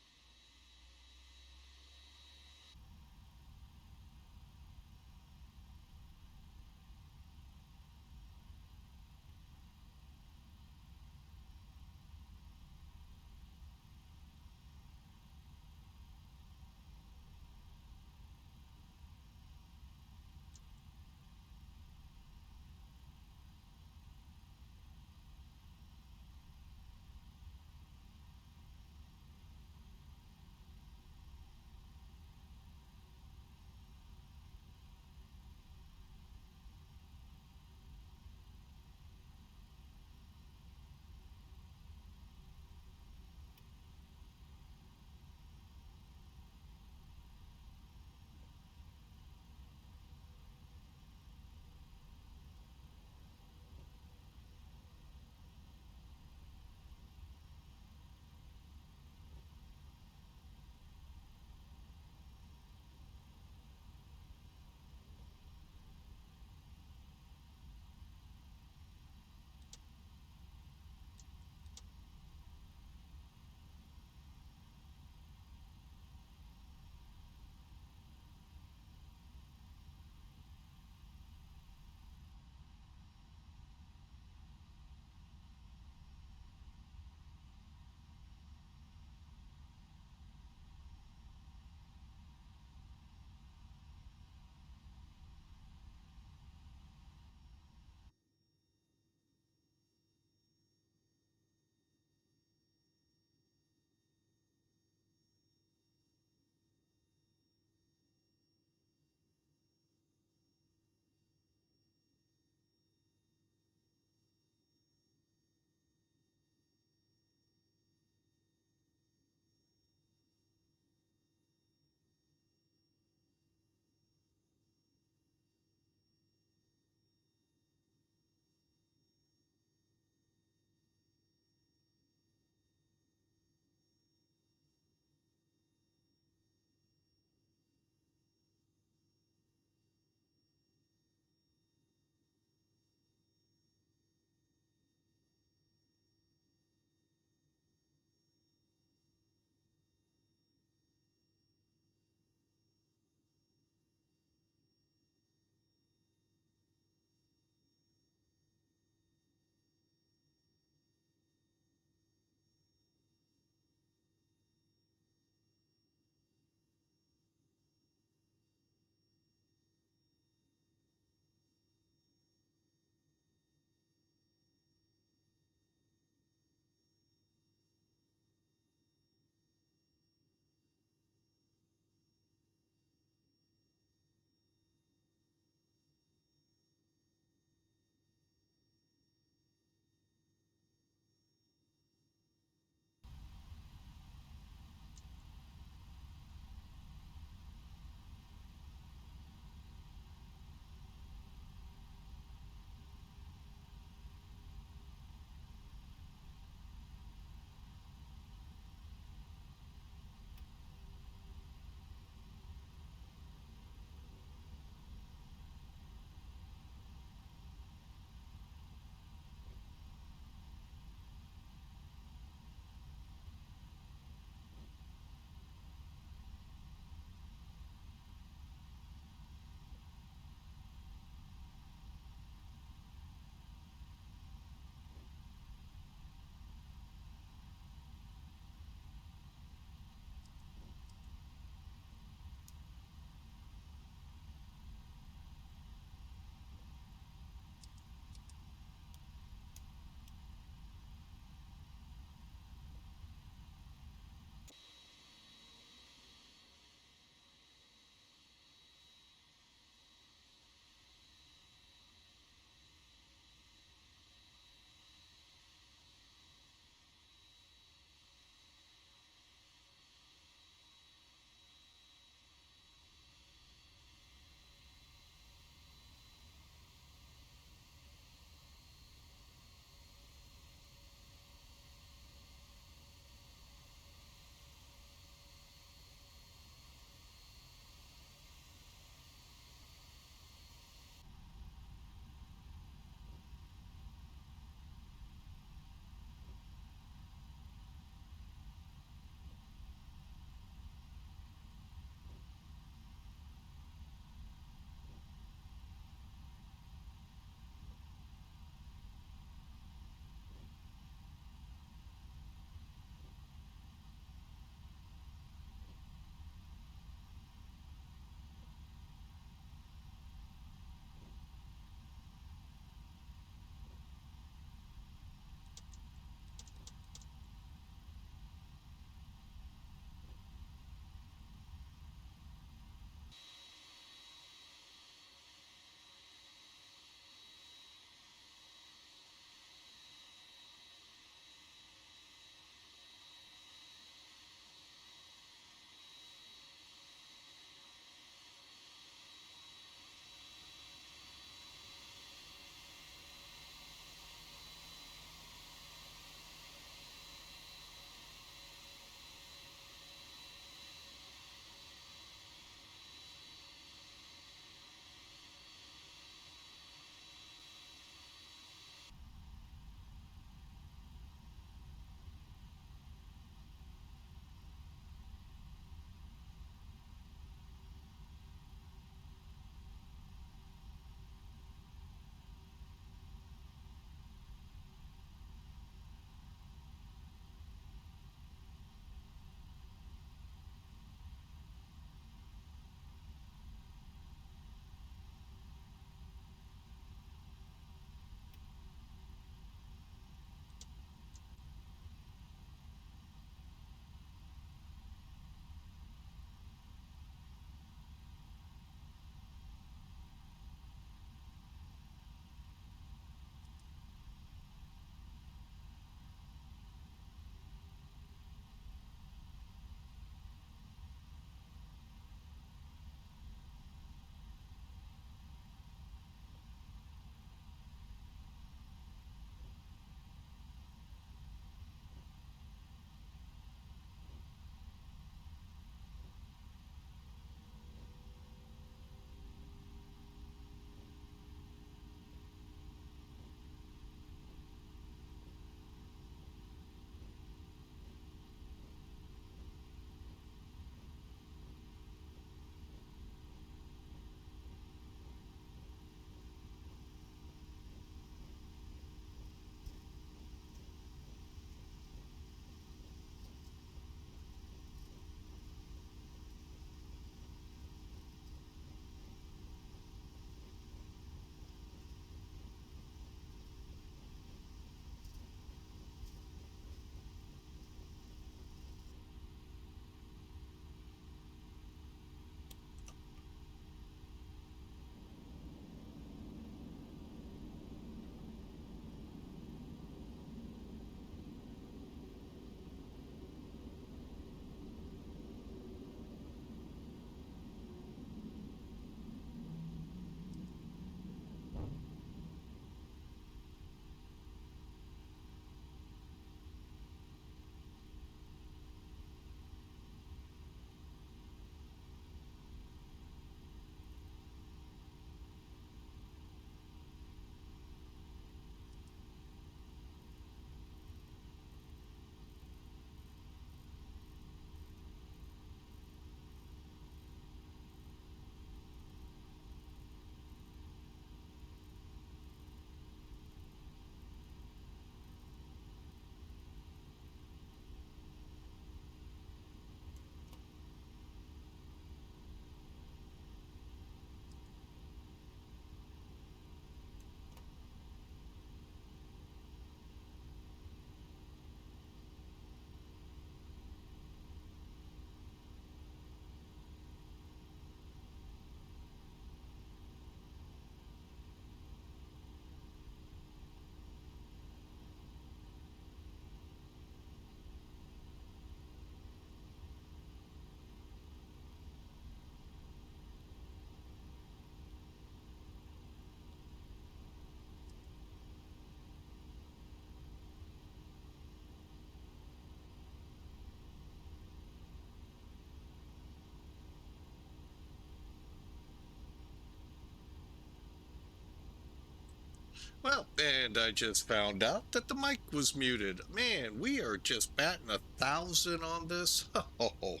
Well, and I just found out that the mic was muted. Man, we are just batting 1,000 on this. Oh,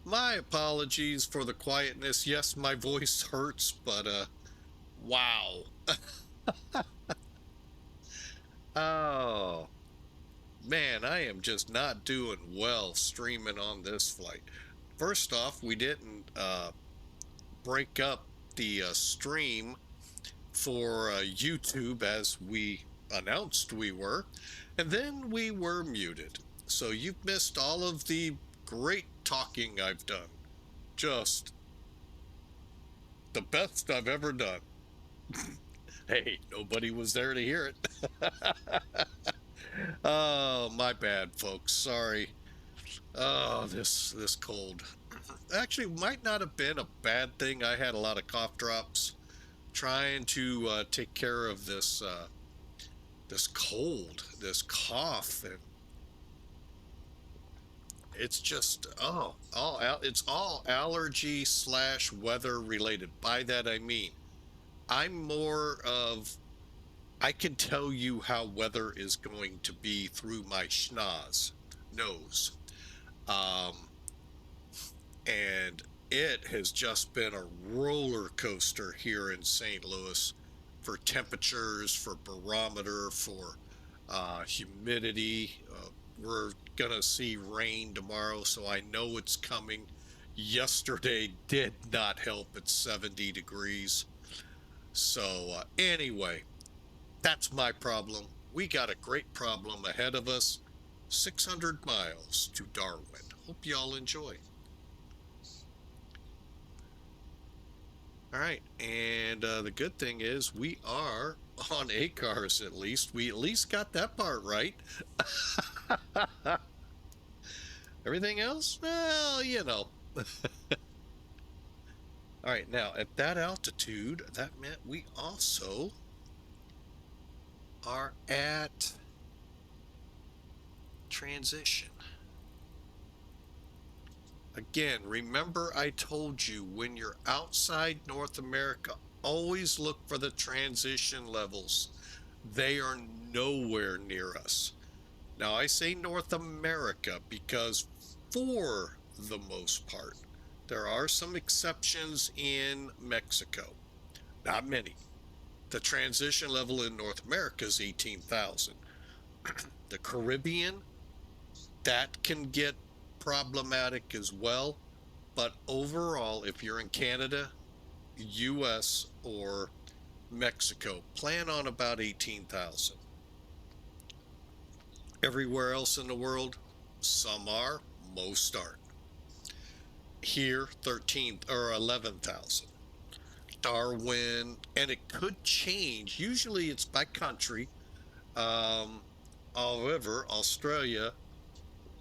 my apologies for the quietness. Yes, my voice hurts, but wow. Oh, man, I am just not doing well streaming on this flight. First off, we didn't break up the stream for YouTube as we announced we were, and then we were muted. So you've missed all of the great talking I've done. Just the best I've ever done. Hey, nobody was there to hear it. Oh, my bad, folks. Sorry. Oh, this cold. Actually, might not have been a bad thing. I had a lot of cough drops trying to take care of this cold, this cough, and it's just it's all allergy / weather related. By that I mean I'm more of I can tell you how weather is going to be through my schnoz nose. Um, and it has just been a roller coaster here in St. Louis for temperatures, for barometer, for humidity. We're gonna see rain tomorrow, so I know it's coming. Yesterday did not help at 70 degrees. So anyway, that's my problem. We got a great problem ahead of us. 600 miles to Darwin. Hope y'all enjoy. All right, and the good thing is we are on ACARS at least. We at least got that part right. Everything else? Well, you know. All right, now at that altitude, that meant we also are at transition. Again, remember I told you when you're outside North America, always look for the transition levels. They are nowhere near us. Now, I say North America because for the most part, there are some exceptions in Mexico. Not many. The transition level in North America is 18,000. The Caribbean, that can get problematic as well. But overall, if you're in Canada, US, or Mexico, plan on about 18,000. Everywhere else in the world, some are, most aren't. Here, 13 or 11,000. Darwin, and it could change. Usually it's by country. However, Australia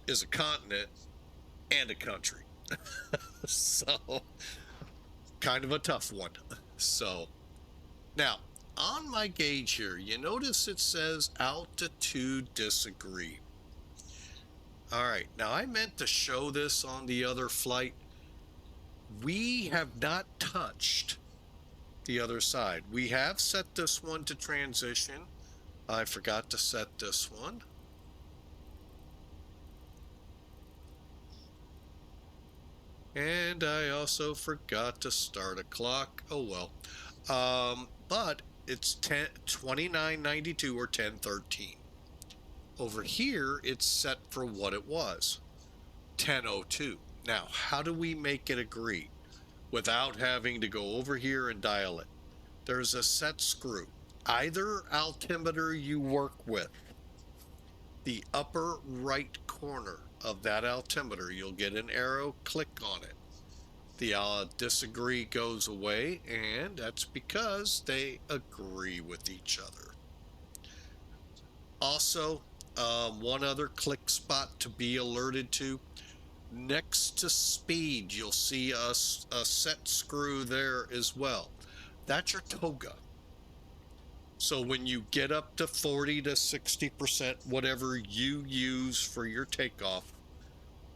is a continent and a country. So, kind of a tough one. So, now, on my gauge here, you notice it says altitude disagree. All right, now I meant to show this on the other flight. We have not touched the other side. We have set this one to transition. I forgot to set this one. And I also forgot to start a clock. Oh well. But it's 2992 or 1013. Over here, it's set for what it was, 1002. Now, how do we make it agree without having to go over here and dial it? There's a set screw. Either altimeter you work with, the upper right corner of that altimeter, you'll get an arrow, click on it. The disagree goes away, and that's because they agree with each other. Also, one other click spot to be alerted to. Next to speed, you'll see a set screw there as well. That's your toga. So when you get up to 40 to 60%, whatever you use for your takeoff,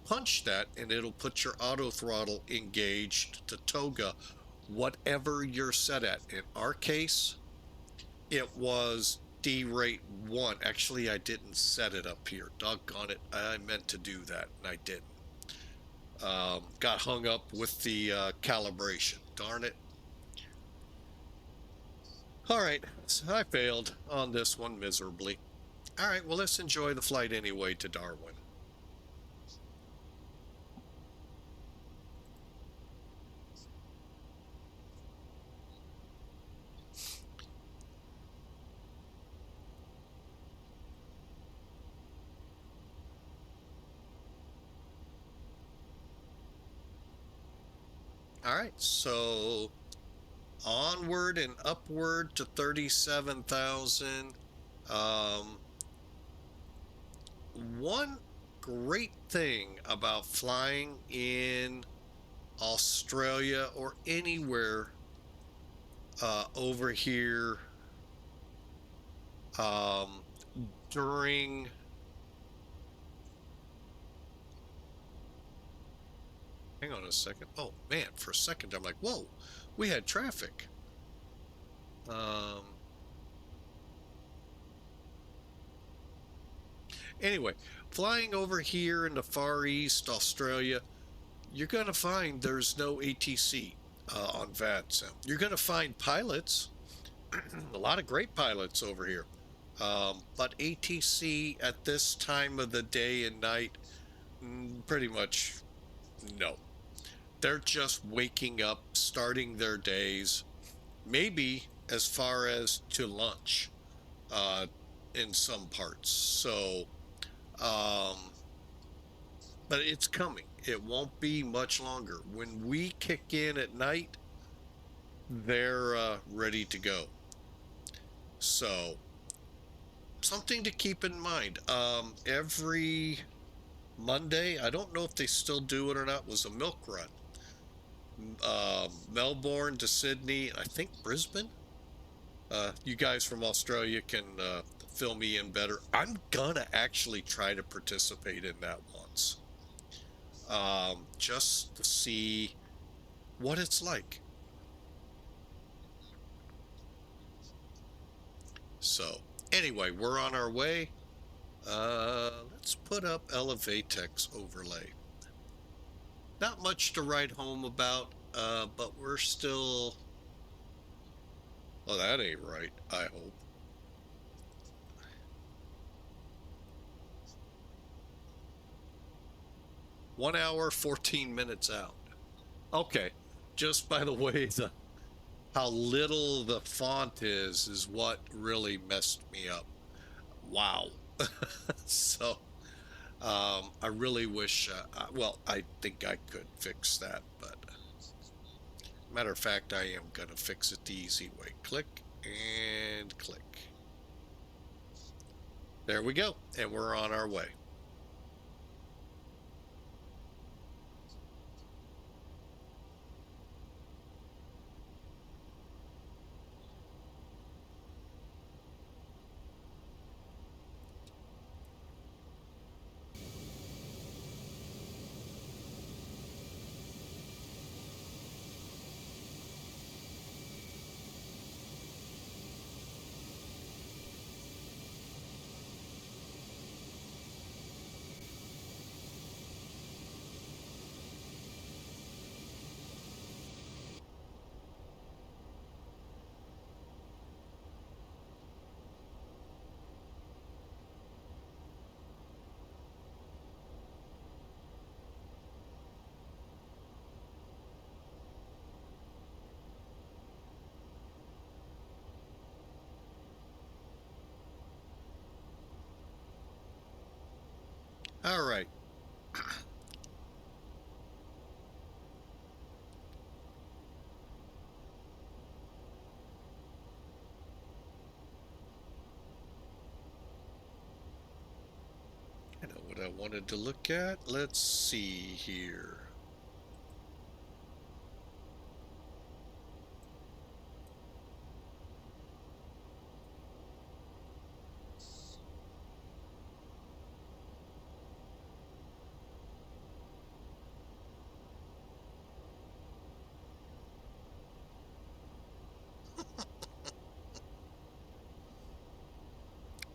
punch that and it'll put your auto throttle engaged to toga, whatever you're set at. In our case, It was D rate 1. Actually, I didn't set it up here. Doggone it. I meant to do that, and I didn't. Got hung up with the calibration. Darn it. All right, so I failed on this one miserably. All right, well, let's enjoy the flight anyway to Darwin. All right, so onward and upward to 37,000. Um, one great thing about flying in Australia or anywhere over here um, during hang on a second. Oh man, for a second I'm like, whoa, we had traffic. Um, anyway, flying over here in the Far East, Australia, you're going to find there's no ATC on VATSIM. You're going to find pilots, a lot of great pilots over here. But ATC at this time of the day and night, pretty much no. They're just waking up, starting their days, maybe as far as to lunch uh, in some parts. So, um, but it's coming. It won't be much longer. When we kick in at night, they're ready to go. So, something to keep in mind. Every Monday, I don't know if they still do it or not, was a milk run. Melbourne to Sydney, I think Brisbane. You guys from Australia can fill me in better. I'm gonna actually try to participate in that once, just to see what it's like. So, anyway, we're on our way. Let's put up Elevatex overlay. Not much to write home about, but we're still. Well, that ain't right, I hope. 1 hour, 14 minutes out. Okay, just by the way, how little the font is what really messed me up. Wow. So, I really wish, well, I think I could fix that, but matter of fact, I am going to fix it the easy way. Click and click. There we go. And we're on our way. All right. I know what I wanted to look at. Let's see here.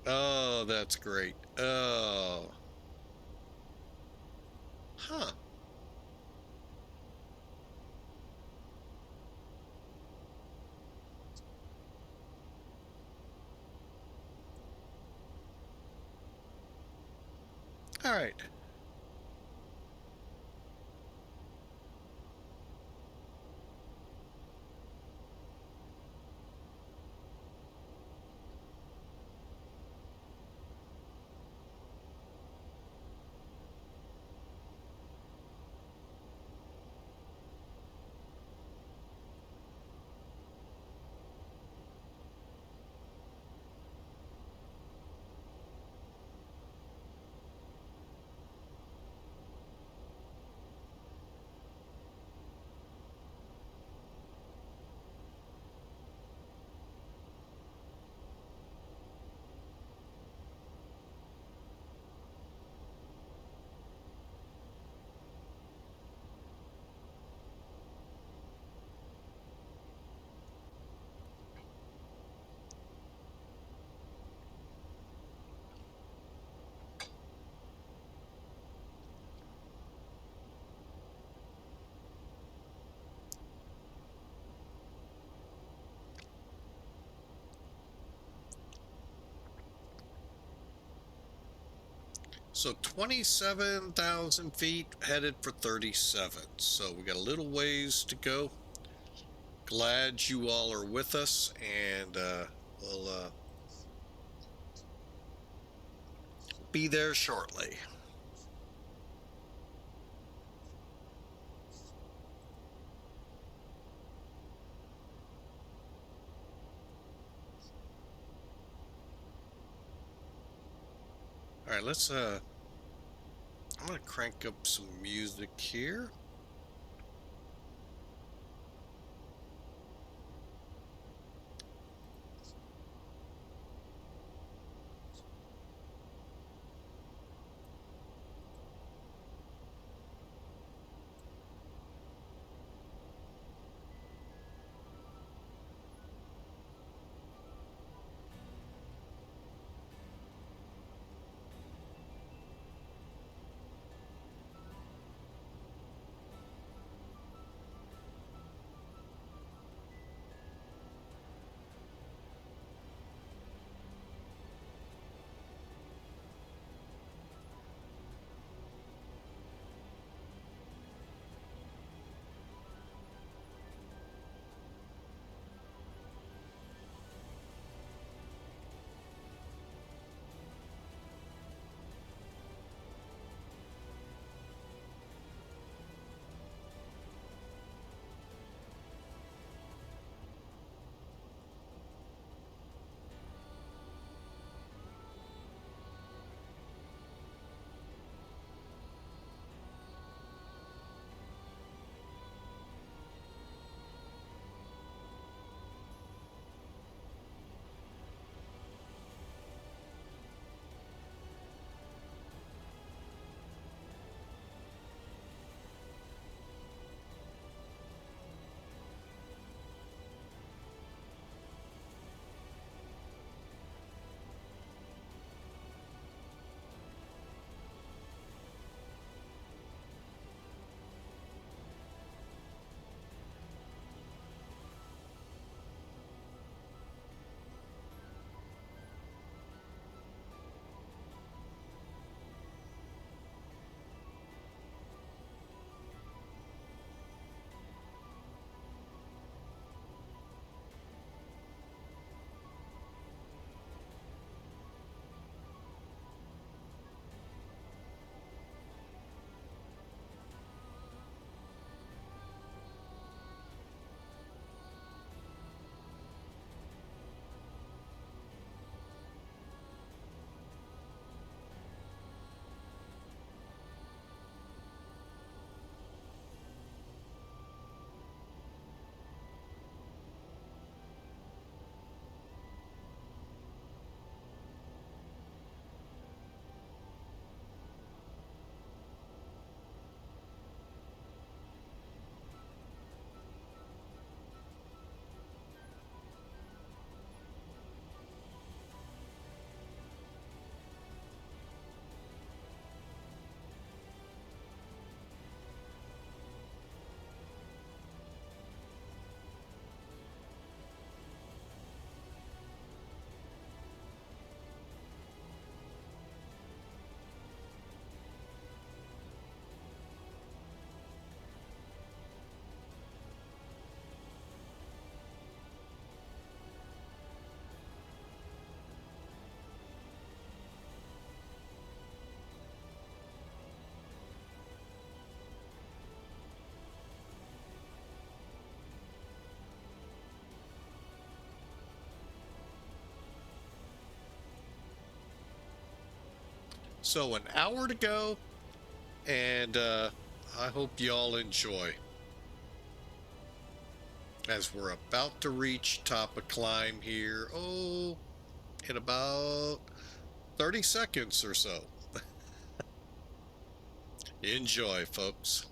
Oh, that's great. Oh. Huh. All right. So 27,000 feet headed for 37. So we got a little ways to go. Glad you all are with us, and we'll be there shortly. All right, let's I'm gonna crank up some music here. So an hour to go, and I hope y'all enjoy. As we're about to reach top of climb here, oh, in about 30 seconds or so. Enjoy, folks.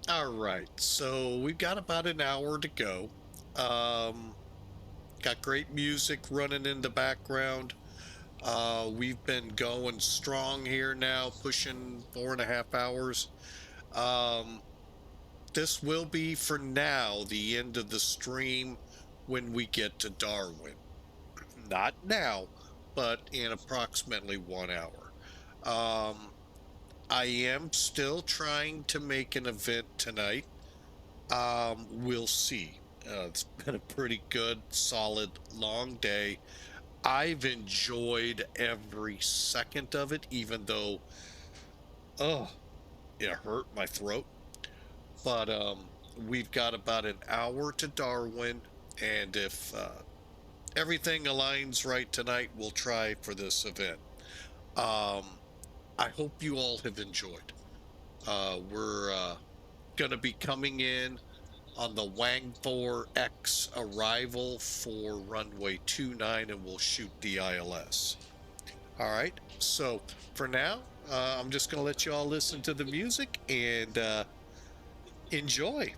All right, so we've got about an hour to go. Um, got great music running in the background. We've been going strong here now, pushing 4.5 hours. Um, this will be for now the end of the stream when we get to Darwin. Not now, but in approximately 1 hour. Um, I am still trying to make an event tonight. We'll see. It's been a pretty good, solid, long day. I've enjoyed every second of it, even though, oh, it hurt my throat. But we've got about an hour to Darwin, and if everything aligns right tonight, we'll try for this event. Um, I hope you all have enjoyed. We're going to be coming in on the Wang 4X arrival for runway 29, and we'll shoot the ILS. All right. So for now, I'm just going to let you all listen to the music and enjoy.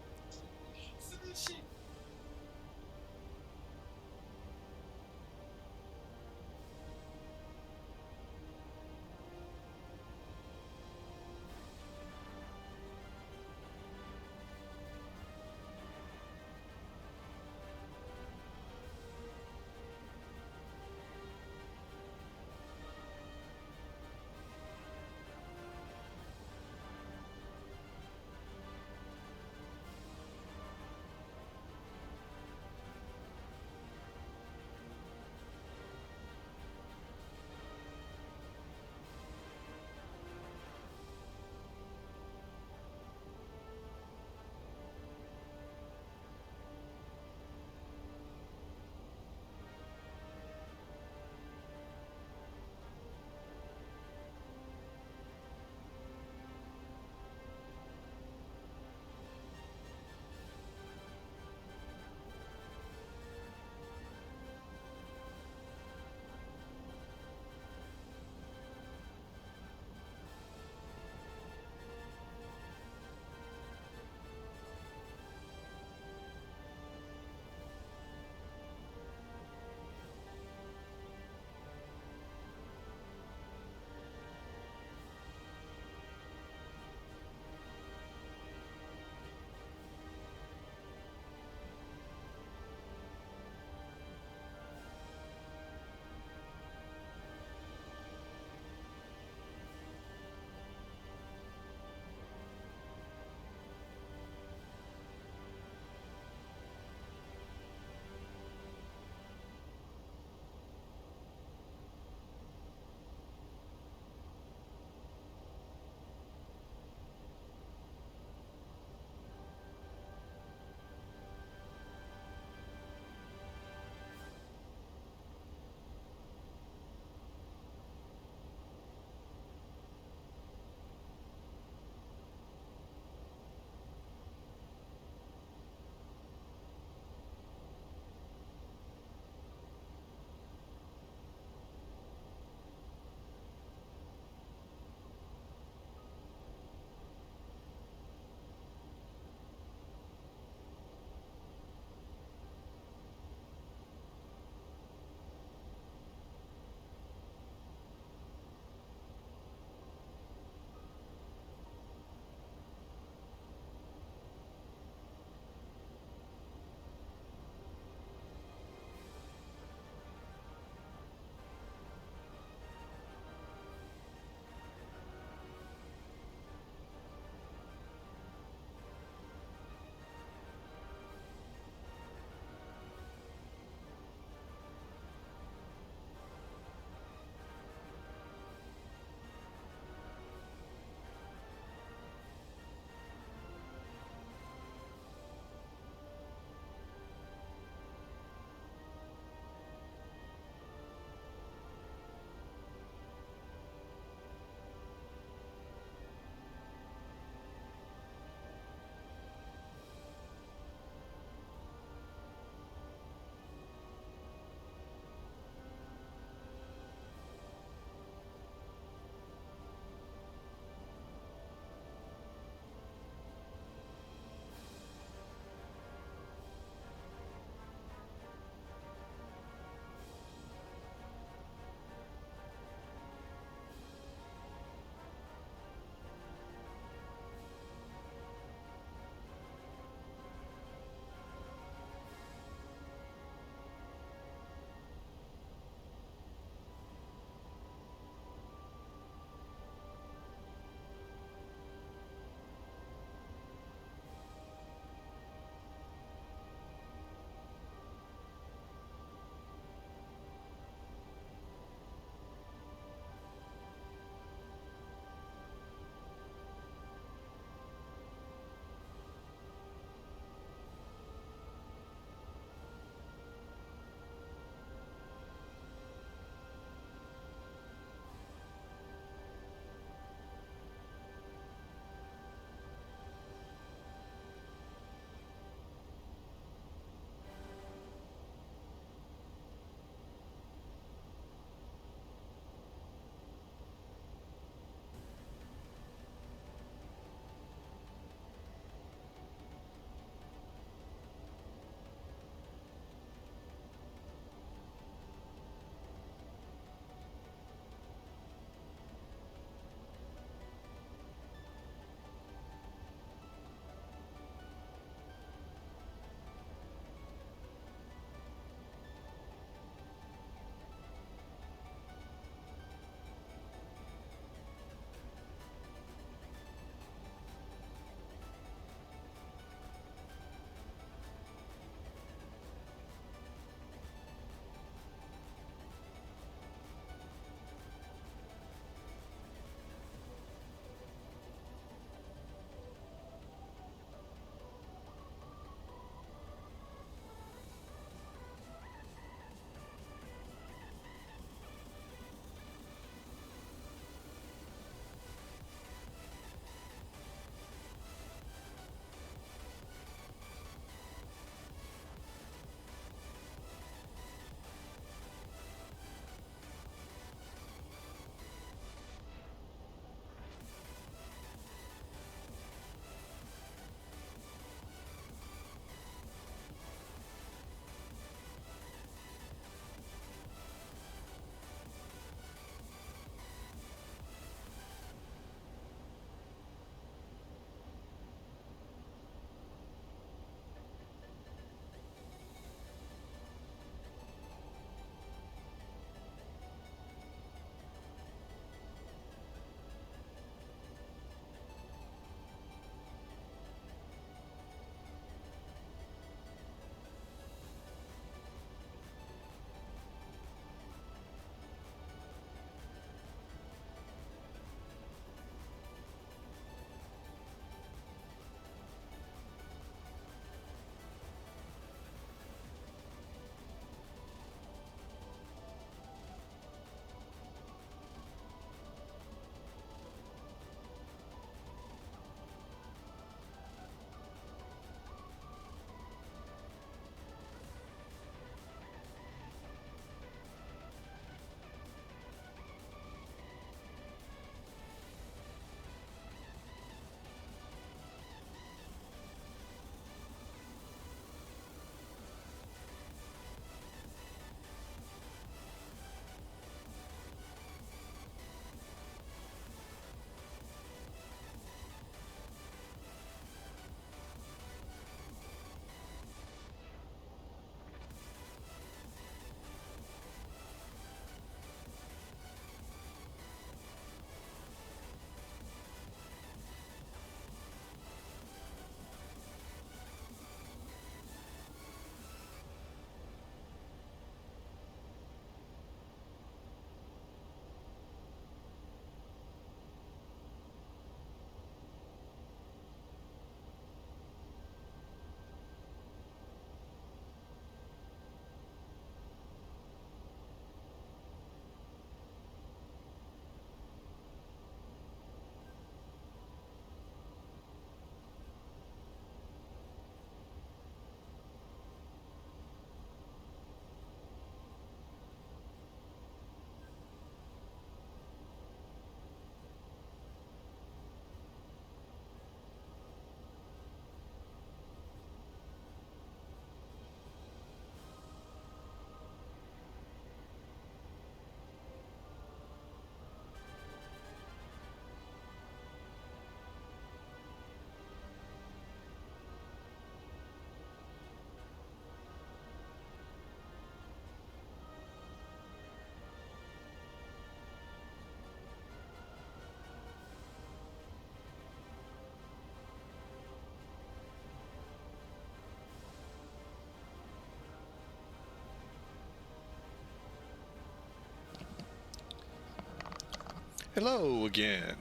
Hello again.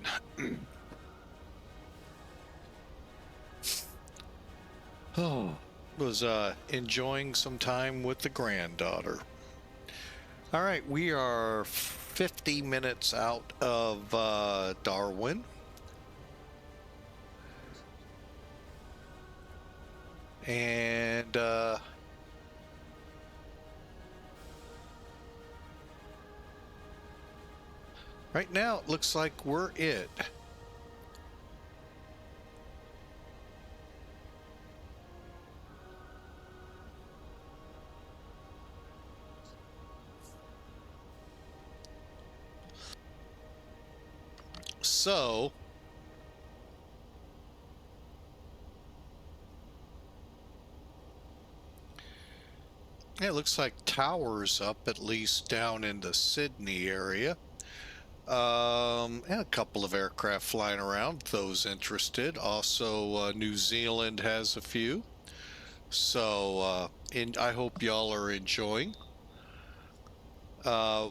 Oh, was enjoying some time with the granddaughter. All right, we are 50 minutes out of Darwin. And right now it looks like we're it. So yeah, it looks like towers up at least down in the Sydney area. And a couple of aircraft flying around, those interested. Also, New Zealand has a few. So, I hope y'all are enjoying.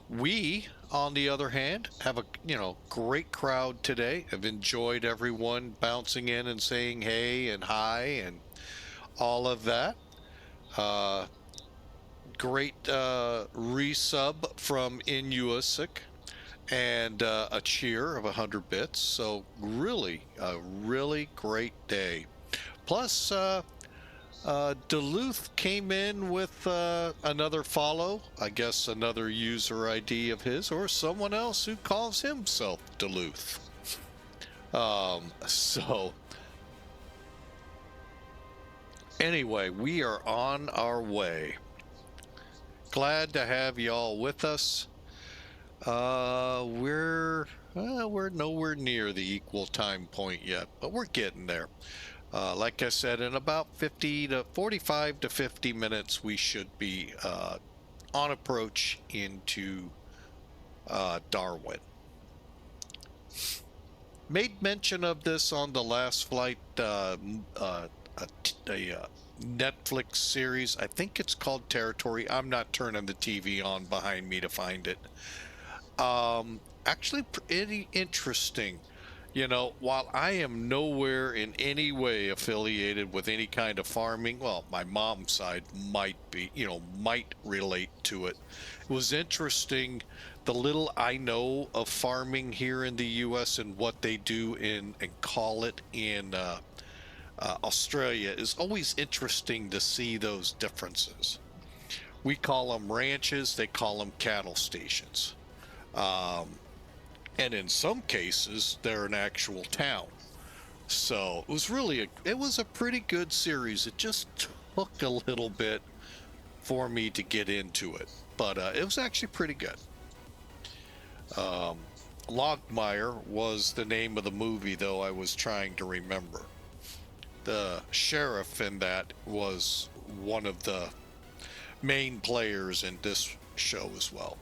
We, on the other hand, have a great crowd today. I've enjoyed everyone bouncing in and saying hey and hi and all of that. Great resub from Inusic and a cheer of 100 bits. So really, a really great day. Plus, Duluth came in with another follow, I guess another user ID of his, or someone else who calls himself Duluth. So anyway, we are on our way. Glad to have y'all with us. We're nowhere near the equal time point yet, but we're getting there. Like I said, in about 45 to 50 minutes, we should be on approach into Darwin. Made mention of this on the last flight, a Netflix series. I think it's called Territory. I'm not turning the TV on behind me to find it. Actually pretty interesting. While I am nowhere in any way affiliated with any kind of farming, well, my mom's side might be, might relate to it. It was interesting the little I know of farming here in the US and what they do and call it in Australia is always interesting to see those differences. We call them ranches, they call them cattle stations. And in some cases, they're an actual town. So it was a pretty good series. It just took a little bit for me to get into it, but it was actually pretty good. Logmeyer was the name of the movie, though I was trying to remember. The sheriff in that was one of the main players in this show as well.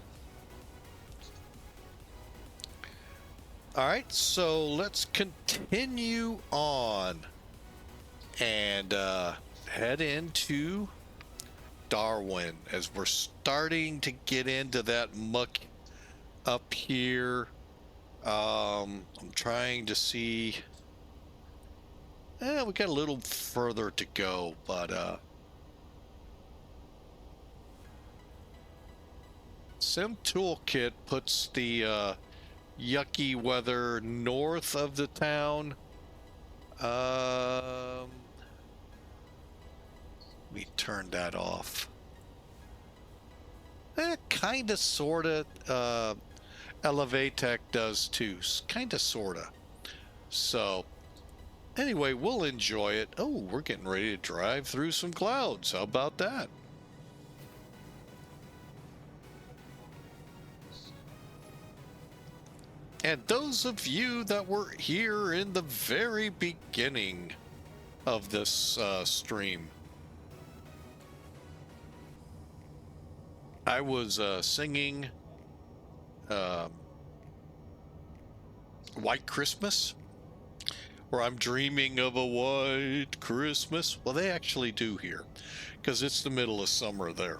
All right, so let's continue on and head into Darwin as we're starting to get into that muck up here. I'm trying to see. We got a little further to go, but Sim Toolkit puts the yucky weather north of the town. Let me turn that off. Kinda, sorta. Elevatech does too. Kinda, sorta. So, anyway, we'll enjoy it. Oh, we're getting ready to drive through some clouds. How about that? And those of you that were here in the very beginning of this stream, I was singing White Christmas, or I'm dreaming of a white Christmas. Well, they actually do here, because it's the middle of summer there.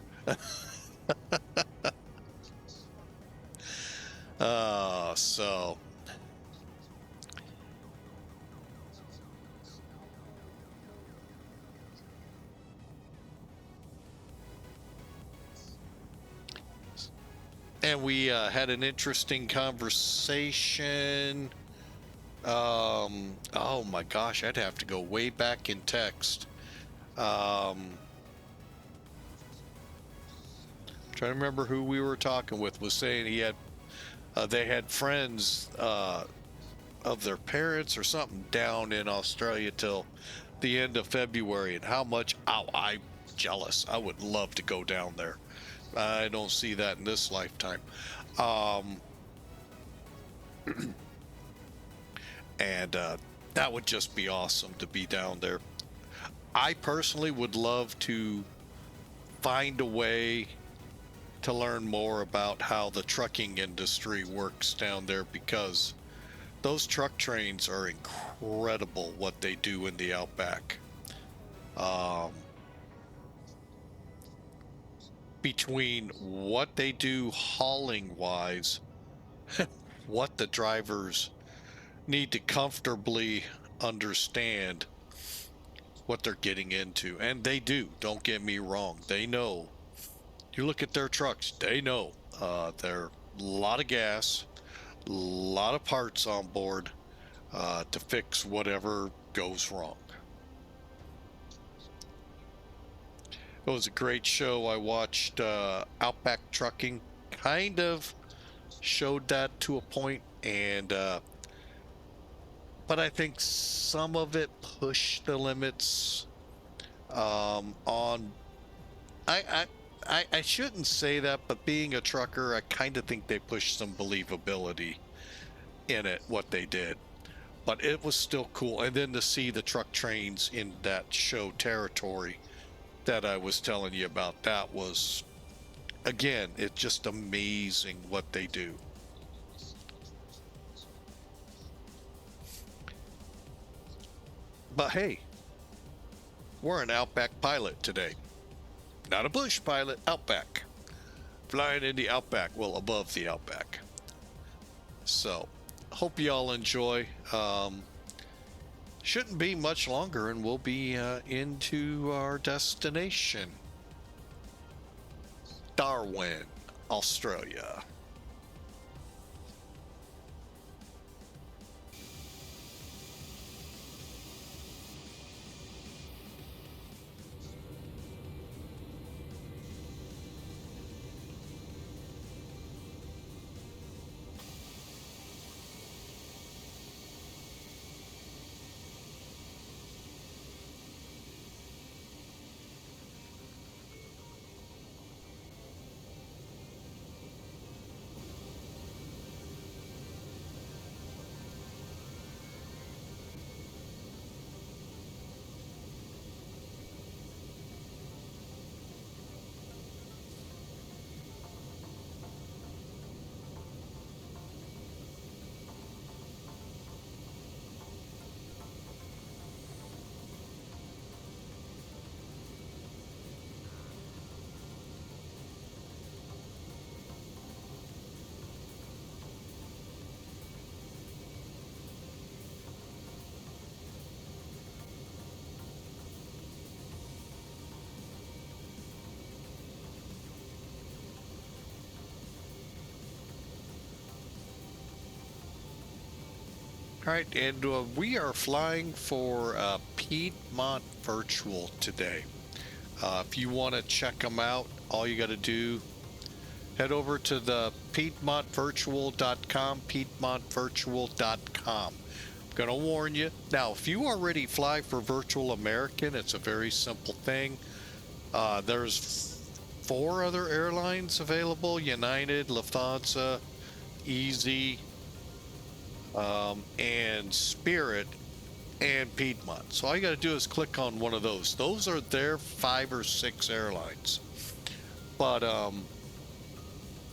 So and we had an interesting conversation. Oh my gosh, I'd have to go way back in text. Trying to remember who we were talking with. Was saying he had they had friends of their parents or something down in Australia till the end of February, and how much I'm jealous. I would love to go down there. I don't see that in this lifetime. And that would just be awesome to be down there. I personally would love to find a way to learn more about how the trucking industry works down there, because those truck trains are incredible what they do in the outback. Between what they do hauling wise, what the drivers need to comfortably understand what they're getting into. And they do, don't get me wrong. They know. You look at their trucks, they know. They're a lot of gas, a lot of parts on board to fix whatever goes wrong. It was a great show. I watched Outback Trucking. Kind of showed that to a point, and but I think some of it pushed the limits on. I shouldn't say that, but being a trucker, I kind of think they pushed some believability in it, what they did. But it was still cool. And then to see the truck trains in that show territory that I was telling you about, that was, again, it's just amazing what they do. But hey, we're an Outback pilot today. Not a bush pilot, Outback. Flying in the Outback, well, above the Outback. So, hope y'all enjoy. Shouldn't be much longer, and we'll be into our destination. Darwin, Australia. All right, and we are flying for Piedmont Virtual today. If you want to check them out, all you got to do, head over to the piedmontvirtual.com, piedmontvirtual.com. I'm going to warn you. Now, if you already fly for Virtual American, it's a very simple thing. There's 4 other airlines available: United, Lufthansa, Easy, and Spirit, and Piedmont. So all you got to do is click on one of those. Those are their 5 or 6 airlines. But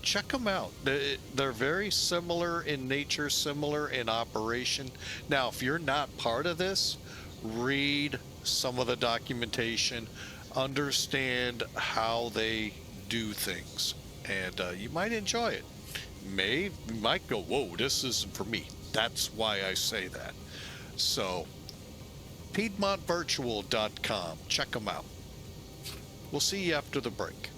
check them out. They're very similar in nature, similar in operation. Now, if you're not part of this, read some of the documentation, understand how they do things, and you might enjoy it. You might go, whoa, this isn't for me. That's why I say that. So, PiedmontVirtual.com. Check them out. We'll see you after the break.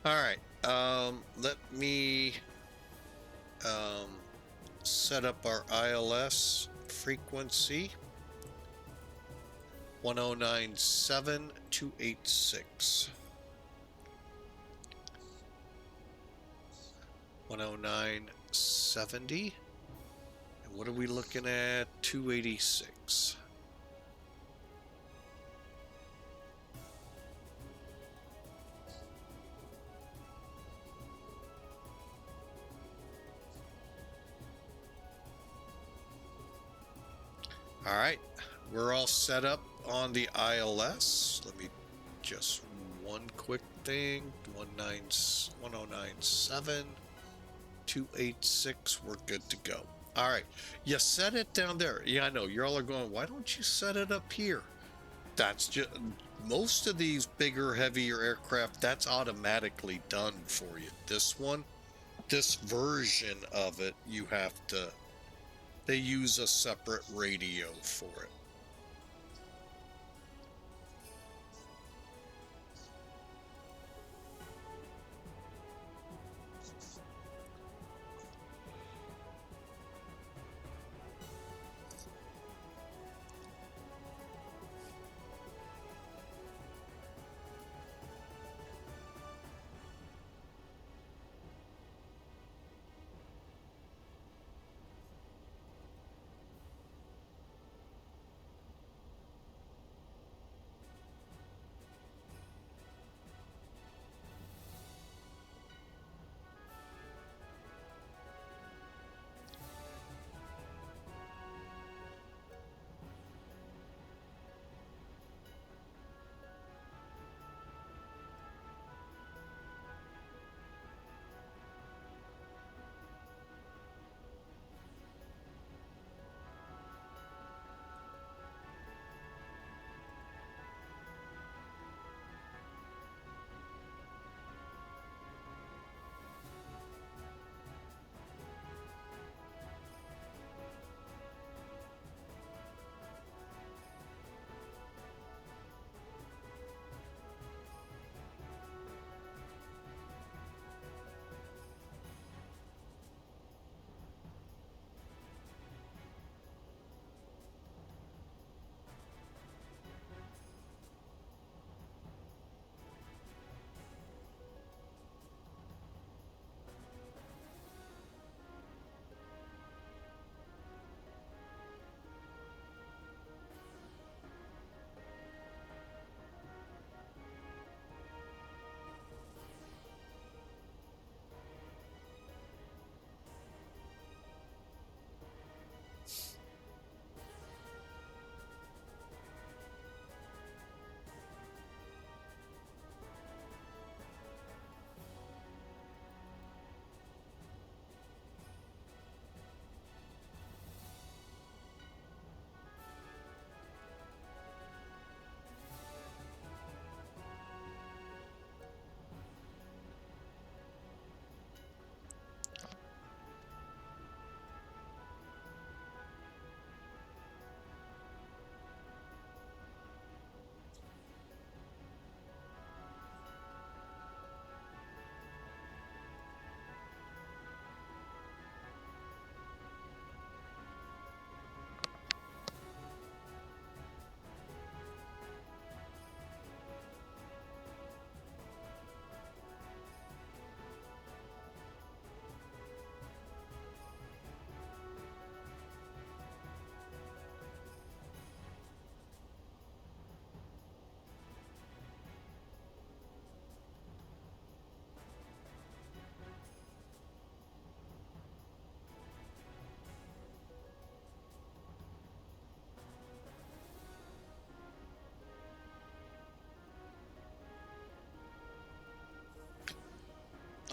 All right. Let me set up our ILS frequency 1097,286. 109.70. And what are we looking at? 286. All right, we're all set up on the ILS. Let me just one quick thing. 1097, 286. We're good to go. All right, you set it down there. Yeah, I know. Y'all are going, why don't you set it up here? That's just most of these bigger, heavier aircraft, that's automatically done for you. This one, this version of it, you have to, they use a separate radio for it.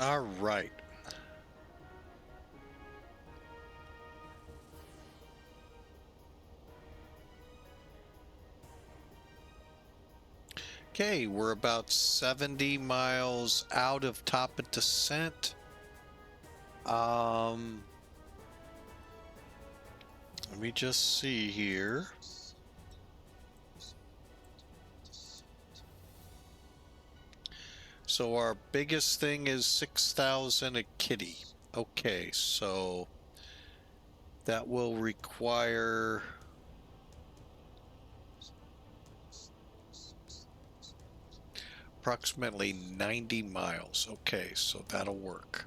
All right. Okay, we're about 70 miles out of top of descent. Let me just see here. So our biggest thing is 6,000 a kitty. Okay, so that will require approximately 90 miles. Okay, so that'll work.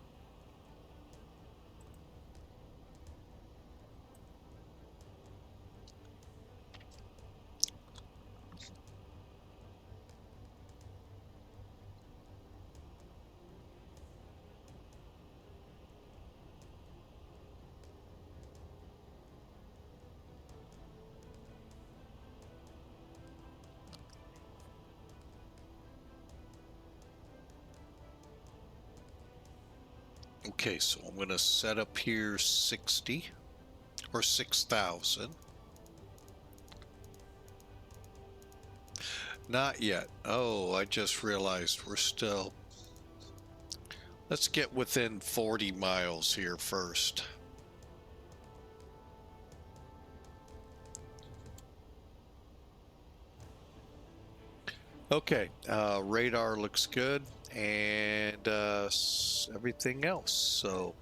Okay, so I'm going to set up here 60 or 6,000. Not yet. Oh, I just realized we're still... Let's get within 40 miles here first. Okay, radar looks good, and everything else, so...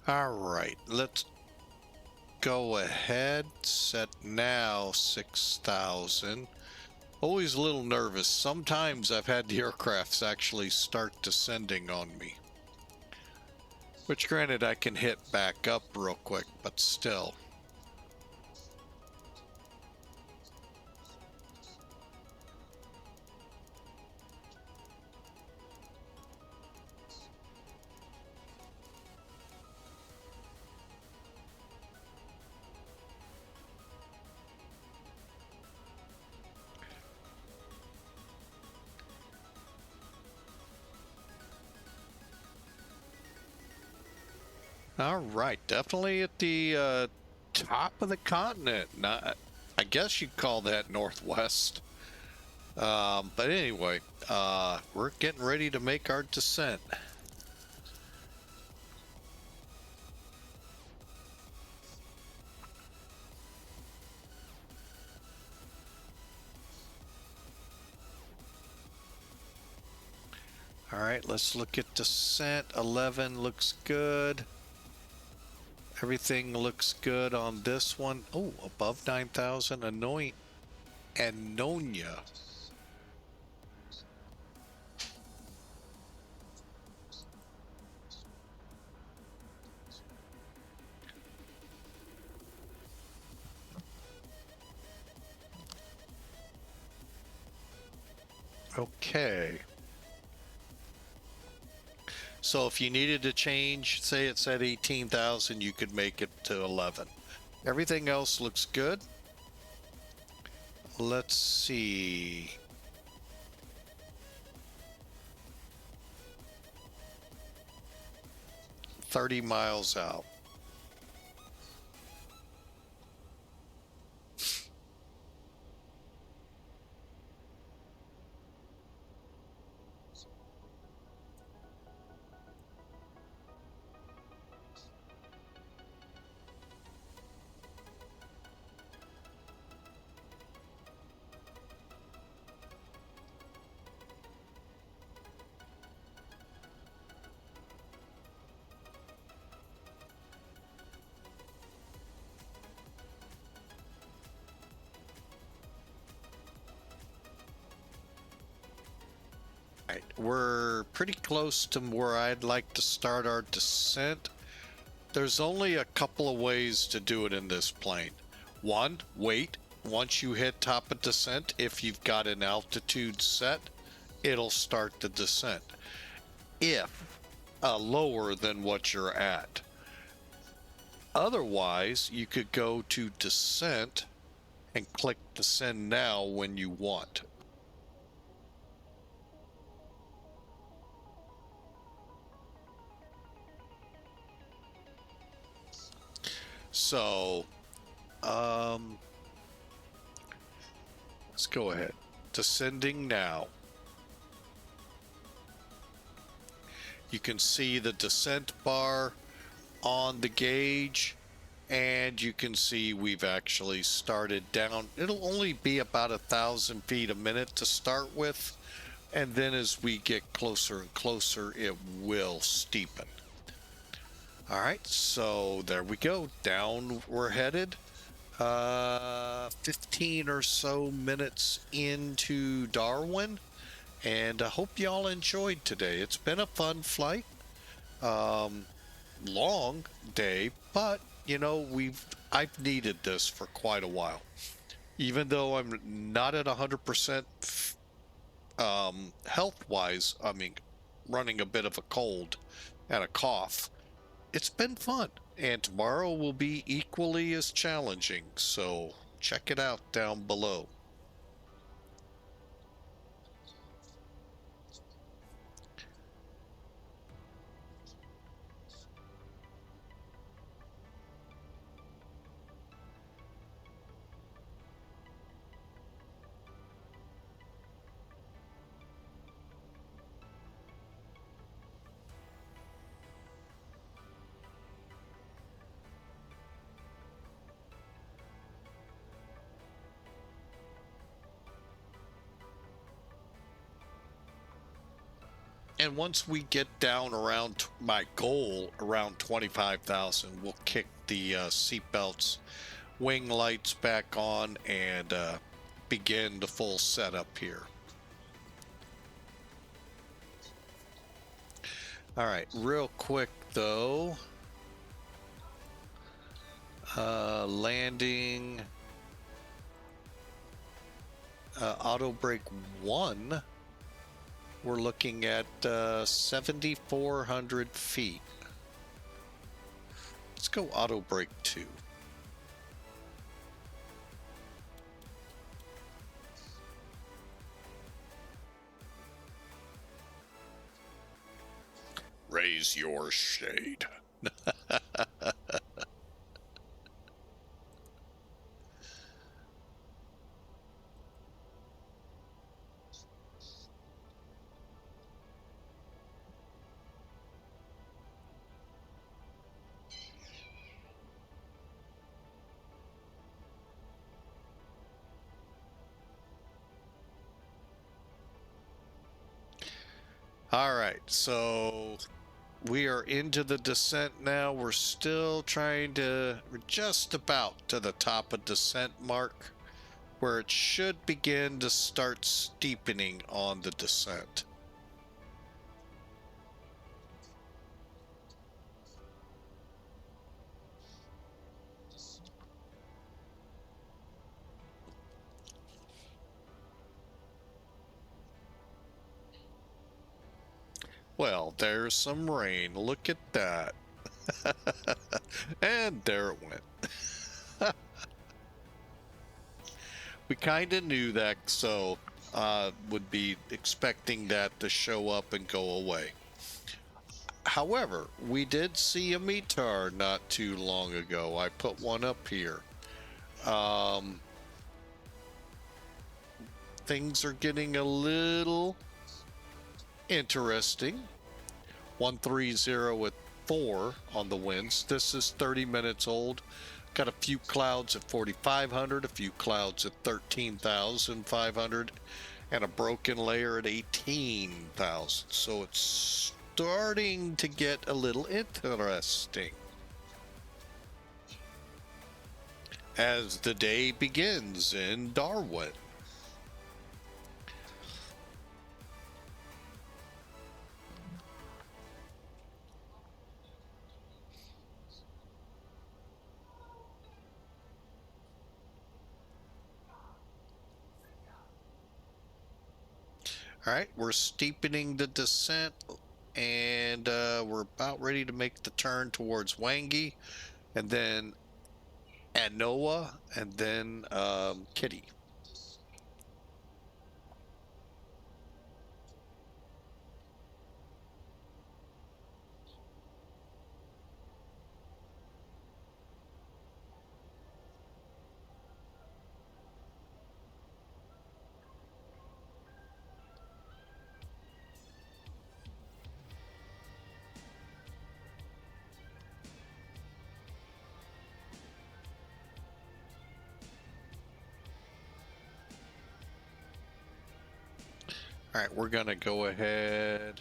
All right, let's go ahead, set now 6,000. Always a little nervous. Sometimes I've had the aircrafts actually start descending on me. Which granted I can hit back up real quick, but still. All right, definitely at the top of the continent. Not, I guess you'd call that northwest. But anyway, we're getting ready to make our descent. All right, let's look at descent. 11 looks good. Everything looks good on this one. Oh, above 9,000. Annoying. Anonia. Okay. So if you needed to change, say it's at 18,000, you could make it to 11. Everything else looks good. Let's see. 30 miles out. Right, we're pretty close to where I'd like to start our descent. There's only a couple of ways to do it in this plane. One, wait. Once you hit top of descent, if you've got an altitude set, it'll start the descent. If lower than what you're at. Otherwise, you could go to descent and click descend now when you want. So, let's go ahead. Descending now. You can see the descent bar on the gauge, and you can see we've actually started down. It'll only be about 1,000 feet a minute to start with, and then as we get closer and closer, it will steepen. All right, so there we go. Down we're headed. 15 or so minutes into Darwin, and I hope y'all enjoyed today. It's been a fun flight. Long day, but you know, I've needed this for quite a while. Even though I'm not at 100% health wise, I mean, running a bit of a cold and a cough. It's been fun, and tomorrow will be equally as challenging, so check it out down below. And once we get down around my goal, around 25,000, we'll kick the seat belts, wing lights back on, and begin the full setup here. All right, real quick though, landing auto brake 1. We're looking at 7,400 feet. Let's go auto brake 2. Raise your shade. All right, so we are into the descent now. We're still we're just about to the top of descent mark, where it should begin to start steepening on the descent. Well, there's some rain. Look at that. And there it went. We kind of knew that, so would be expecting that to show up and go away. However, we did see a METAR not too long ago. I put one up here. Things are getting a little interesting. 130 with 4 on the winds. This is 30 minutes old. Got a few clouds at 4,500, a few clouds at 13,500, and a broken layer at 18,000. So it's starting to get a little interesting as the day begins in Darwin. All right, we're steepening the descent, and we're about ready to make the turn towards Wangi, and then Anoa, and then Kitty. All right, we're gonna go ahead.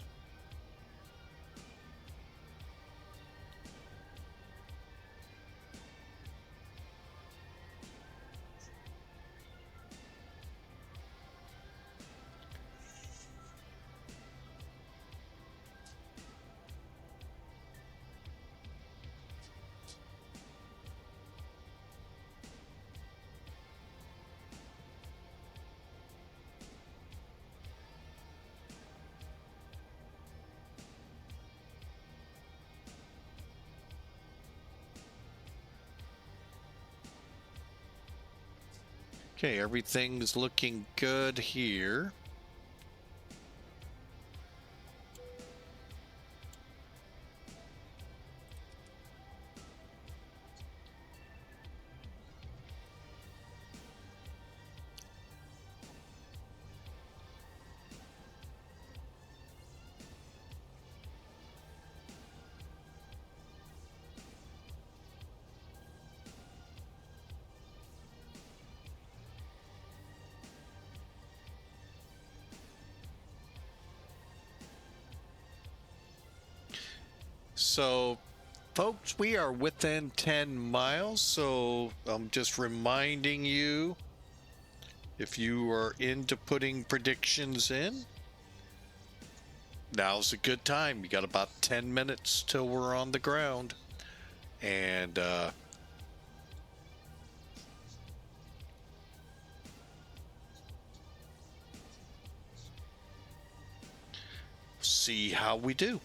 Okay, everything's looking good here. So, folks, we are within 10 miles, so I'm just reminding you, if you are into putting predictions in, now's a good time. You got about 10 minutes till we're on the ground. And see how we do.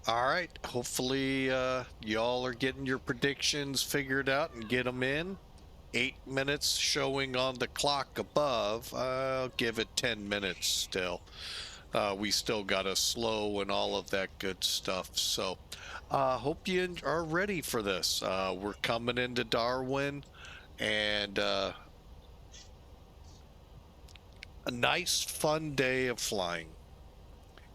All right. Hopefully, y'all are getting your predictions figured out and get them in. 8 minutes showing on the clock above. I'll give it 10 minutes still. We still got a slow and all of that good stuff. So, hope you are ready for this. We're coming into Darwin, and a nice, fun day of flying.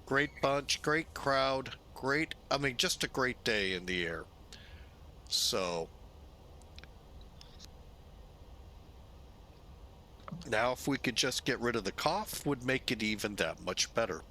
Great bunch, great crowd, great, I mean, just a great day in the air. So, now if we could just get rid of the cough, would make it even that much better.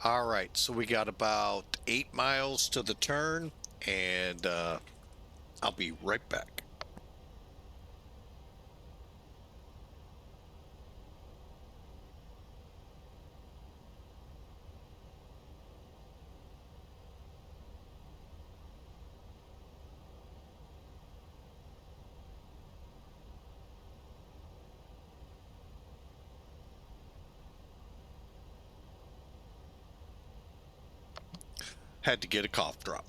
All right, so we got about 8 miles to the turn, and I'll be right back. Had to get a cough drop.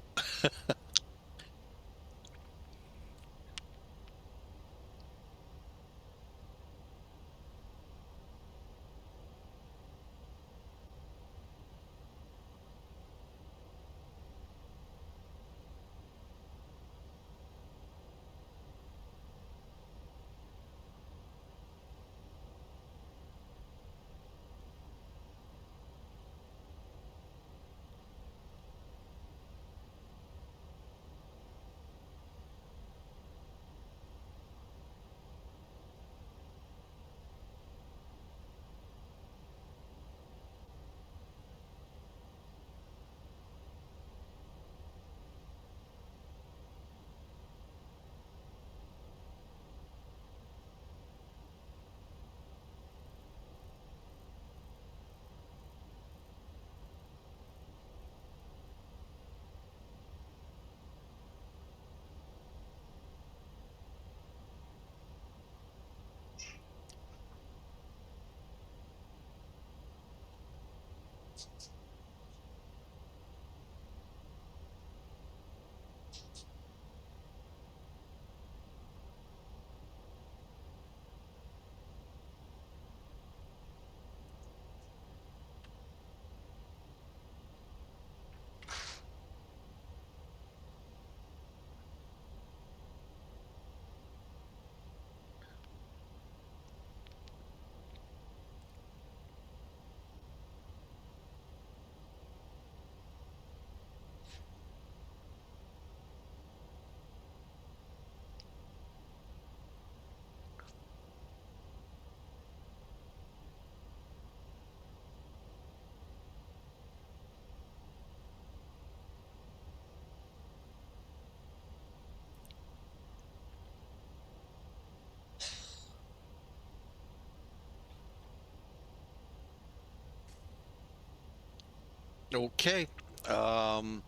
Okay. Um,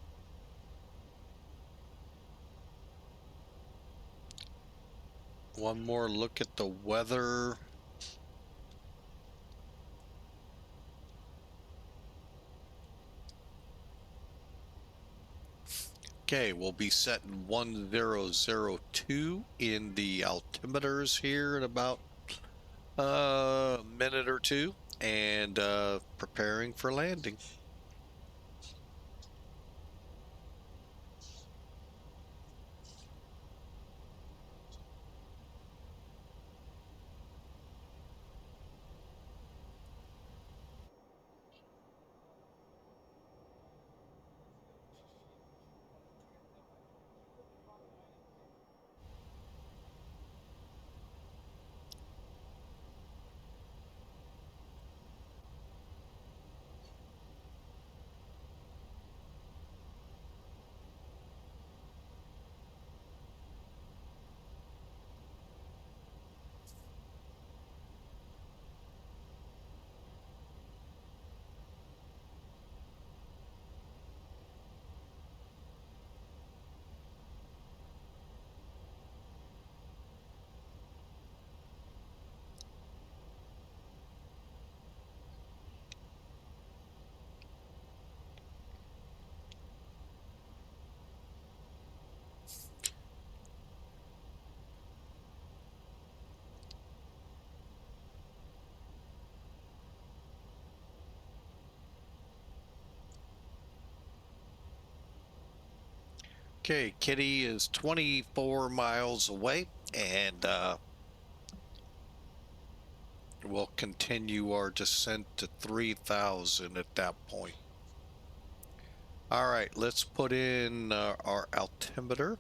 one more look at the weather. Okay, we'll be setting 1002 in the altimeters here in about a minute or two, and preparing for landing. Okay, Kitty is 24 miles away, and we'll continue our descent to 3,000 at that point. All right, let's put in our altimeter.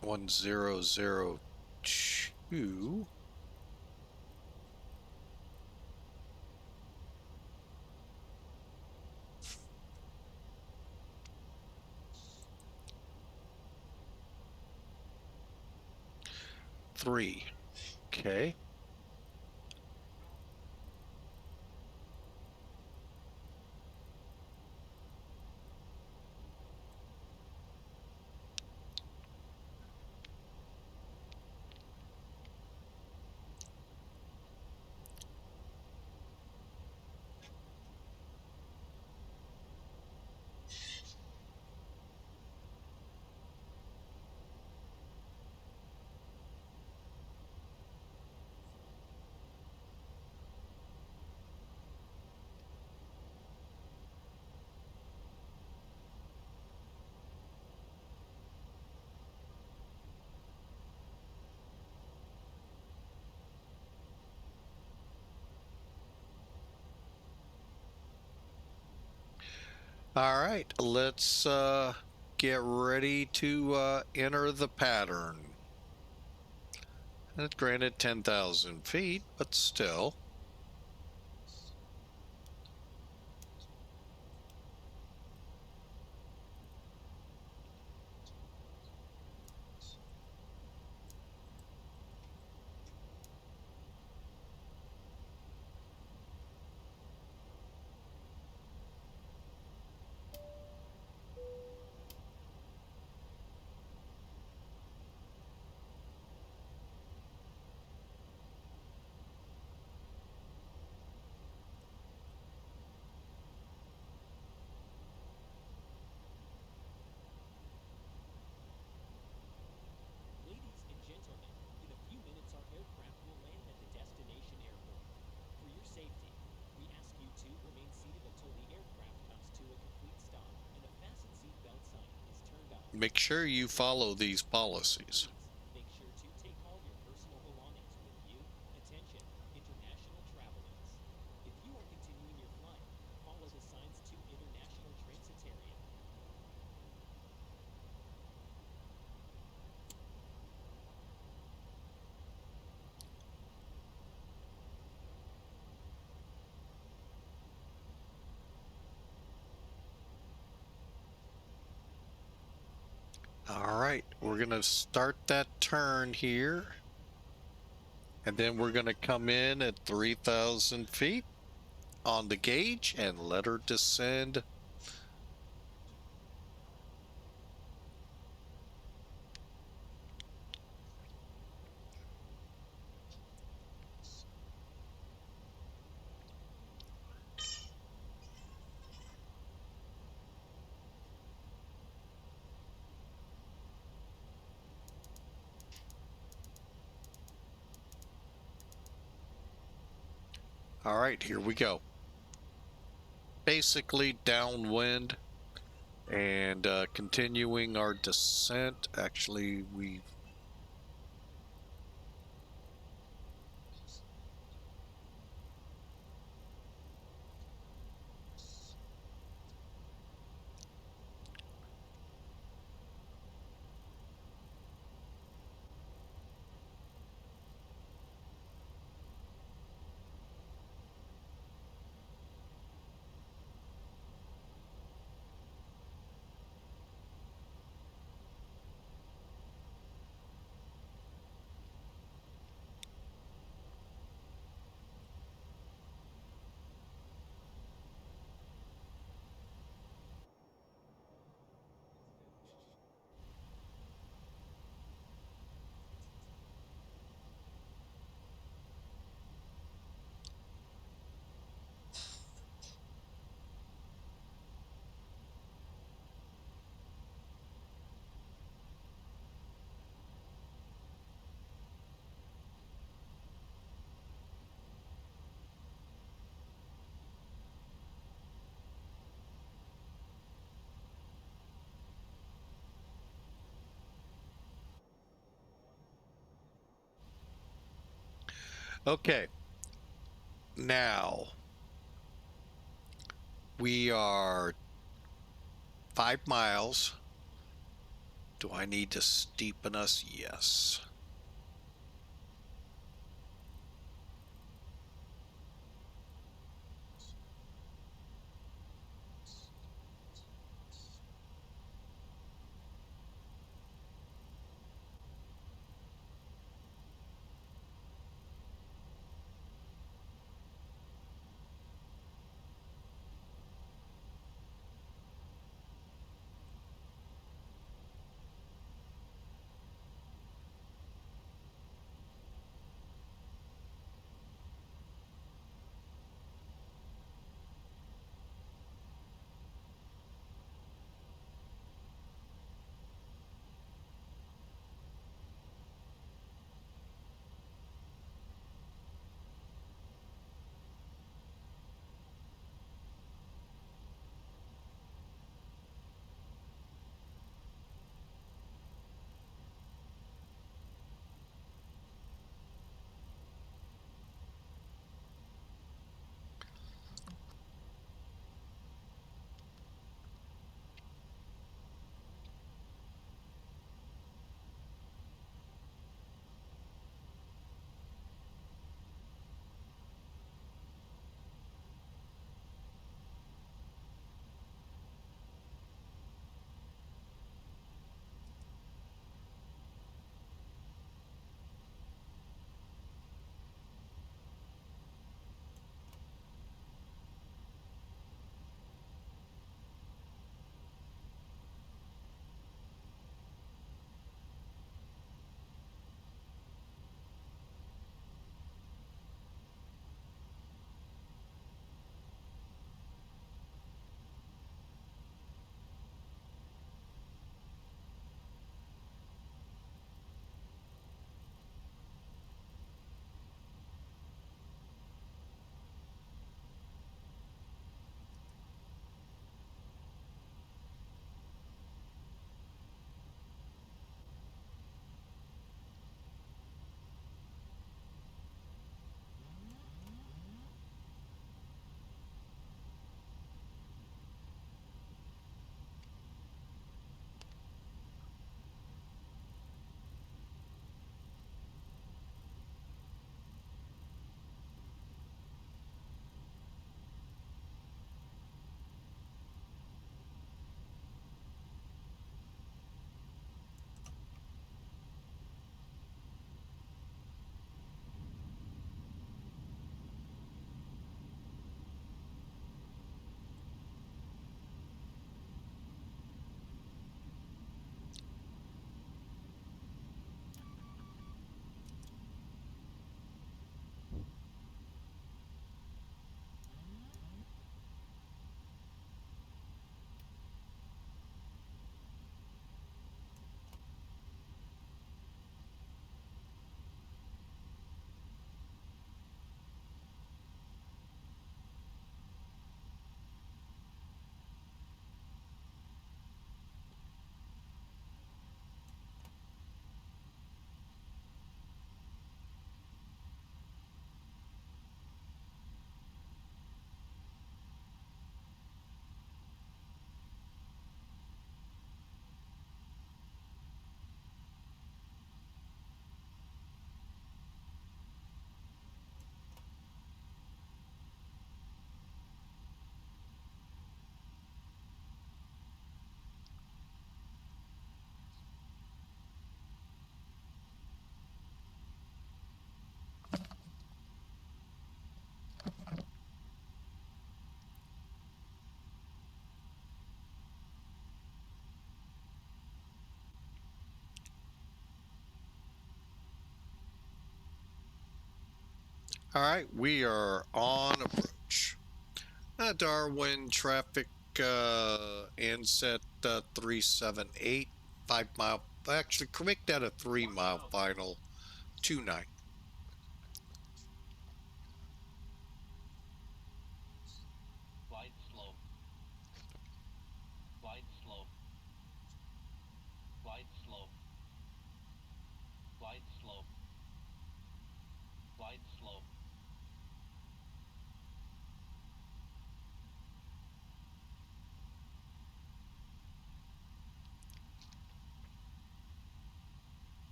One zero zero two. Three. Okay. All right, let's get ready to enter the pattern. And granted 10,000 feet, but still. Ladies and gentlemen, in a few minutes our aircraft will land at the destination airport. For your safety, we ask you to remain seated until the aircraft comes to a complete stop and the fasten seatbelt sign is turned off. Make sure you follow these policies. Please make sure to take all your personal belongings with you. Attention, international travelers. If you are continuing your flight, follow the signs to International Transit Area. All right, we're going to start that turn here. And then we're going to come in at 3,000 feet on the gauge and let her descend. All right, here we go. Basically downwind and continuing our descent. Actually, we Okay, now we are 5 miles. Do I need to steepen us? Yes. All right, we are on approach. Darwin traffic ends at 378, 5 mile. Actually, make that a 3 mile final, 29. Flight slow. Flight slow. Flight slow. Flight slow. Flight slow.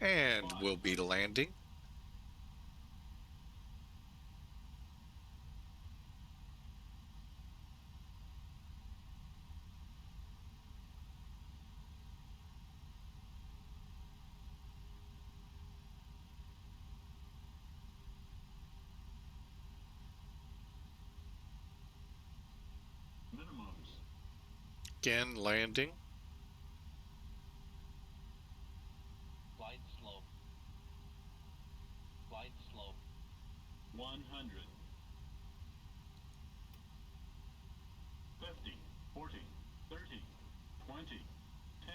And we'll be landing. Minimums. Again, landing. Glide slope. Glide slope. 100. 50, 40, 30, 20, 10.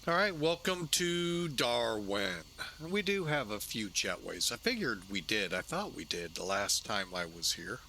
All right, welcome to Darwin. We do have a few jetways. I figured we did. I thought we did the last time I was here.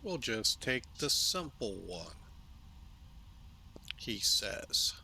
We'll just take the simple one, he says.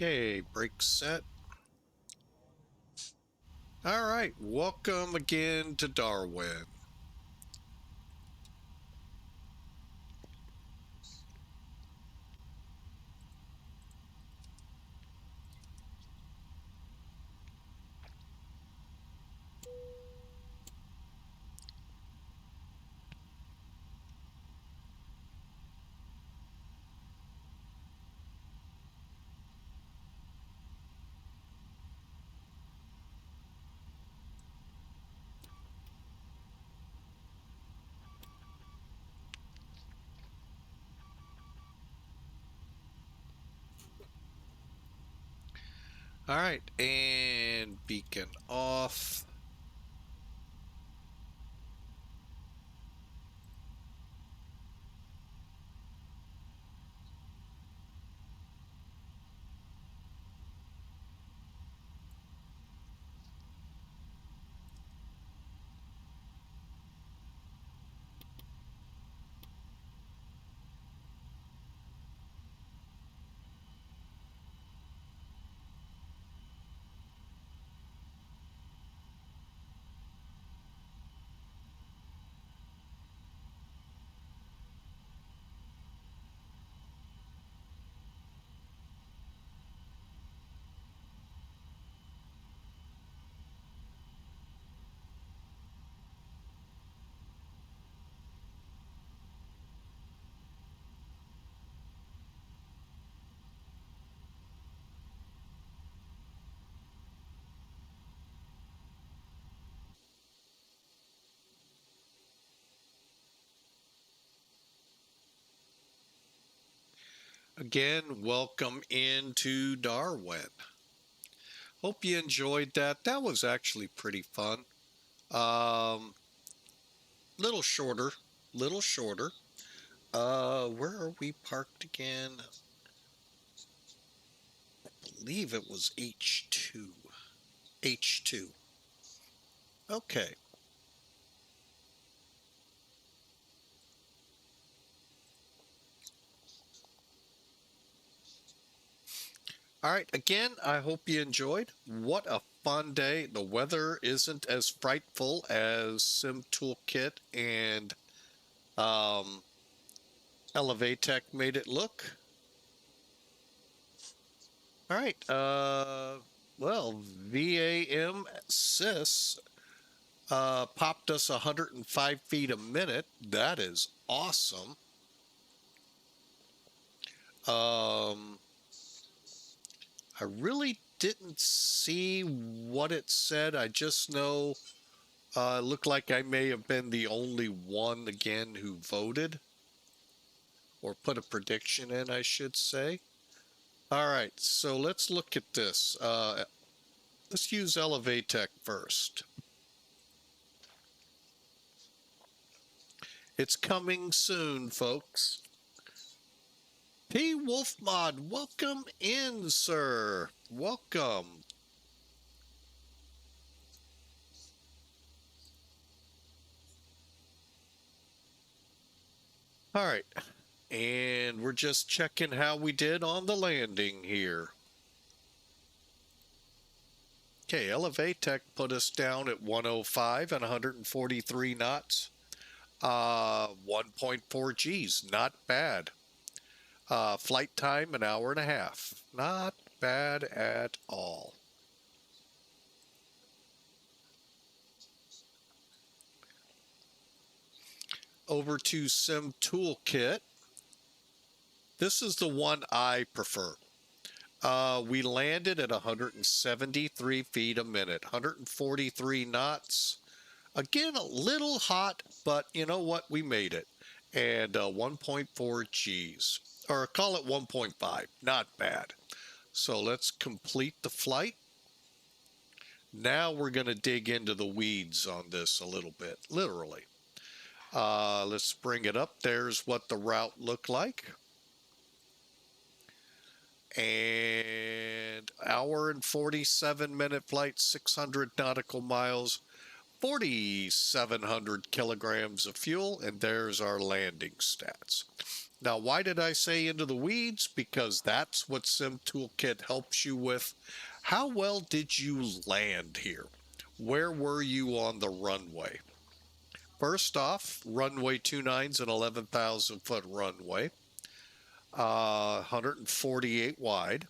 Okay, brake set. All right, welcome again to Darwin. All right, and beacon off. Again, welcome into Darwin. Hope you enjoyed that. That was actually pretty fun. Little shorter, little shorter. Where are we parked again? I believe it was H2. H2. Okay. All right. Again, I hope you enjoyed. What a fun day. The weather isn't as frightful as Sim Toolkit and Elevatech made it look. All right. Well, VAM Sys popped us 105 feet a minute. That is awesome. I really didn't see what it said. I just know it looked like I may have been the only one again who voted or put a prediction in, I should say. All right, so let's look at this. Let's use Elevatech first. It's coming soon, folks. P. Wolfmod, welcome in, sir. Welcome. All right, and we're just checking how we did on the landing here. Okay, Elevatech put us down at 105 and 143 knots. 1.4 Gs, not bad. Flight time, an hour and a half. Not bad at all. Over to Sim Toolkit. This is the one I prefer. We landed at 173 feet a minute, 143 knots. Again, a little hot, but you know what? We made it. And 1.4 Gs, or call it 1.5. Not bad. So let's complete the flight. Now we're going to dig into the weeds on this a little bit, literally. Let's bring it up. There's what the route looked like. And hour and 47-minute flight, 600 nautical miles, 4,700 kilograms of fuel, and there's our landing stats. Now, why did I say into the weeds? Because that's what Sim Toolkit helps you with. How well did you land here? Where were you on the runway? First off, runway 29's an 11,000 foot runway, 148 wide.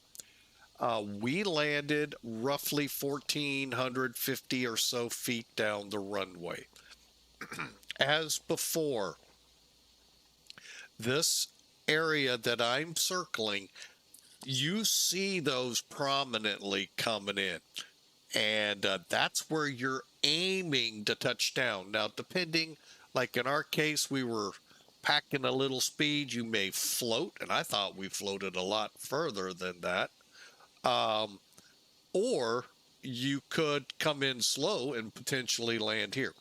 We landed roughly 1,450 or so feet down the runway. As before, this area that I'm circling, you see those prominently coming in. And that's where you're aiming to touch down. Now, depending, like in our case, we were packing a little speed, you may float, and I thought we floated a lot further than that. Or you could come in slow and potentially land here.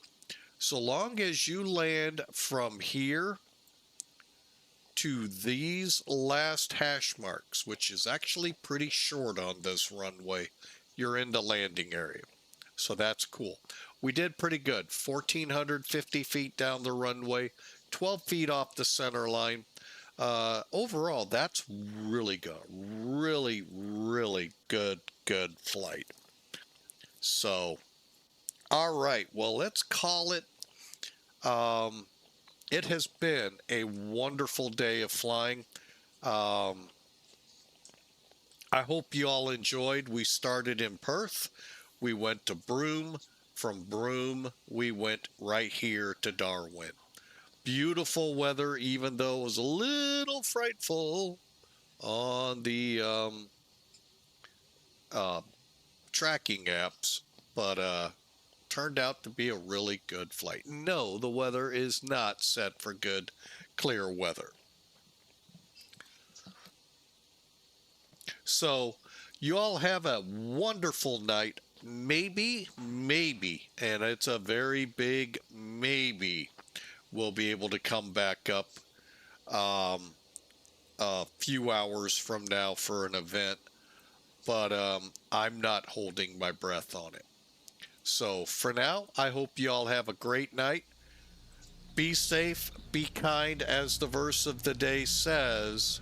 So long as you land from here to these last hash marks, which is actually pretty short on this runway, you're in the landing area. So that's cool. We did pretty good. 1,450 feet down the runway, 12 feet off the center line. Overall, that's really good. Really, really good flight. So, all right. Well, let's call it. It has been a wonderful day of flying. I hope you all enjoyed. We started in Perth. We went to Broome. From Broome, we went right here to Darwin. Beautiful weather, even though it was a little frightful on the tracking apps, but turned out to be a really good flight. No, the weather is not set for good, clear weather. So, you all have a wonderful night. Maybe, and it's a very big maybe, we'll be able to come back up a few hours from now for an event, but I'm not holding my breath on it. So for now, I hope you all have a great night. Be safe, be kind, as the verse of the day says.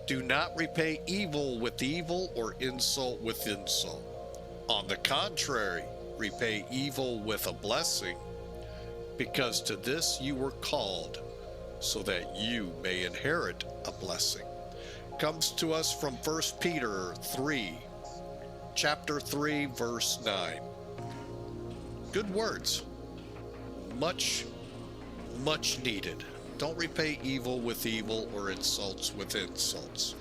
Do not repay evil with evil or insult with insult. On the contrary, repay evil with a blessing, because to this you were called, so that you may inherit a blessing. Comes to us from 1 Peter 3, chapter 3, verse 9. Good words. Much needed. Don't repay evil with evil or insults with insults.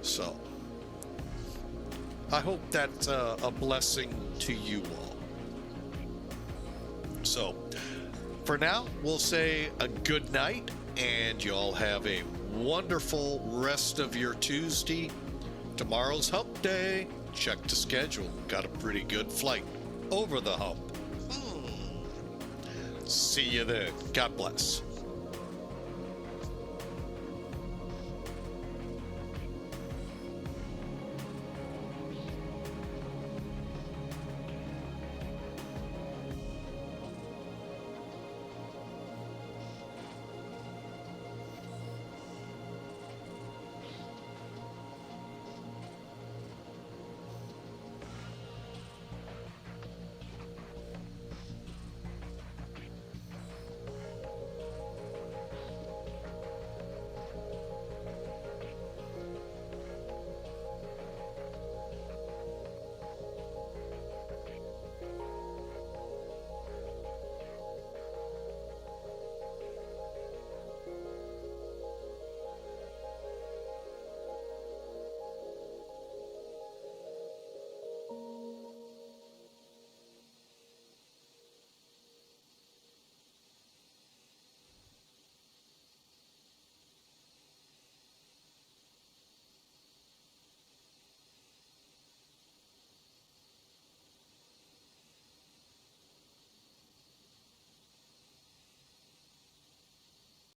So, I hope that's a blessing to you all. So, for now, we'll say a good night, and you all have a wonderful rest of your Tuesday. Tomorrow's hump day. Check the schedule. Got a pretty good flight over the hump. See you then. God bless.